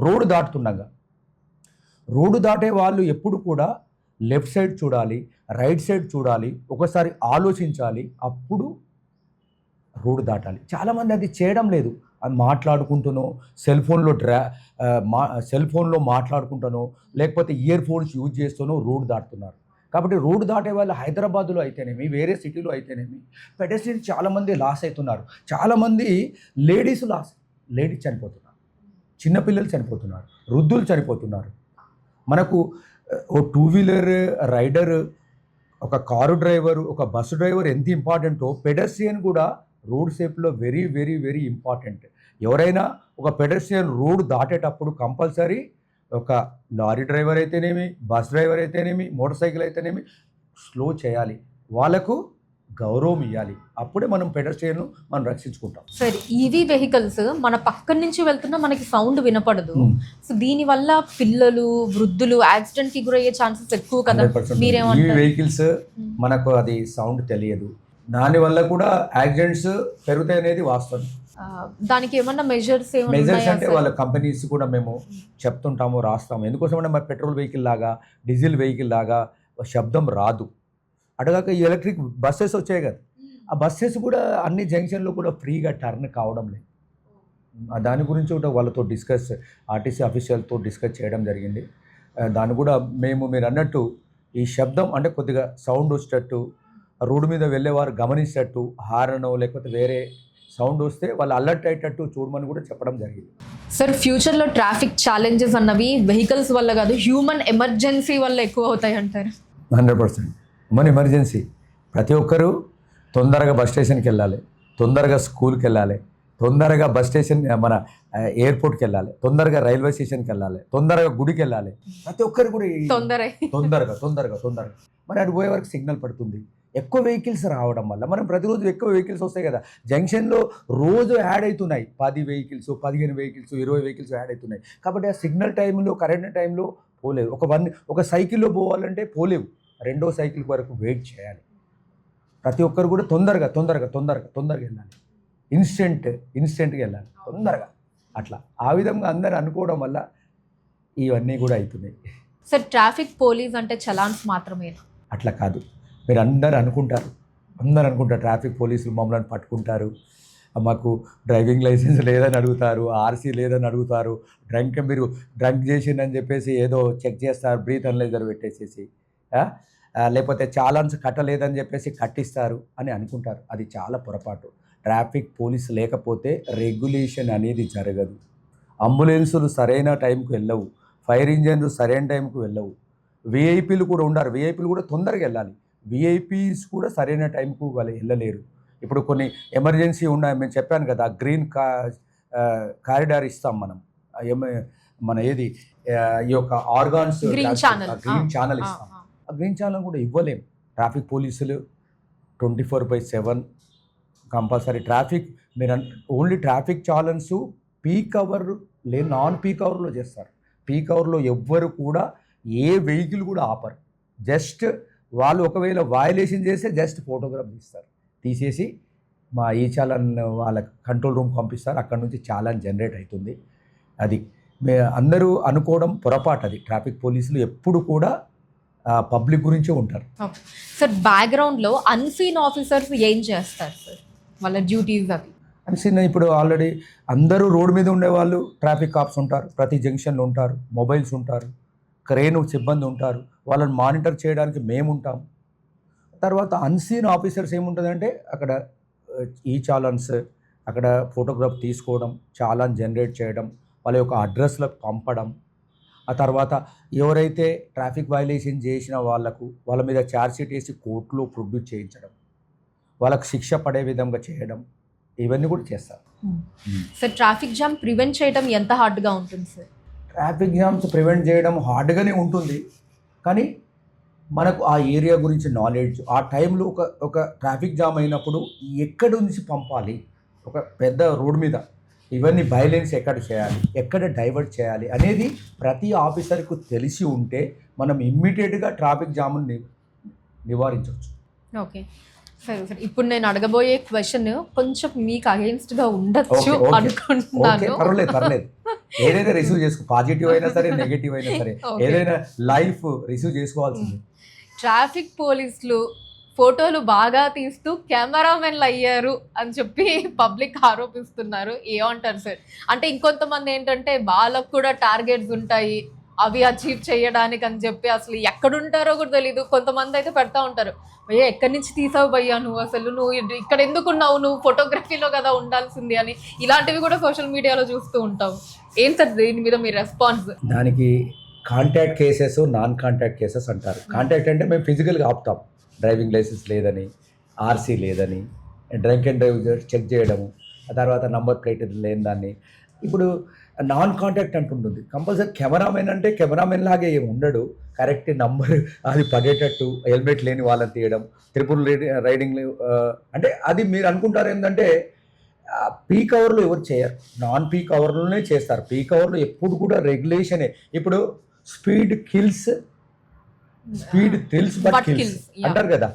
రోడ్డు దాటుతుండగా. రోడ్డు దాటే వాళ్ళు ఎప్పుడు కూడా లెఫ్ట్ సైడ్ చూడాలి, రైట్ సైడ్ చూడాలి, ఒకసారి ఆలోచించాలి, అప్పుడు రోడ్డు దాటాలి. చాలామంది అది చేయడం లేదు. అది మాట్లాడుకుంటునో సెల్ ఫోన్లో మాట్లాడుకుంటానో లేకపోతే ఇయర్ ఫోన్స్ యూజ్ చేస్తూనో రోడ్డు దాటుతున్నారు. కాబట్టి రోడ్డు దాటే వాళ్ళు హైదరాబాద్లో అయితేనేమి, వేరే సిటీలో అయితేనేమి పెడెస్ట్రియన్స్ చాలామంది లాస్ అవుతున్నారు. చాలామంది లేడీస్ చనిపోతున్నారు, చిన్నపిల్లలు చనిపోతున్నారు, వృద్ధులు చనిపోతున్నారు. మనకు ఓ టూ వీలర్ రైడర్, ఒక కారు డ్రైవరు, ఒక బస్సు డ్రైవర్ ఎంత ఇంపార్టెంటో పెడెస్ట్రియన్ కూడా రోడ్ సేఫ్టీలో వెరీ వెరీ వెరీ ఇంపార్టెంట్. ఎవరైనా ఒక పెడెస్ట్రియన్ రోడ్ దాటేటప్పుడు కంపల్సరీ ఒక లారీ డ్రైవర్ అయితేనేమి, బస్ డ్రైవర్ అయితేనేమి, మోటార్ సైకిల్ అయితేనేమి స్లో చేయాలి, వాళ్ళకు గౌరవం ఇవ్వాలి. అప్పుడే మనం పెడెస్ట్రియన్ను మనం రక్షించుకుంటాం. సరే, ఈవీ వెహికల్స్ మన పక్కన నుంచి వెళ్తున్నా మనకి సౌండ్ వినపడదు. సో దీనివల్ల పిల్లలు, వృద్ధులు యాక్సిడెంట్ కి గురయ్యే ఛాన్సెస్ ఎక్కువ కదా. ఈ వెహికల్స్ మనకు అది సౌండ్ తెలియదు, దానివల్ల కూడా యాక్సిడెంట్స్ పెరుగుతాయి అనేది వాస్తవం. దానికి ఏమన్నా మెజర్స్ అంటే వాళ్ళ కంపెనీస్ కూడా మేము చెప్తుంటాము, రాస్తాము. ఎందుకోసం అంటే మరి పెట్రోల్ వెహికల్ లాగా, డీజిల్ వెహికల్ లాగా శబ్దం రాదు. అడగాక ఈ ఎలక్ట్రిక్ బస్సెస్ వచ్చాయి కదా, ఆ బస్సెస్ కూడా అన్ని జంక్షన్లో కూడా ఫ్రీగా టర్న్ కావడం లేదు. దాని గురించి కూడా వాళ్ళతో ఆర్టీసీ ఆఫీషియల్తో డిస్కస్ చేయడం జరిగింది. దాన్ని కూడా మీరు అన్నట్టు ఈ శబ్దం అంటే కొద్దిగా సౌండ్ వచ్చేటట్టు, రోడ్డు మీద వెళ్ళేవారు గమనించేటట్టు, హారనో లేకపోతే వేరే సౌండ్ వస్తే వాళ్ళు అలర్ట్ అయ్యేటట్టు చూడమని కూడా చెప్పడం జరిగింది. సార్, ఫ్యూచర్లో ట్రాఫిక్ ఛాలెంజెస్ అన్నవి వెహికల్స్ వల్ల కాదు, హ్యూమన్ ఎమర్జెన్సీ వల్ల ఎక్కువ అవుతాయి అంటారు? 100%. మన ఎమర్జెన్సీ ప్రతి ఒక్కరూ తొందరగా బస్ స్టేషన్కి వెళ్ళాలి, తొందరగా స్కూల్కి వెళ్ళాలి, తొందరగా బస్ స్టేషన్ మన ఎయిర్పోర్ట్కి వెళ్ళాలి, తొందరగా రైల్వే స్టేషన్కి వెళ్ళాలి, తొందరగా గుడికి వెళ్ళాలి. ప్రతి ఒక్కరు కూడా తొందరగా మరి అటు పోయే వరకు సిగ్నల్ పడుతుంది. ఎక్కువ వెహికల్స్ రావడం వల్ల మనం ప్రతిరోజు ఎక్కువ వెహికల్స్ వస్తాయి కదా, జంక్షన్లో రోజు యాడ్ అవుతున్నాయి. 10 వెహికల్స్, 15 వెహికల్స్, 20 వెహికల్స్ యాడ్ అవుతున్నాయి. కాబట్టి ఆ సిగ్నల్ టైంలో, కరెంట్ టైంలో పోలేవు. ఒక సైకిల్లో పోవాలంటే పోలేవు, రెండో సైకిల్ వరకు వెయిట్ చేయాలి. ప్రతి ఒక్కరు కూడా తొందరగా వెళ్ళాలి, ఇన్స్టెంట్గా వెళ్ళాలి, తొందరగా. అట్లా ఆ విధంగా అందరూ అనుకోవడం వల్ల ఇవన్నీ కూడా అవుతున్నాయి. సార్, ట్రాఫిక్ పోలీస్ అంటే చలాన్స్ మాత్రమేనా? అట్లా కాదు. మీరు అందరూ అనుకుంటారు ట్రాఫిక్ పోలీసులు మమ్మల్ని పట్టుకుంటారు, మాకు డ్రైవింగ్ లైసెన్స్ లేదని అడుగుతారు, ఆర్సీ లేదని అడుగుతారు, మీరు డ్రంక్ చేసిందని చెప్పేసి ఏదో చెక్ చేస్తారు, బ్రీత్ అనలైజర్ పెట్టేసేసి, లేకపోతే చాలాన్స్ కట్టలేదని చెప్పేసి కట్టిస్తారు అని అనుకుంటారు. అది చాలా పొరపాటు. ట్రాఫిక్ పోలీస్ లేకపోతే రెగ్యులేషన్ అనేది జరగదు. అంబులెన్సులు సరైన టైంకి వెళ్ళవు, ఫైర్ ఇంజన్లు సరైన టైంకి వెళ్ళవు. విఐపీలు కూడా ఉండారు, విఐపీలు కూడా తొందరగా వెళ్ళాలి. విఐపీస్ కూడా సరైన టైంకు వాళ్ళు వెళ్ళలేరు. ఇప్పుడు కొన్ని ఎమర్జెన్సీ ఉన్నాయి, మేము చెప్పాను కదా, గ్రీన్ కారిడార్ ఇస్తాం మనం, మన ఏది ఈ యొక్క ఆర్గాన్స్ గ్రీన్ ఛానల్ ఇస్తాం. ఆ గ్రీన్ ఛానల్ కూడా ఇవ్వలేము. ట్రాఫిక్ పోలీసులు 24/7 కంపల్సరీ మీరు only traffic challans peak hour non peak అవర్లో చేస్తారు. పీక్ అవర్లో ఎవ్వరు కూడా ఏ వెహికల్ కూడా ఆపరు. జస్ట్ వాళ్ళు ఒకవేళ వయలేషన్ చేస్తే జస్ట్ ఫోటోగ్రాఫ్ తీసేసి మా ఈ చాలన్ వాళ్ళ కంట్రోల్ రూమ్ పంపిస్తారు. అక్కడ నుంచి చాలన్ జనరేట్ అవుతుంది. అది అందరూ అనుకోవడం పొరపాటు. అది ట్రాఫిక్ పోలీసులు ఎప్పుడు కూడా పబ్లిక్ గురించే ఉంటారు. సార్, బ్యాక్గ్రౌండ్లో అన్సీన్ ఆఫీసర్స్ ఏం చేస్తారు సార్, వాళ్ళ డ్యూటీస్ అవి? అన్సీన్ ఇప్పుడు ఆల్రెడీ అందరూ రోడ్డు మీద ఉండేవాళ్ళు ట్రాఫిక్ కాప్స్ ఉంటారు, ప్రతి జంక్షన్లో ఉంటారు, మొబైల్స్ ఉంటారు, క్రేన్ సిబ్బంది ఉంటారు, వాళ్ళని మానిటర్ చేయడానికి మేము ఉంటాం. తర్వాత అన్సీన్ ఆఫీసర్స్ ఏముంటుందంటే అక్కడ ఈ చాలన్స్, అక్కడ ఫోటోగ్రాఫ్ తీసుకోవడం, చాలాన్ జనరేట్ చేయడం, వాళ్ళ యొక్క అడ్రస్లకు పంపడం, ఆ తర్వాత ఎవరైతే ట్రాఫిక్ వయలేషన్ చేసిన వాళ్ళ మీద ఛార్జ్షీట్ వేసి కోర్టులో ప్రొడ్యూస్ చేయించడం, వాళ్ళకు శిక్ష పడే విధంగా చేయడం, ఇవన్నీ కూడా చేస్తారు. సార్, ట్రాఫిక్ జామ్ ప్రివెంట్ చేయడం ఎంత హార్డ్గా ఉంటుంది సార్? ట్రాఫిక్ జామ్స్ ప్రివెంట్ చేయడం హార్డ్గానే ఉంటుంది, కానీ మనకు ఆ ఏరియా గురించి నాలెడ్జ్, ఆ టైంలో ఒక ట్రాఫిక్ జామ్ అయినప్పుడు ఎక్కడి నుంచి పంపాలి, ఒక పెద్ద రోడ్ మీద ఇవన్నీ వైలెన్స్ ఎక్కడ చేయాలి, ఎక్కడ డైవర్ట్ చేయాలి అనేది ప్రతి ఆఫీసర్కు తెలిసి ఉంటే మనం ఇమ్మీడియట్గా ట్రాఫిక్ జాముని నివారించవచ్చు. ఓకే, సరే. ఇప్పుడు నేను అడగబోయే క్వశ్చన్ కొంచెం మీకు అగెయిన్స్ట్గా ఉండొచ్చు అనుకుంటున్నాను. పర్లేదు. ఏదైనా రిసీవ్ చేసుకో, పాజిటివ్ అయినా సరే నెగిటివ్ అయినా సరే, ఏదైనా లైఫ్ రిసీవ్ చేసుకోవాల్సింది. ట్రాఫిక్ పోలీసులు ఫోటోలు బాగా తీస్తూ కెమెరామెన్లు అయ్యారు అని చెప్పి పబ్లిక్ ఆరోపిస్తున్నారు. ఏమంటారు సార్? అంటే ఇంకొంతమంది ఏంటంటే వాళ్ళకు కూడా టార్గెట్స్ ఉంటాయి, అవి అచీవ్ చేయడానికి అని చెప్పి అసలు ఎక్కడుంటారో కూడా తెలీదు. కొంతమంది అయితే పెడతా ఉంటారు, భయ్యా ఎక్కడి నుంచి తీసావు భయ్యా నువ్వు, అసలు నువ్వు ఇక్కడ ఎందుకున్నావు, నువ్వు ఫోటోగ్రఫీలో కదా ఉండాల్సింది అని. ఇలాంటివి కూడా సోషల్ మీడియాలో చూస్తూ ఉంటాం. ఏం సార్ దీని మీద మీ రెస్పాన్స్? దానికి contact cases, non contact cases అంటారు. కాంటాక్ట్ అంటే మేము ఫిజికల్గా ఆపుతాం, డ్రైవింగ్ లైసెన్స్ లేదని, ఆర్సీ లేదని, డ్రంక్ అండ్ డ్రైవ్ చెక్ చేయడము, ఆ తర్వాత నంబర్ ప్లేట్ లేని దాన్ని. ఇప్పుడు నాన్ కాంటాక్ట్ అంటుంటుంది. కంపల్సరీ కెమెరామెన్ అంటే కెమెరామెన్ లాగే ఏమి ఉండడు, కరెక్ట్ నంబర్ అది పడేటట్టు హెల్మెట్ లేని వాళ్ళని తీయడం, ట్రిపుల్ రైడింగ్ అంటే అది మీరు అనుకుంటారు ఏంటంటే పీక్ అవర్లో ఎవరు చేయరు, నాన్ పీక్ అవర్లోనే చేస్తారు. పీక్ అవర్లో ఎప్పుడు కూడా రెగ్యులేషనే. ఇప్పుడు speed kills, speed thrills but kills అంటారు కదా,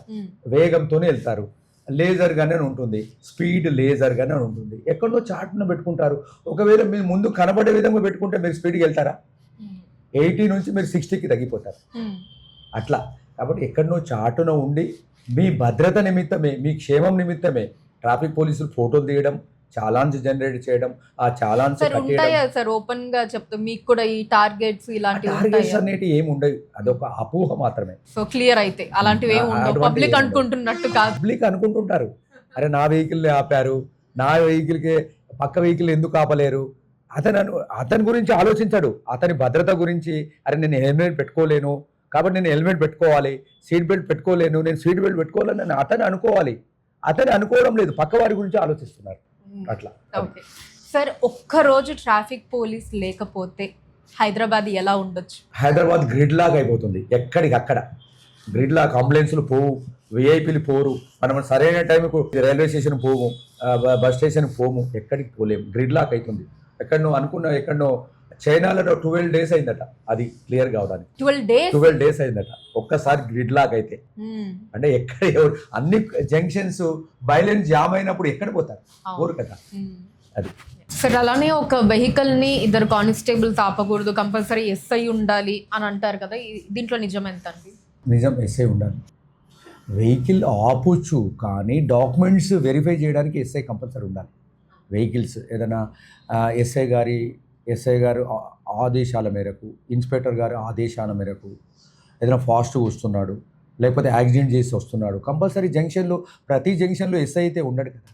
వేగంతోనే వెళ్తారు. లేజర్ గానే ఉంటుంది, స్పీడ్ లేజర్ గానే ఉంటుంది. ఎక్కడో చాటున పెట్టుకుంటారు. ఒకవేళ మీరు ముందు కనబడే విధంగా పెట్టుకుంటే మీరు స్పీడ్కి వెళ్తారా? 80 నుంచి మీరు 60కి తగ్గిపోతారు అట్లా. కాబట్టి ఎక్కడనో చాటున ఉండి మీ భద్రత నిమిత్తమే, మీ క్షేమం నిమిత్తమే ట్రాఫిక్ పోలీసులు ఫోటోలు తీయడం, చాలాన్స్ జనరేట్ చేయడం, ఆ చాలాన్స్ సార్ ఓపెన్ గా చెప్తా, మీకు కూడా ఈ టార్గెట్స్ ఇలాంటివి అనేవి ఏమి ఉండవు, అదొక అపోహ మాత్రమే. సో క్లియర్ అయితే అలాంటివి ఏమి ఉండవు, పబ్లిక్ అనుకుంటున్నట్టు కాదు. పబ్లిక్ అనుకుంటుంటారు, అరే నా వెహికల్ ఆపారు, నా వెహికల్కి పక్క వెహికల్ ఎందుకు ఆపలేరు. అతని గురించి ఆలోచించాడు, అతని భద్రత గురించి. అరే నేను హెల్మెట్ పెట్టుకోలేను కాబట్టి నేను హెల్మెట్ పెట్టుకోవాలి, సీట్ బెల్ట్ పెట్టుకోలేను నేను సీట్ బెల్ట్ పెట్టుకోవాలని అతను అనుకోవాలి. అతను అనుకోవడం లేదు, పక్క వారి గురించి ఆలోచిస్తున్నారు అట్లా. ఓకే సార్, ఒక్కరోజు ట్రాఫిక్ పోలీస్ లేకపోతే హైదరాబాద్ ఎలా ఉండొచ్చు? హైదరాబాద్ గ్రిడ్ లాగా అయిపోతుంది. ఎక్కడికి అక్కడ గ్రిడ్ లాగా, అంబులెన్స్లు పోవు, విఐపీలు పోరు, మనం సరైన టైంకు రైల్వే స్టేషన్ పోము, బస్ స్టేషన్కి పోము, ఎక్కడికి పోలేము. గ్రిడ్ లాక్ అవుతుంది. ఎక్కడనో అనుకున్న, ఎక్కడనో చైనాలో 12 days అయిందట అది క్లియర్ కావడానికి. 12 days అయిందట ఒక్కసారి గ్రిడ్ లాక్ అయితే. అంటే ఎక్కడ ఎవరు, అన్ని జంక్షన్స్ వైలెన్స్ జామ్ అయినప్పుడు ఎక్కడ పోతారు, పోరు కదా అది. సార్ అలానే ఒక వెహికల్ ని ఇద్దరు కానిస్టేబుల్స్ ఆపకూడదు, కంపల్సరీ ఎస్ఐ ఉండాలి అని అంటారు కదా, దీంట్లో నిజం ఎంత అండి? నిజం, ఎస్ఐ ఉండాలి. వెహికల్ ఆపొచ్చు కానీ డాక్యుమెంట్స్ వెరిఫై చేయడానికి ఎస్ఐ కంపల్సరీ ఉండాలి. వెహికల్స్ ఏదైనా ఎస్ఐ గారు ఆదేశాల మేరకు, ఇన్స్పెక్టర్ గారు ఆదేశాల మేరకు ఏదైనా ఫాస్ట్గా వస్తున్నాడు, లేకపోతే యాక్సిడెంట్ చేసి వస్తున్నాడు, కంపల్సరీ జంక్షన్లో, ప్రతి జంక్షన్లో ఎస్ఐ అయితే ఉండడు కదా.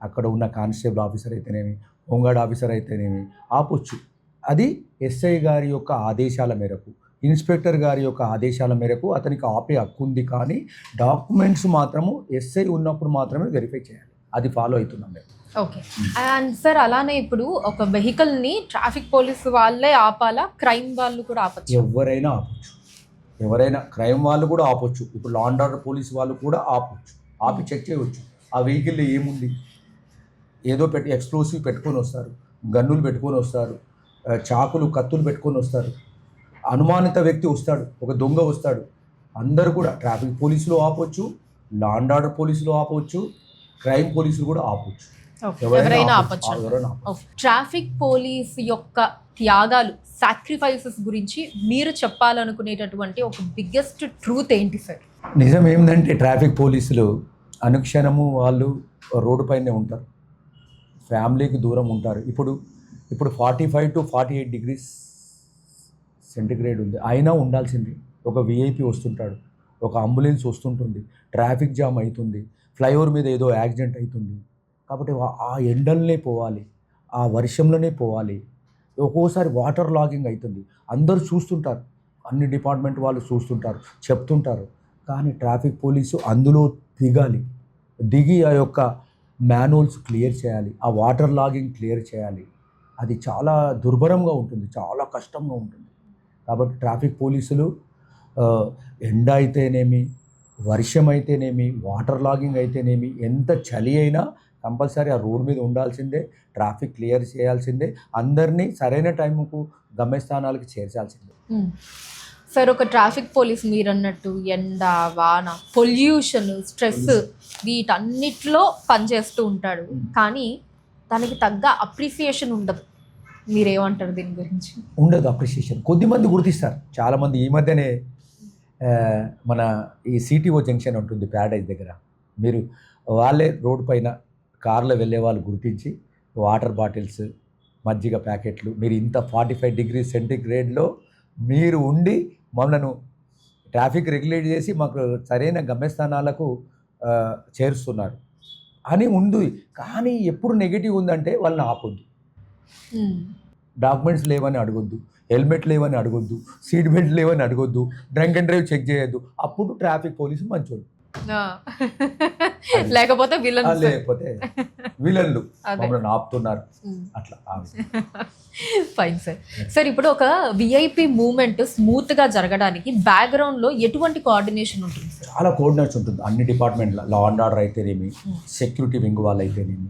అక్కడ ఉన్న కానిస్టేబుల్ ఆఫీసర్ అయితేనేమి, హోంగార్డ్ ఆఫీసర్ అయితేనేమి ఆపొచ్చు. అది ఎస్ఐ గారి యొక్క ఆదేశాల మేరకు, ఇన్స్పెక్టర్ గారి యొక్క ఆదేశాల మేరకు అతనికి ఆపే హక్కు ఉంది. కానీ డాక్యుమెంట్స్ మాత్రము ఎస్ఐ ఉన్నప్పుడు మాత్రమే వెరిఫై చేయాలి. అది ఫాలో అవుతున్నాం మేము. ఓకే. అండ్ సార్ అలానే ఇప్పుడు ఒక వెహికల్ని ట్రాఫిక్ పోలీస్ వాళ్ళే ఆపాలా, క్రైమ్ వాళ్ళు కూడా ఆపచ్చు? ఎవరైనా ఆపచ్చు, ఎవరైనా క్రైమ్ వాళ్ళు కూడా ఆపొచ్చు. ఇప్పుడు లా అండ్ ఆర్డర్ పోలీస్ వాళ్ళు కూడా ఆపొచ్చు, ఆపి చెక్ చేయవచ్చు ఆ వెహికల్లో ఏముంది. ఏదో ఎక్స్ప్లోసివ్ పెట్టుకొని వస్తారు, గన్నులు పెట్టుకొని వస్తారు, చాకులు కత్తులు పెట్టుకొని వస్తారు, అనుమానిత వ్యక్తి వస్తాడు, ఒక దొంగ వస్తాడు. అందరూ కూడా ట్రాఫిక్ పోలీసులు ఆపొచ్చు, లా అండ్ ఆర్డర్ పోలీసులు ఆపవచ్చు, క్రైమ్ పోలీసులు కూడా ఆపవచ్చు. ఎవరైనా ఆపచ్చు. ట్రాఫిక్ పోలీస్ యొక్క త్యాగాలు, సాక్రిఫైసెస్ గురించి మీరు చెప్పాలనుకునేటటువంటి ఒక బిగ్గెస్ట్ ట్రూత్ ఏంటి సార్? నిజం ఏంటంటే ట్రాఫిక్ పోలీసులు అనుక్షణము వాళ్ళు రోడ్డు పైనే ఉంటారు, ఫ్యామిలీకి దూరం ఉంటారు. ఇప్పుడు 45 to 48 degrees సెంటిగ్రేడ్ ఉంది, అయినా ఉండాల్సింది. ఒక విఐపి వస్తుంటాడు, ఒక అంబులెన్స్ వస్తుంటుంది, ట్రాఫిక్ జామ్ అవుతుంది, ఫ్లైఓవర్ మీద ఏదో యాక్సిడెంట్ అవుతుంది. కాబట్టి ఆ ఎండల్నే పోవాలి, ఆ వర్షంలోనే పోవాలి. ఒక్కోసారి వాటర్ లాగింగ్ అవుతుంది, అందరూ చూస్తుంటారు, అన్ని డిపార్ట్మెంట్ వాళ్ళు చూస్తుంటారు, చెప్తుంటారు. కానీ ట్రాఫిక్ పోలీసు అందులో దిగి ఆ యొక్క మాన్యువల్స్ క్లియర్ చేయాలి, ఆ వాటర్ లాగింగ్ క్లియర్ చేయాలి. అది చాలా దుర్భరంగా ఉంటుంది, చాలా కష్టంగా ఉంటుంది. కాబట్టి ట్రాఫిక్ పోలీసులు ఎండ అయితేనేమి, వర్షం అయితేనేమి, వాటర్ లాగింగ్ అయితేనేమి, ఎంత చలి అయినా కంపల్సరీ ఆ రోడ్ మీద ఉండాల్సిందే, ట్రాఫిక్ క్లియర్ చేయాల్సిందే, అందరినీ సరైన టైంకు గమ్యస్థానాలకు చేర్చాల్సిందే. సార్, ఒక ట్రాఫిక్ పోలీస్ మీరు అన్నట్టు ఎండ, వాన, పొల్యూషన్, స్ట్రెస్ వీటన్నిటిలో పనిచేస్తూ ఉంటాడు, కానీ దానికి తగ్గ అప్రిసియేషన్ ఉండదు. మీరేమంటారు దీని గురించి? ఉండదు అప్రిషియేషన్. కొద్దిమంది గుర్తిస్తారు. చాలామంది ఈ మధ్యనే మన ఈ సిటీఓ జంక్షన్ ఉంటుంది ప్యారడైజ్ దగ్గర, మీరు వాళ్ళే రోడ్డు పైన కార్లో వెళ్ళే వాళ్ళు గుర్తించి వాటర్ బాటిల్స్, మజ్జిగ ప్యాకెట్లు, మీరు ఇంత 45 డిగ్రీ సెంటిగ్రేడ్లో మీరు ఉండి మమ్మల్ని ట్రాఫిక్ రెగ్యులేట్ చేసి మాకు సరైన గమ్యస్థానాలకు చేరుస్తున్నారు అని ఉంది. కానీ ఎప్పుడు నెగిటివ్ ఉందంటే వాళ్ళని ఆపొద్దు, డాక్యుమెంట్స్ లేవని అడగొద్దు, హెల్మెట్ లేవని అడగొద్దు, సీట్ బెల్ట్ లేవని అడగొద్దు, డ్రంక్ అండ్ డ్రైవ్ చెక్ చేయొద్దు. అప్పుడు ట్రాఫిక్ పోలీసు మంచోళ్ళు, లేకపోతే విలన్లు మమ్మల్ని ఆపుతున్నారు. అట్లా ఫైన్ సార్. సార్, ఇప్పుడు ఒక విఐపి మూవ్మెంట్ స్మూత్గా జరగడానికి బ్యాక్గ్రౌండ్లో ఎటువంటి కోఆర్డినేషన్ ఉంటుంది సార్? చాలా కోఆర్డినేషన్ ఉంటుంది. అన్ని డిపార్ట్మెంట్ల, లా అండ్ ఆర్డర్ అయితేనేమి, సెక్యూరిటీ వింగ్ వాళ్ళు అయితేనేమి,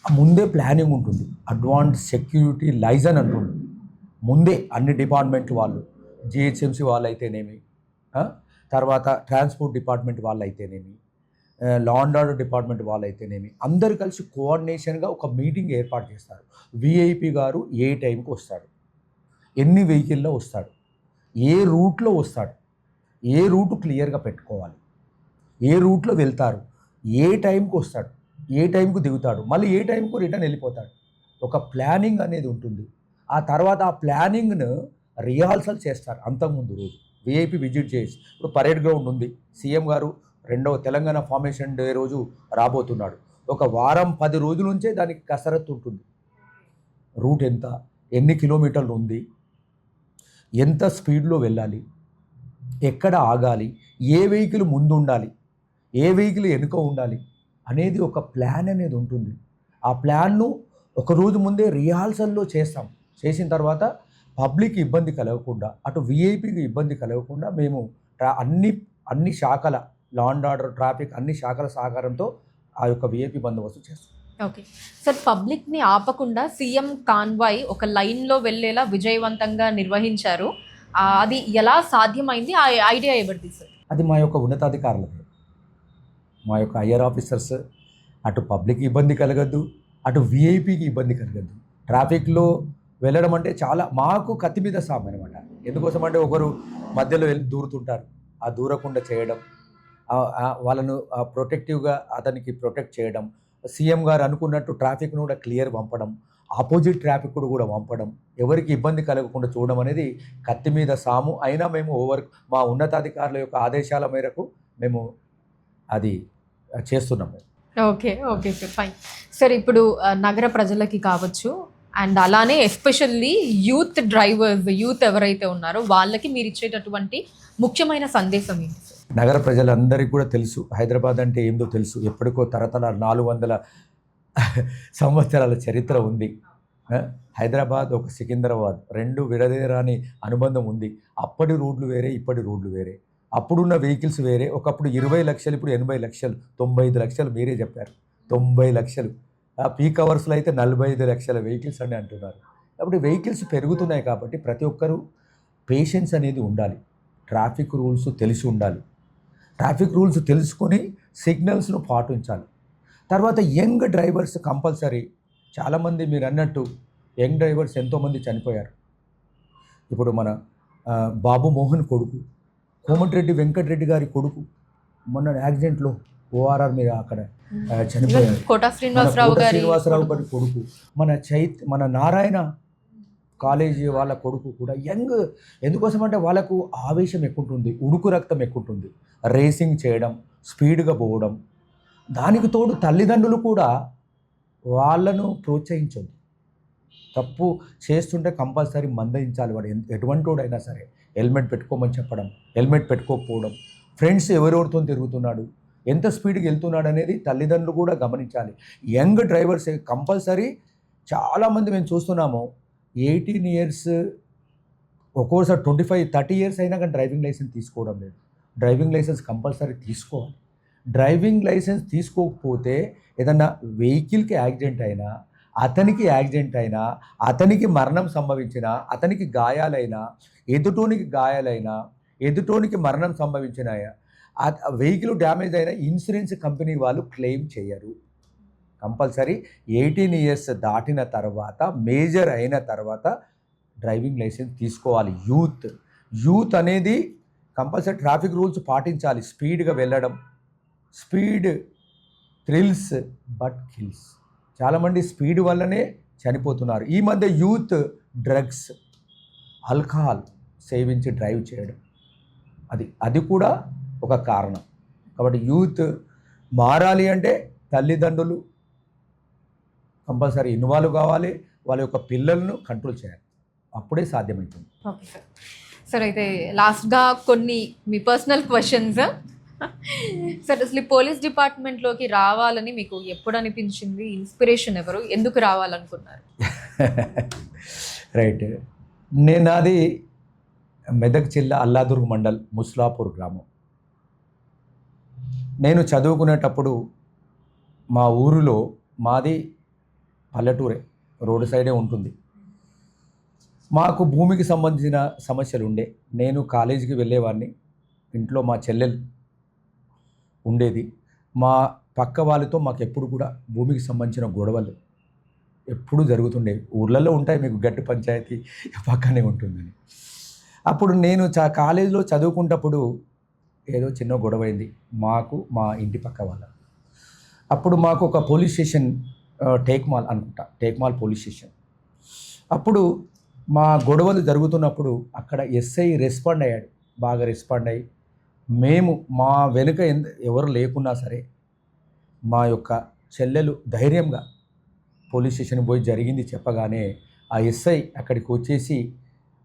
ముందే ప్లానింగ్ ఉంటుంది. అడ్వాన్స్ సెక్యూరిటీ లైజన్ అంటుంది ముందే అన్ని డిపార్ట్మెంట్ వాళ్ళు, జిహెచ్ఎంసీ వాళ్ళు అయితేనేమి, తర్వాత ట్రాన్స్పోర్ట్ డిపార్ట్మెంట్ వాళ్ళు అయితేనేమి, లా అండ్ ఆర్డర్ డిపార్ట్మెంట్ వాళ్ళు అయితేనేమి, అందరు కలిసి కోఆర్డినేషన్గా ఒక మీటింగ్ ఏర్పాటు చేస్తారు. విఐపి గారు ఏ టైంకి వస్తాడు, ఎన్ని వెహికల్లో వస్తాడు, ఏ రూట్లో వస్తాడు, ఏ రూటు క్లియర్గా పెట్టుకోవాలి, ఏ రూట్లో వెళ్తారు, ఏ టైంకి వస్తాడు, ఏ టైంకు దిగుతాడు, మళ్ళీ ఏ టైంకు రిటర్న్ వెళ్ళిపోతాడు. ఒక ప్లానింగ్ అనేది ఉంటుంది. ఆ తర్వాత ఆ ప్లానింగ్ను రిహార్సల్ చేస్తారు అంతకుముందు రోజు విఐపి విజిట్ చేసి. ఇప్పుడు పరేడ్ గ్రౌండ్ ఉంది, సీఎం గారు 2వ తెలంగాణ ఫార్మేషన్ డే రోజు రాబోతున్నాడు. ఒక వారం 10 రోజుల నుంచే దానికి కసరత్తు ఉంటుంది. రూట్ ఎంత, ఎన్ని కిలోమీటర్లు ఉంది, ఎంత స్పీడ్లో వెళ్ళాలి, ఎక్కడ ఆగాలి, ఏ వెహికల్ ముందు ఉండాలి, ఏ వెహికల్ వెనుక ఉండాలి అనేది ఒక ప్లాన్ అనేది ఉంటుంది. ఆ ప్లాన్ను ఒక రోజు ముందే రిహార్సల్లో చేస్తాం. చేసిన తర్వాత పబ్లిక్ ఇబ్బంది కలగకుండా, అటు విఐపికి ఇబ్బంది కలగకుండా మేము అన్ని శాఖల, లా అండ్ ఆర్డర్, ట్రాఫిక్ అన్ని శాఖల సహకారంతో ఆ యొక్క విఐపి బందోబస్తు చేస్తాం. ఓకే సార్, పబ్లిక్ని ఆపకుండా సీఎం కాన్వాయ్ ఒక లైన్లో వెళ్ళేలా విజయవంతంగా నిర్వహించారు. అది ఎలా సాధ్యమైంది? ఆ ఐడియా ఎవరిది సార్? అది మా యొక్క ఉన్నతాధికారులది, మా యొక్క ఐఆర్ ఆఫీసర్స్. అటు పబ్లిక్ ఇబ్బంది కలగద్దు, అటు విఐపికి ఇబ్బంది కలగద్దు. ట్రాఫిక్లో వెళ్ళడం అంటే చాలా మాకు కత్తి మీద సాము అనమాట. ఎందుకోసం అంటే ఒకరు మధ్యలో వెళ్ళి దూరుతుంటారు, ఆ దూరకుండా చేయడం, వాళ్ళను ప్రొటెక్టివ్గా అతనికి ప్రొటెక్ట్ చేయడం, సీఎం గారు అనుకున్నట్టు ట్రాఫిక్ను కూడా క్లియర్ పంపడం, ఆపోజిట్ ట్రాఫిక్ కూడా పంపడం, ఎవరికి ఇబ్బంది కలగకుండా చూడడం అనేది కత్తి మీద సాము. అయినా మేము మా ఉన్నతాధికారుల యొక్క ఆదేశాల మేరకు మేము అది చేస్తున్నాము. Okay sir, fine sir. ఇప్పుడు నగర ప్రజలకి కావచ్చు, అండ్ అలానే ఎస్పెషల్లీ యూత్ డ్రైవర్స్, యూత్ ఎవరైతే ఉన్నారో వాళ్ళకి మీరు ఇచ్చేటటువంటి ముఖ్యమైన సందేశం ఏంటి సార్? నగర ప్రజలందరికీ కూడా తెలుసు హైదరాబాద్ అంటే ఏందో తెలుసు. ఎప్పటికో తరతరాలు 400 సంవత్సరాల చరిత్ర ఉంది. హైదరాబాద్ ఒక సికింద్రాబాద్, 2 విడదీయరాని అనుబంధం ఉంది. అప్పటి రోడ్లు వేరే, ఇప్పటి రోడ్లు వేరే. అప్పుడున్న వెహికల్స్ వేరే. ఒకప్పుడు 20 లక్షలు, ఇప్పుడు 80 లక్షలు, 95 లక్షలు. మీరే చెప్పారు 90 లక్షలు. పీక్ అవర్స్లో అయితే 45 లక్షల వెహికల్స్ అని అంటున్నారు. కాబట్టి వెహికల్స్ పెరుగుతున్నాయి కాబట్టి ప్రతి ఒక్కరూ పేషెన్స్ అనేది ఉండాలి. ట్రాఫిక్ రూల్స్ తెలిసి ఉండాలి. ట్రాఫిక్ రూల్స్ తెలుసుకొని సిగ్నల్స్ను పాటించాలి. తర్వాత యంగ్ డ్రైవర్స్ కంపల్సరీ. చాలామంది మీరు అన్నట్టు యంగ్ డ్రైవర్స్ ఎంతోమంది చనిపోయారు. ఇప్పుడు మన బాబు మోహన్ కొడుకు, కోమటిరెడ్డి వెంకటరెడ్డి గారి కొడుకు మొన్న యాక్సిడెంట్లో ఓఆర్ఆర్ మీద అక్కడ చనిపోయారు. కోట శ్రీనివాసరావు గారి కొడుకు, మన నారాయణ కాలేజీ వాళ్ళ కొడుకు కూడా యంగ్. ఎందుకోసం అంటే వాళ్ళకు ఆవేశం ఎక్కువ ఉంటుంది, ఉడుకు రక్తం ఎక్కువ ఉంటుంది, రేసింగ్ చేయడం, స్పీడ్గా పోవడం. దానికి తోడు తల్లిదండ్రులు కూడా వాళ్ళను ప్రోత్సహించొద్దు. తప్పు చేస్తుంటే కంపల్సరీ మందలించాలి. వాడు ఎటువంటి వాడైనా సరే హెల్మెట్ పెట్టుకోమని చెప్పడం, హెల్మెట్ పెట్టుకోకపోవడం, ఫ్రెండ్స్ ఎవరెవరితో తిరుగుతున్నాడు, ఎంత స్పీడ్కి వెళ్తున్నాడు అనేది తల్లిదండ్రులు కూడా గమనించాలి. Young drivers compulsory. చాలామంది మేము చూస్తున్నాము 18 ఇయర్స్, ఒక్కోసారి 25-30 ఇయర్స్ అయినా కానీ డ్రైవింగ్ లైసెన్స్ తీసుకోవడం లేదు. డ్రైవింగ్ లైసెన్స్ కంపల్సరీ తీసుకోవాలి. డ్రైవింగ్ లైసెన్స్ తీసుకోకపోతే ఏదన్నా వెహికల్కి యాక్సిడెంట్ అయినా, అతనికి యాక్సిడెంట్ అయినా, అతనికి మరణం సంభవించినా, అతనికి గాయాలైనా, ఎదుటోనికి గాయాలైనా, ఎదుటోనికి మరణం సంభవించిన వెహికల్ డ్యామేజ్ అయినా ఇన్సూరెన్స్ కంపెనీ వాళ్ళు క్లెయిమ్ చేయరు. కంపల్సరీ 18 ఇయర్స్ దాటిన తర్వాత, మేజర్ అయిన తర్వాత డ్రైవింగ్ లైసెన్స్ తీసుకోవాలి. యూత్ అనేది కంపల్సరీ ట్రాఫిక్ రూల్స్ పాటించాలి. స్పీడ్గా వెళ్ళడం, స్పీడ్ థ్రిల్స్ బట్ కిల్స్. చాలామంది స్పీడ్ వల్లనే చనిపోతున్నారు. ఈ మధ్య యూత్ డ్రగ్స్, ఆల్కహాల్ సేవించి డ్రైవ్ చేయడం, అది కూడా ఒక కారణం. కాబట్టి యూత్ మారాలి అంటే తల్లిదండ్రులు కంపల్సరీ ఇన్వాల్వ్ కావాలి, వాళ్ళ యొక్క పిల్లలను కంట్రోల్ చేయాలి. అప్పుడే సాధ్యమవుతుంది. Okay sir. సార్ అయితే లాస్ట్గా కొన్ని మీ పర్సనల్ క్వశ్చన్స్. సార్ అసలు ఈ పోలీస్ డిపార్ట్మెంట్లోకి రావాలని మీకు ఎప్పుడు అనిపించింది? ఇన్స్పిరేషన్ ఎవరు? ఎందుకు రావాలనుకున్నారు? రైట్. నాది మెదక్ జిల్లా అల్లాదుర్గ్ మండల్ ముస్లాపూర్ గ్రామం. నేను చదువుకునేటప్పుడు మా ఊరిలో, మాది పల్లెటూరే, రోడ్డు సైడే ఉంటుంది. మాకు భూమికి సంబంధించిన సమస్యలు ఉండే. నేను కాలేజీకి వెళ్ళేవాడిని. ఇంట్లో మా చెల్లెలు ఉండేది. మా పక్క వాళ్ళతో మాకు ఎప్పుడు కూడా భూమికి సంబంధించిన గొడవలు ఎప్పుడు జరుగుతుండేవి. ఊర్లలో ఉంటాయి, మీకు గట్టి పంచాయతీ పక్కనే ఉంటుందని. అప్పుడు నేను కాలేజీలో చదువుకున్నప్పుడు ఏదో చిన్న గొడవ అయింది మాకు, మా ఇంటి పక్క వాళ్ళ. అప్పుడు మాకు ఒక పోలీస్ స్టేషన్, టేక్మాల్ అనుకుంటా, టేక్మాల్ పోలీస్ స్టేషన్. అప్పుడు మా గొడవలు జరుగుతున్నప్పుడు అక్కడ ఎస్ఐ రెస్పాండ్ అయ్యాడు. బాగా రెస్పాండ్ అయ్యి, మేము మా వెనుక ఎవరు లేకున్నా సరే మా యొక్క చెల్లెలు ధైర్యంగా పోలీస్ స్టేషన్కి పోయి జరిగింది చెప్పగానే ఆ ఎస్ఐ అక్కడికి వచ్చేసి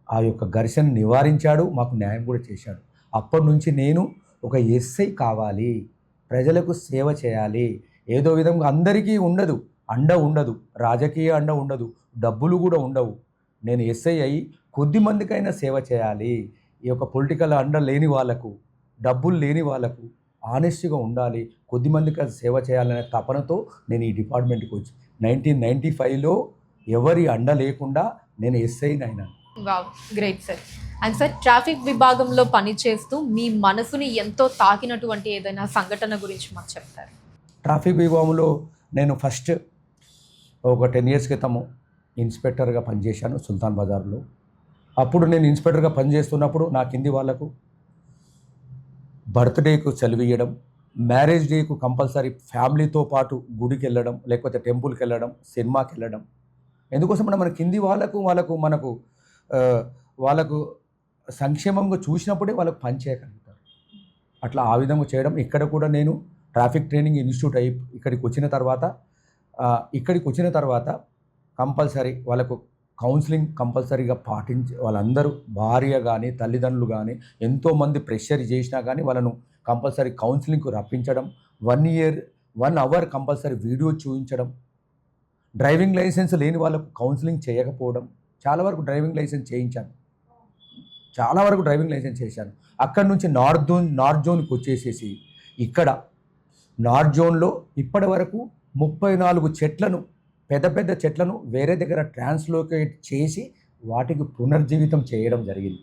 ఆ యొక్క ఘర్షణ నివారించాడు, మాకు న్యాయం కూడా చేశాడు. అప్పటి నుంచి నేను ఒక ఎస్ఐ కావాలి, ప్రజలకు సేవ చేయాలి. ఏదో విధంగా అందరికీ అండ ఉండదు, రాజకీయ అండ ఉండదు, డబ్బులు కూడా ఉండవు. నేను ఎస్ఐ అయ్యి కొద్ది మందికైనా సేవ చేయాలి. ఈ యొక్క పొలిటికల్ అండ లేని వాళ్ళకు, డబ్బులు లేని వాళ్ళకు ఆనెస్ట్గా ఉండాలి, కొద్ది మందికి సేవ చేయాలనే తపనతో నేను ఈ డిపార్ట్మెంట్కి వచ్చి 1995లో ఎవరి అండ లేకుండా నేను ఎస్ఐని అయినాను. Wow, great sir. And sir, traffic విభాగంలో పనిచేస్తూ మీ మనసుని ఎంతో తాకినటువంటి ఏదైనా సంఘటన గురించి మాకు చెప్తారు? ట్రాఫిక్ విభాగంలో నేను ఫస్ట్ ఒక 10 years క్రితము ఇన్స్పెక్టర్గా పనిచేశాను సుల్తాన్ బజార్లో. అప్పుడు నేను ఇన్స్పెక్టర్గా పనిచేస్తున్నప్పుడు నా కింది వాళ్ళకు బర్త్డేకు సెలవు ఇవ్వడం, మ్యారేజ్ డేకు కంపల్సరీ ఫ్యామిలీతో పాటు గుడికి వెళ్ళడం, లేకపోతే టెంపుల్కి వెళ్ళడం, సినిమాకి వెళ్ళడం. ఎందుకోసం అంటే మన కింది వాళ్ళకు సంక్షేమంగా చూసినప్పుడే వాళ్ళకు పని చేయగలుగుతారు. అట్లా ఆ విధంగా చేయడం. ఇక్కడ కూడా నేను ట్రాఫిక్ ట్రైనింగ్ ఇన్స్టిట్యూట్ అయ్యి ఇక్కడికి వచ్చిన తర్వాత కంపల్సరీ వాళ్ళకు కౌన్సిలింగ్ కంపల్సరీగా పాటించి, వాళ్ళందరూ భార్య కానీ తల్లిదండ్రులు కానీ ఎంతోమంది ప్రెషర్ చేసినా కానీ వాళ్ళను కంపల్సరీ కౌన్సిలింగ్కు రప్పించడం, 1 hour కంపల్సరీ వీడియో చూపించడం, డ్రైవింగ్ లైసెన్స్ లేని వాళ్ళకు కౌన్సిలింగ్ చేయకపోవడం. చాలా వరకు డ్రైవింగ్ లైసెన్స్ చేయించాను. అక్కడి నుంచి నార్త్ జోన్కి వచ్చేసేసి ఇక్కడ నార్త్ జోన్లో ఇప్పటి వరకు 34 చెట్లను, పెద్ద చెట్లను వేరే దగ్గర ట్రాన్స్లోకేట్ చేసి వాటికి పునర్జీవితం చేయడం జరిగింది.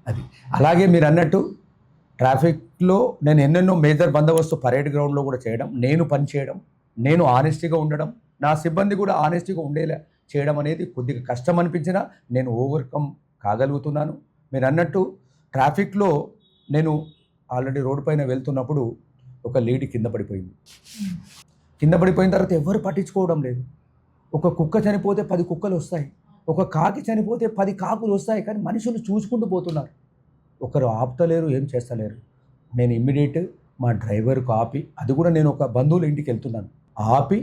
అది అలాగే మీరు అన్నట్టు ట్రాఫిక్లో నేను ఎన్నెన్నో మేజర్ బందోబస్తు పరేడ్ గ్రౌండ్లో కూడా చేయడం, నేను పనిచేయడం, నేను ఆనెస్టీగా ఉండడం, నా సిబ్బంది కూడా ఆనెస్టీగా ఉండేలా చేయడం అనేది కొద్దిగా కష్టం అనిపించినా నేను ఓవర్కమ్ కాగలుగుతున్నాను. మీరు అన్నట్టు ట్రాఫిక్లో నేను ఆల్రెడీ రోడ్డు పైన వెళ్తున్నప్పుడు ఒక లేడీ కింద పడిపోయింది. కింద పడిపోయిన తర్వాత ఎవరు పట్టించుకోవడం లేదు. ఒక కుక్క చనిపోతే 10 కుక్కలు వస్తాయి, ఒక కాకి చనిపోతే 10 కాకులు వస్తాయి, కానీ మనుషులు చూసుకుంటూ పోతున్నారు. ఒకరు ఆపుతలేరు, ఏం చేస్తలేరు. నేను ఇమ్మీడియట్ మా డ్రైవర్కు ఆపి, అది కూడా నేను ఒక బంధువుల ఇంటికి వెళ్తున్నాను, ఆపి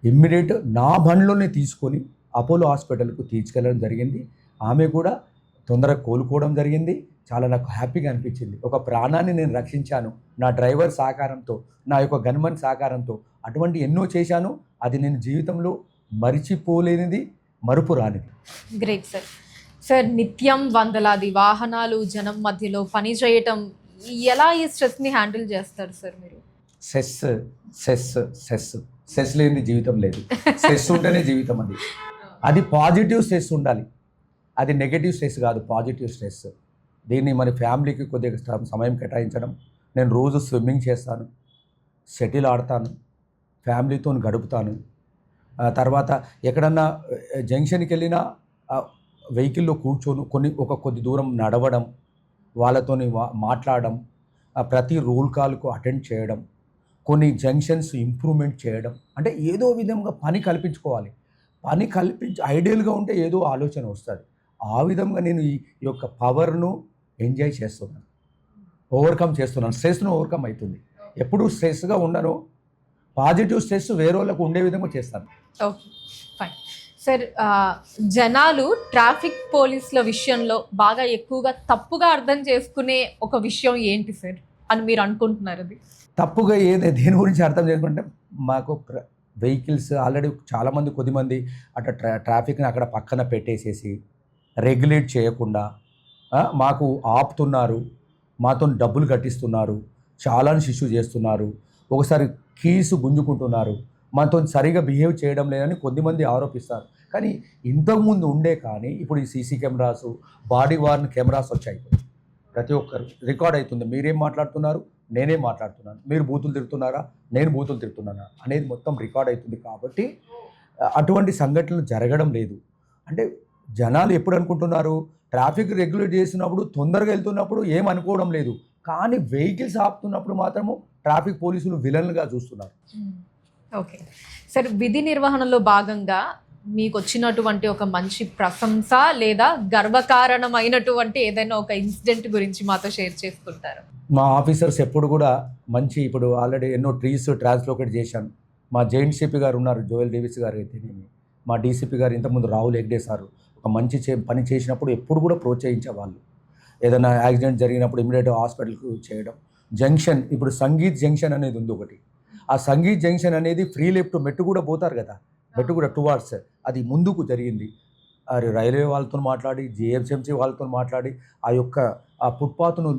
ఇమ్మీడియట్ నా బండ్లోనే తీసుకొని అపోలో హాస్పిటల్కు తీసుకెళ్ళడం జరిగింది. ఆమె కూడా తొందరగా కోలుకోవడం జరిగింది. చాలా నాకు హ్యాపీగా అనిపించింది. ఒక ప్రాణాన్ని నేను రక్షించాను నా డ్రైవర్ సహకారంతో, నా యొక్క గన్మన్ సహకారంతో. అటువంటి ఎన్నో చేశాను. అది నేను జీవితంలో మరిచిపోలేనిది, మరుపు రానిది. Great sir. సార్, నిత్యం వందలాది వాహనాలు జనం మధ్యలో పని చేయటం ఎలా ఈ స్ట్రెస్ని హ్యాండిల్ చేస్తారు సార్ మీరు? సెస్ సెస్ సెస్ సెస్ లేని జీవితం లేదు. సెస్ ఉంటేనే జీవితం. అది పాజిటివ్ స్ట్రెస్ ఉండాలి, అది నెగటివ్ స్ట్రెస్ కాదు, పాజిటివ్ స్ట్రెస్. దీన్ని మన ఫ్యామిలీకి కొద్దిగా సమయం కేటాయించడం. నేను రోజు స్విమ్మింగ్ చేస్తాను, షటిల్ ఆడతాను, ఫ్యామిలీతో గడుపుతాను. తర్వాత ఎక్కడన్నా జంక్షన్కి వెళ్ళినా వెహికల్లో కూర్చొని కొద్ది దూరం నడవడం, వాళ్ళతో మాట్లాడడం, ప్రతి రోల్ కాల్కు అటెండ్ చేయడం, కొన్ని జంక్షన్స్ ఇంప్రూవ్మెంట్ చేయడం. అంటే ఏదో విధంగా పని కల్పించుకోవాలి. పని ఐడియల్గా ఉంటే ఏదో ఆలోచన వస్తుంది. ఆ విధంగా నేను ఈ యొక్క పవర్ను ఎంజాయ్ చేస్తున్నాను, ఓవర్కమ్ చేస్తున్నాను. స్ట్రెస్ను ఓవర్కమ్ అవుతుంది. ఎప్పుడు స్ట్రెస్గా ఉండను, పాజిటివ్ స్ట్రెస్ వేరే వాళ్ళకు ఉండే విధంగా చేస్తాను. Okay, fine sir. జనాలు ట్రాఫిక్ పోలీసుల విషయంలో బాగా ఎక్కువగా తప్పుగా అర్థం చేసుకునే ఒక విషయం ఏంటి సార్ అని మీరు అనుకుంటున్నారు? అది తప్పుగా దేని గురించి అర్థం చేసుకుంటే, మాకు వెహికల్స్ ఆల్రెడీ చాలామంది కొద్దిమంది అట్లా ట్రాఫిక్ని అక్కడ పక్కన పెట్టేసేసి రెగ్యులేట్ చేయకుండా మాకు ఆపుతున్నారు, మాతో డబ్బులు కట్టిస్తున్నారు, చాలాని ఇష్యూ చేస్తున్నారు, ఒకసారి కీస్ గుంజుకుంటున్నారు, మనతో సరిగా బిహేవ్ చేయడం లేదని కొద్దిమంది ఆరోపిస్తారు. కానీ ఇంతకుముందు ఉండే, కానీ ఇప్పుడు ఈ CC cameras, body worn cameras వచ్చాయి. ప్రతి ఒక్కరు రికార్డ్ అవుతుంది. మీరేం మాట్లాడుతున్నారు, నేనేం మాట్లాడుతున్నాను, మీరు బూతులు తిరుగుతున్నారా, నేను బూతులు తిరుగుతున్నానా అనేది మొత్తం రికార్డ్ అవుతుంది. కాబట్టి అటువంటి సంఘటనలు జరగడం లేదు. అంటే జనాలు ఎప్పుడు అనుకుంటున్నారు, ట్రాఫిక్ రెగ్యులేట్ చేసినప్పుడు తొందరగా వెళ్తున్నప్పుడు ఏం అనుకోవడం లేదు, కానీ వెహికల్స్ ఆపుతున్నప్పుడు మాత్రము ట్రాఫిక్ పోలీసులు విలన్లుగా చూస్తున్నారు. ఓకే సార్, విధి నిర్వహణలో భాగంగా మీకు వచ్చినటువంటి ఒక మంచి ప్రశంస లేదా గర్వకారణమైనటువంటి ఏదైనా ఒక ఇన్సిడెంట్ గురించి మాతో షేర్ చేసుకుంటారు? మా ఆఫీసర్స్ ఎప్పుడు కూడా మంచి, ఇప్పుడు ఆల్రెడీ ఎన్నో ట్రీస్ ట్రాన్స్లోకేట్ చేశాను. మా జాయింట్ సిపి గారు ఉన్నారు, జోయల్ డేవిస్ గారు అయితేనేమి, మా డీసీపీ గారు ఇంతకుముందు రాహుల్ హెగ్డే సారు ఒక మంచి పని చేసినప్పుడు ఎప్పుడు కూడా ప్రోత్సహించేవాళ్ళు. ఏదైనా యాక్సిడెంట్ జరిగినప్పుడు ఇమీడియట్గా హాస్పిటల్కి చేయడం. జంక్షన్, ఇప్పుడు సంగీత్ జంక్షన్ అనేది ఉంది ఒకటి. ఆ సంగీత్ జంక్షన్ అనేది ఫ్రీ లెఫ్ట్ మెట్టు కూడా పోతారు కదా, మెట్టు కూడా టువార్డ్స్, అది ముందుకు జరిగింది. రైల్వే వాళ్ళతో మాట్లాడి, జిహెచ్ఎంసీ వాళ్ళతో మాట్లాడి ఆ ఫుట్పాత్ను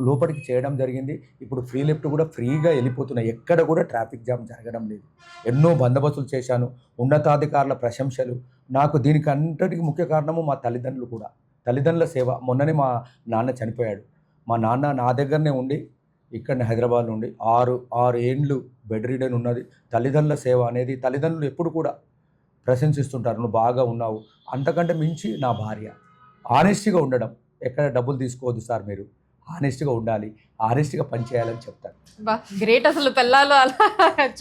లోపలికి చేయడం జరిగింది. ఇప్పుడు ఫ్రీ లెఫ్ట్ కూడా ఫ్రీగా వెళ్ళిపోతున్నాయి, ఎక్కడ కూడా ట్రాఫిక్ జామ్ జరగడం లేదు. ఎన్నో బందోబస్తులు చేశాను, ఉన్నతాధికారుల ప్రశంసలు. నాకు దీనికి అంతటికి ముఖ్య కారణము మా తల్లిదండ్రులు కూడా, తల్లిదండ్రుల సేవ. మొన్ననే మా నాన్న చనిపోయాడు. మా నాన్న నా దగ్గరనే ఉండి, ఇక్కడ హైదరాబాద్ నుండి 6 ఏండ్లు బెడ్ రిడన్ ఉన్నది. తల్లిదండ్రుల సేవ అనేది తల్లిదండ్రులు ఎప్పుడు కూడా ప్రశంసిస్తుంటారు, నువ్వు బాగా ఉన్నావు. అంతకంటే మించి నా భార్య ఆనెస్ట్గా ఉండడం. ఎక్కడ డబ్బులు తీసుకోవద్దు సార్, మీరు ఆనెస్ట్గా ఉండాలి, ఆనెస్ట్గా పనిచేయాలని చెప్తారు. బా గ్రేట్ అసలు పిల్లలు అలా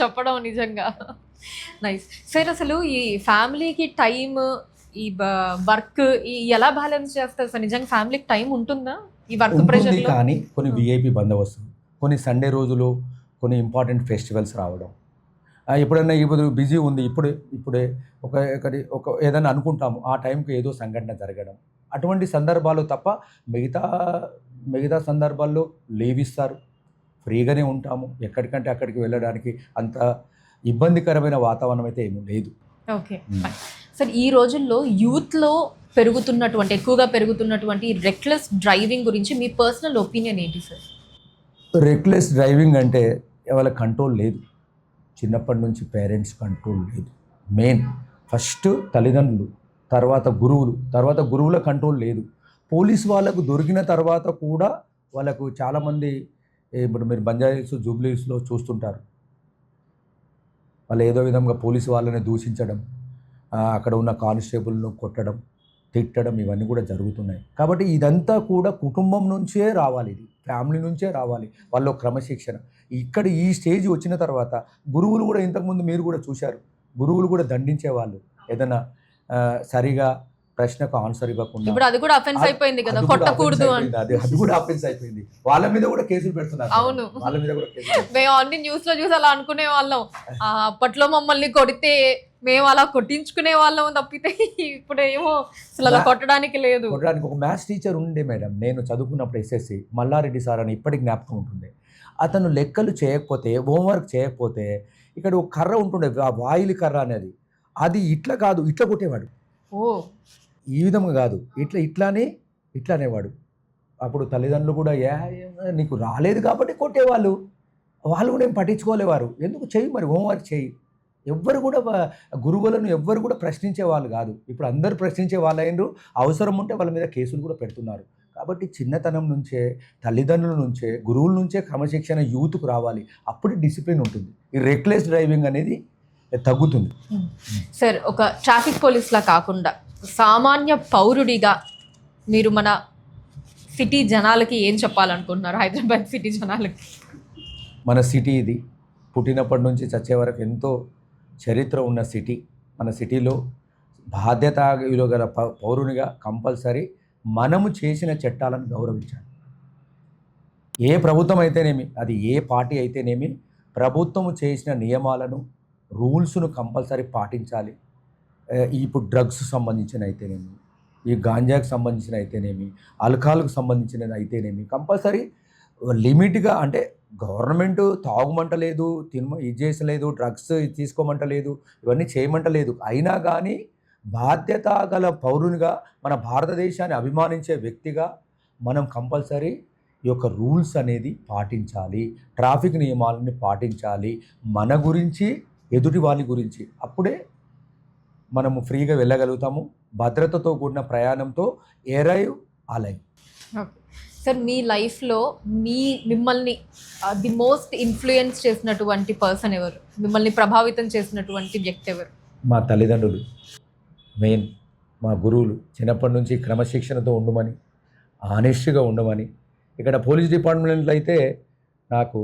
చెప్పడం నిజంగా నైస్ సార్. అసలు ఈ ఫ్యామిలీకి టైం, ఈ వర్క్ ఎలా బ్యాలెన్స్ చేస్తారు సార్? నిజంగా ఫ్యామిలీకి టైం ఉంటుందా ఈ వర్క్ ప్రెషర్? కానీ కొన్ని విఐపి బందోబస్తు, కొన్ని సండే రోజులు, కొన్ని ఇంపార్టెంట్ ఫెస్టివల్స్ రావడం, ఎప్పుడైనా ఇప్పుడు బిజీ ఉంది, ఇప్పుడే ఒక ఏదైనా అనుకుంటాము, ఆ టైంకి ఏదో సంఘటన జరగడం, అటువంటి సందర్భాలు తప్ప మిగతా సందర్భాల్లో లీవ్ ఇస్తారు, ఫ్రీగానే ఉంటాము. ఎక్కడికంటే అక్కడికి వెళ్ళడానికి అంత ఇబ్బందికరమైన వాతావరణం అయితే ఏమీ లేదు. ఓకే సార్, ఈ రోజుల్లో యూత్లో ఎక్కువగా పెరుగుతున్నటువంటి రెక్లెస్ డ్రైవింగ్ గురించి మీ పర్సనల్ ఒపీనియన్ ఏంటి సార్? రెక్లెస్ డ్రైవింగ్ అంటే వాళ్ళ కంట్రోల్ లేదు. చిన్నప్పటి నుంచి పేరెంట్స్ కంట్రోల్ లేదు. మెయిన్ ఫస్ట్ తల్లిదండ్రులు, తర్వాత గురువుల కంట్రోల్ లేదు. పోలీస్ వాళ్ళకు దొరికిన తర్వాత కూడా వాళ్ళకు చాలామంది, ఇప్పుడు మీరు బంజారాహిల్స్, జూబ్లీహిల్స్లో చూస్తుంటారు, వాళ్ళు ఏదో విధంగా పోలీసు వాళ్ళని దూషించడం, అక్కడ ఉన్న కానిస్టేబుల్ను కొట్టడం, తిట్టడం, ఇవన్నీ కూడా జరుగుతున్నాయి. కాబట్టి ఇదంతా కూడా కుటుంబం నుంచే రావాలి, ఇది ఫ్యామిలీ నుంచే రావాలి, వాళ్ళ క్రమశిక్షణ. ఇక్కడ ఈ స్టేజ్ వచ్చిన తర్వాత గురువులు కూడా, ఇంతకుముందు మీరు కూడా చూశారు, గురువులు కూడా దండించేవాళ్ళు ఏదైనా సరిగా ప్రశ్నకు ఆన్సర్ ఇవ్వకుండా. ఇప్పుడు అది కూడా అఫెన్స్ అయిపోయింది కదా, కొట్టకూడదు అది కూడా అఫెన్స్ అయిపోయింది. వాళ్ళ మీద కూడా కేసులు పెడుతున్నారు. అవును, వాళ్ళ మీద కూడా కేసులు. మేము అన్ని న్యూస్ లో చూసి అలా అనుకునే వాళ్ళం. అప్పట్లో మమ్మల్ని కొడితే మేము అలా కొట్టించుకునే వాళ్ళం తప్పితే ఇప్పుడు ఏమో అసలు అలా కొట్టడానికి లేదు. కొట్టడానికి ఒక మ్యాథ్స్ టీచర్ ఉండే మేడం, నేను చదువుకున్నప్పుడు ఎస్ఎస్సి, మల్లారెడ్డి సార్ అని ఇప్పటికి జ్ఞాపకం ఉంటుంది. అతను లెక్కలు చేయకపోతే, హోంవర్క్ చేయకపోతే, ఇక్కడ ఒక కర్ర ఉంటుండే, ఆ వాయిలి కర్ర అనేది, అది ఇట్లా కాదు ఇట్లా కొట్టేవాడు. ఓ, ఈ విధంగా కాదు, ఇట్లానే ఇట్లా అనేవాడు. అప్పుడు తల్లిదండ్రులు కూడా నీకు రాలేదు కాబట్టి కొట్టేవాళ్ళు, వాళ్ళు కూడా ఏం పట్టించుకోలేవారు. ఎందుకు చెయ్యి మరి హోంవర్క్ చెయ్యి. ఎవ్వరు కూడా గురువులను ఎవ్వరు కూడా ప్రశ్నించే వాళ్ళు కాదు. ఇప్పుడు అందరూ ప్రశ్నించే వాళ్ళు అయినరు. అవసరం ఉంటే వాళ్ళ మీద కేసులు కూడా పెడుతున్నారు. కాబట్టి చిన్నతనం నుంచే, తల్లిదండ్రుల నుంచే, గురువుల నుంచే క్రమశిక్షణ యూత్కు రావాలి. అప్పుడు డిసిప్లిన్ ఉంటుంది. ఈ రెక్లెస్ డ్రైవింగ్ అనేది తగ్గుతుంది. సార్, ఒక ట్రాఫిక్ పోలీస్లా కాకుండా సామాన్య పౌరుడిగా మీరు మన సిటీ జనాలకి ఏం చెప్పాలనుకుంటున్నారు? హైదరాబాద్ సిటీ జనాలకి. మన సిటీ ఇది పుట్టినప్పటి నుంచి చచ్చే వరకు ఎంతో చరిత్ర ఉన్న సిటీ. మన సిటీలో బాధ్యతలో గల పౌరునిగా కంపల్సరీ మనము చేసిన చట్టాలను గౌరవించాలి. ఏ ప్రభుత్వం అయితేనేమి, అది ఏ పార్టీ అయితేనేమి, ప్రభుత్వము చేసిన నియమాలను, రూల్స్ను కంపల్సరీ పాటించాలి. ఇప్పుడు డ్రగ్స్ సంబంధించిన అయితేనేమి, ఈ గాంజాకు సంబంధించిన అయితేనేమి, ఆల్కహాల్కు సంబంధించిన అయితేనేమి కంపల్సరీ లిమిట్గా, అంటే గవర్నమెంట్ తాగుమంటలేదు, ఇది చేసలేదు, డ్రగ్స్ తీసుకోమంటలేదు, ఇవన్నీ చేయమంటలేదు. అయినా కానీ బాధ్యత గల పౌరునిగా, మన భారతదేశాన్ని అభిమానించే వ్యక్తిగా మనం కంపల్సరీ ఈ యొక్క రూల్స్ అనేది పాటించాలి. ట్రాఫిక్ నియమాలని పాటించాలి. మన గురించి, ఎదుటి వాళ్ళ గురించి. అప్పుడే మనము ఫ్రీగా వెళ్ళగలుగుతాము. భద్రతతో కూడిన ప్రయాణంతో ఎరైవ్ అలైవ్. సార్, మీ లైఫ్లో మిమ్మల్ని ది మోస్ట్ ఇన్ఫ్లుయెన్స్ చేసినటువంటి పర్సన్ ఎవరు? మిమ్మల్ని ప్రభావితం చేసినటువంటి వ్యక్తి ఎవరు? మా తల్లిదండ్రులు మెయిన్, మా గురువులు. చిన్నప్పటి నుంచి క్రమశిక్షణతో ఉండమని, ఆనెస్ట్గా ఉండమని. ఇక్కడ పోలీస్ డిపార్ట్మెంట్లో అయితే నాకు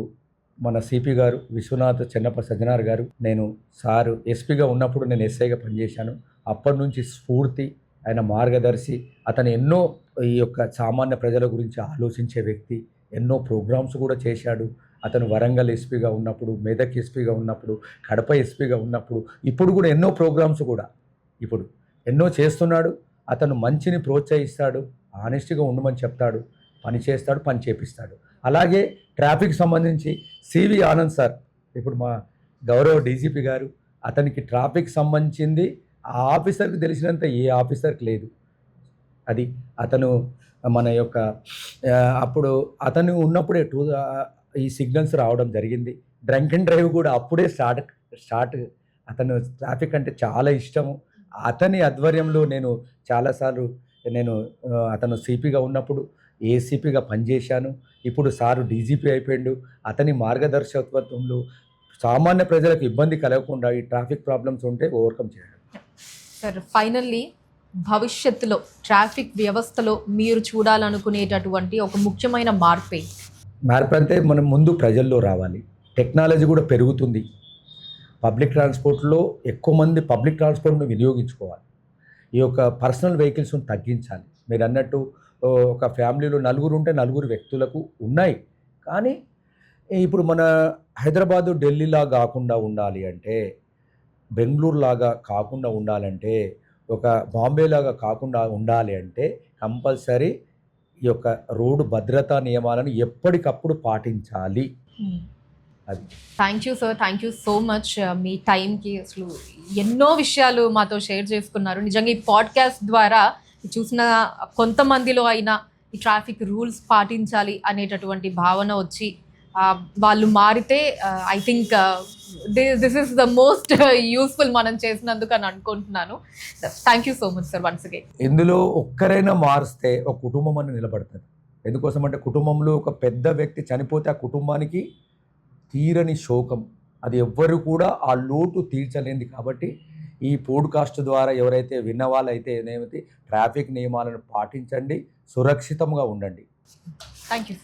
మన సిపి గారు విశ్వనాథ్ చెన్నప్ప సజ్జనార్ గారు, నేను సారు ఎస్పీగా ఉన్నప్పుడు నేను ఎస్ఐగా పనిచేశాను. అప్పటి నుంచి స్ఫూర్తి, ఆయన మార్గదర్శి. అతను ఎన్నో ఈ యొక్క సామాన్య ప్రజల గురించి ఆలోచించే వ్యక్తి. ఎన్నో ప్రోగ్రామ్స్ కూడా చేశాడు. అతను వరంగల్ ఎస్పీగా ఉన్నప్పుడు, మెదక్ ఎస్పీగా ఉన్నప్పుడు, కడప ఎస్పీగా ఉన్నప్పుడు, ఇప్పుడు కూడా ఎన్నో ప్రోగ్రామ్స్ కూడా ఇప్పుడు ఎన్నో చేస్తున్నాడు. అతను మంచిని ప్రోత్సహిస్తాడు, ఆనెస్ట్గా ఉండమని చెప్తాడు, పని చేస్తాడు, పని చేపిస్తాడు. అలాగే ట్రాఫిక్ సంబంధించి సివి ఆనంద్ సార్, ఇప్పుడు మా గౌరవ డీజీపీ గారు, అతనికి ట్రాఫిక్ సంబంధించింది ఆ ఆఫీసర్కి తెలిసినంత ఏ ఆఫీసర్కి లేదు. అది అతను మన యొక్క అప్పుడు అతను ఉన్నప్పుడే ఈ సిగ్నల్స్ రావడం జరిగింది. డ్రంక్ అండ్ డ్రైవ్ కూడా అప్పుడే స్టార్ట్. అతను ట్రాఫిక్ అంటే చాలా ఇష్టము. అతని ఆధ్వర్యంలో నేను చాలాసార్లు అతను సిపిగా ఉన్నప్పుడు ఏసీపీగా పనిచేశాను. ఇప్పుడు సారు డీజీపీ అయిపోయాడు. అతని మార్గదర్శకత్వంలో సామాన్య ప్రజలకు ఇబ్బంది కలగకుండా ఈ ట్రాఫిక్ ప్రాబ్లమ్స్ ఉంటే ఓవర్కమ్ చేయడం. సార్, ఫైనల్లీ భవిష్యత్తులో ట్రాఫిక్ వ్యవస్థలో మీరు చూడాలనుకునేటటువంటి ఒక ముఖ్యమైన మార్పు అంటే మనం ముందు ప్రజల్లో రావాలి. టెక్నాలజీ కూడా పెరుగుతుంది. పబ్లిక్ ట్రాన్స్పోర్ట్లో ఎక్కువ మంది పబ్లిక్ ట్రాన్స్పోర్ట్ను వినియోగించుకోవాలి. ఈ యొక్క పర్సనల్ వెహికల్స్ను తగ్గించాలి. మీరు అన్నట్టు ఒక ఫ్యామిలీలో నలుగురు ఉంటే నలుగురు వ్యక్తులకు ఉన్నాయి. కానీ ఇప్పుడు మన హైదరాబాదు ఢిల్లీలా కాకుండా ఉండాలి అంటే, బెంగళూరు లాగా కాకుండా ఉండాలంటే, ఒక బాంబే లాగా కాకుండా ఉండాలి అంటే కంపల్సరీ ఈ యొక్క రోడ్డు భద్రతా నియమాలను ఎప్పటికప్పుడు పాటించాలి. అది. Thank you sir, thank you so much. మీ టైంకి అసలు ఎన్నో విషయాలు మాతో షేర్ చేసుకున్నారు. నిజంగా ఈ పాడ్కాస్ట్ ద్వారా చూసిన కొంతమందిలో అయినా ఈ ట్రాఫిక్ రూల్స్ పాటించాలి అనేటటువంటి భావన వచ్చి వాళ్ళు మారితే I think this is the most useful మనం చేసినందుకు అని అనుకుంటున్నాను. Thank you so much sir once again. ఇందులో ఒక్కరైనా మారిస్తే ఒక కుటుంబం అని నిలబడుతుంది. ఎందుకోసం అంటే కుటుంబంలో ఒక పెద్ద వ్యక్తి చనిపోతే ఆ కుటుంబానికి తీరని శోకం. అది ఎవ్వరు కూడా ఆ లోటు తీర్చలేంది. కాబట్టి ఈ పోడ్కాస్ట్ ద్వారా ఎవరైతే విన్నవాళ్ళైతే ఏమైతే ట్రాఫిక్ నియమాలను పాటించండి, సురక్షితంగా ఉండండి. Thank you.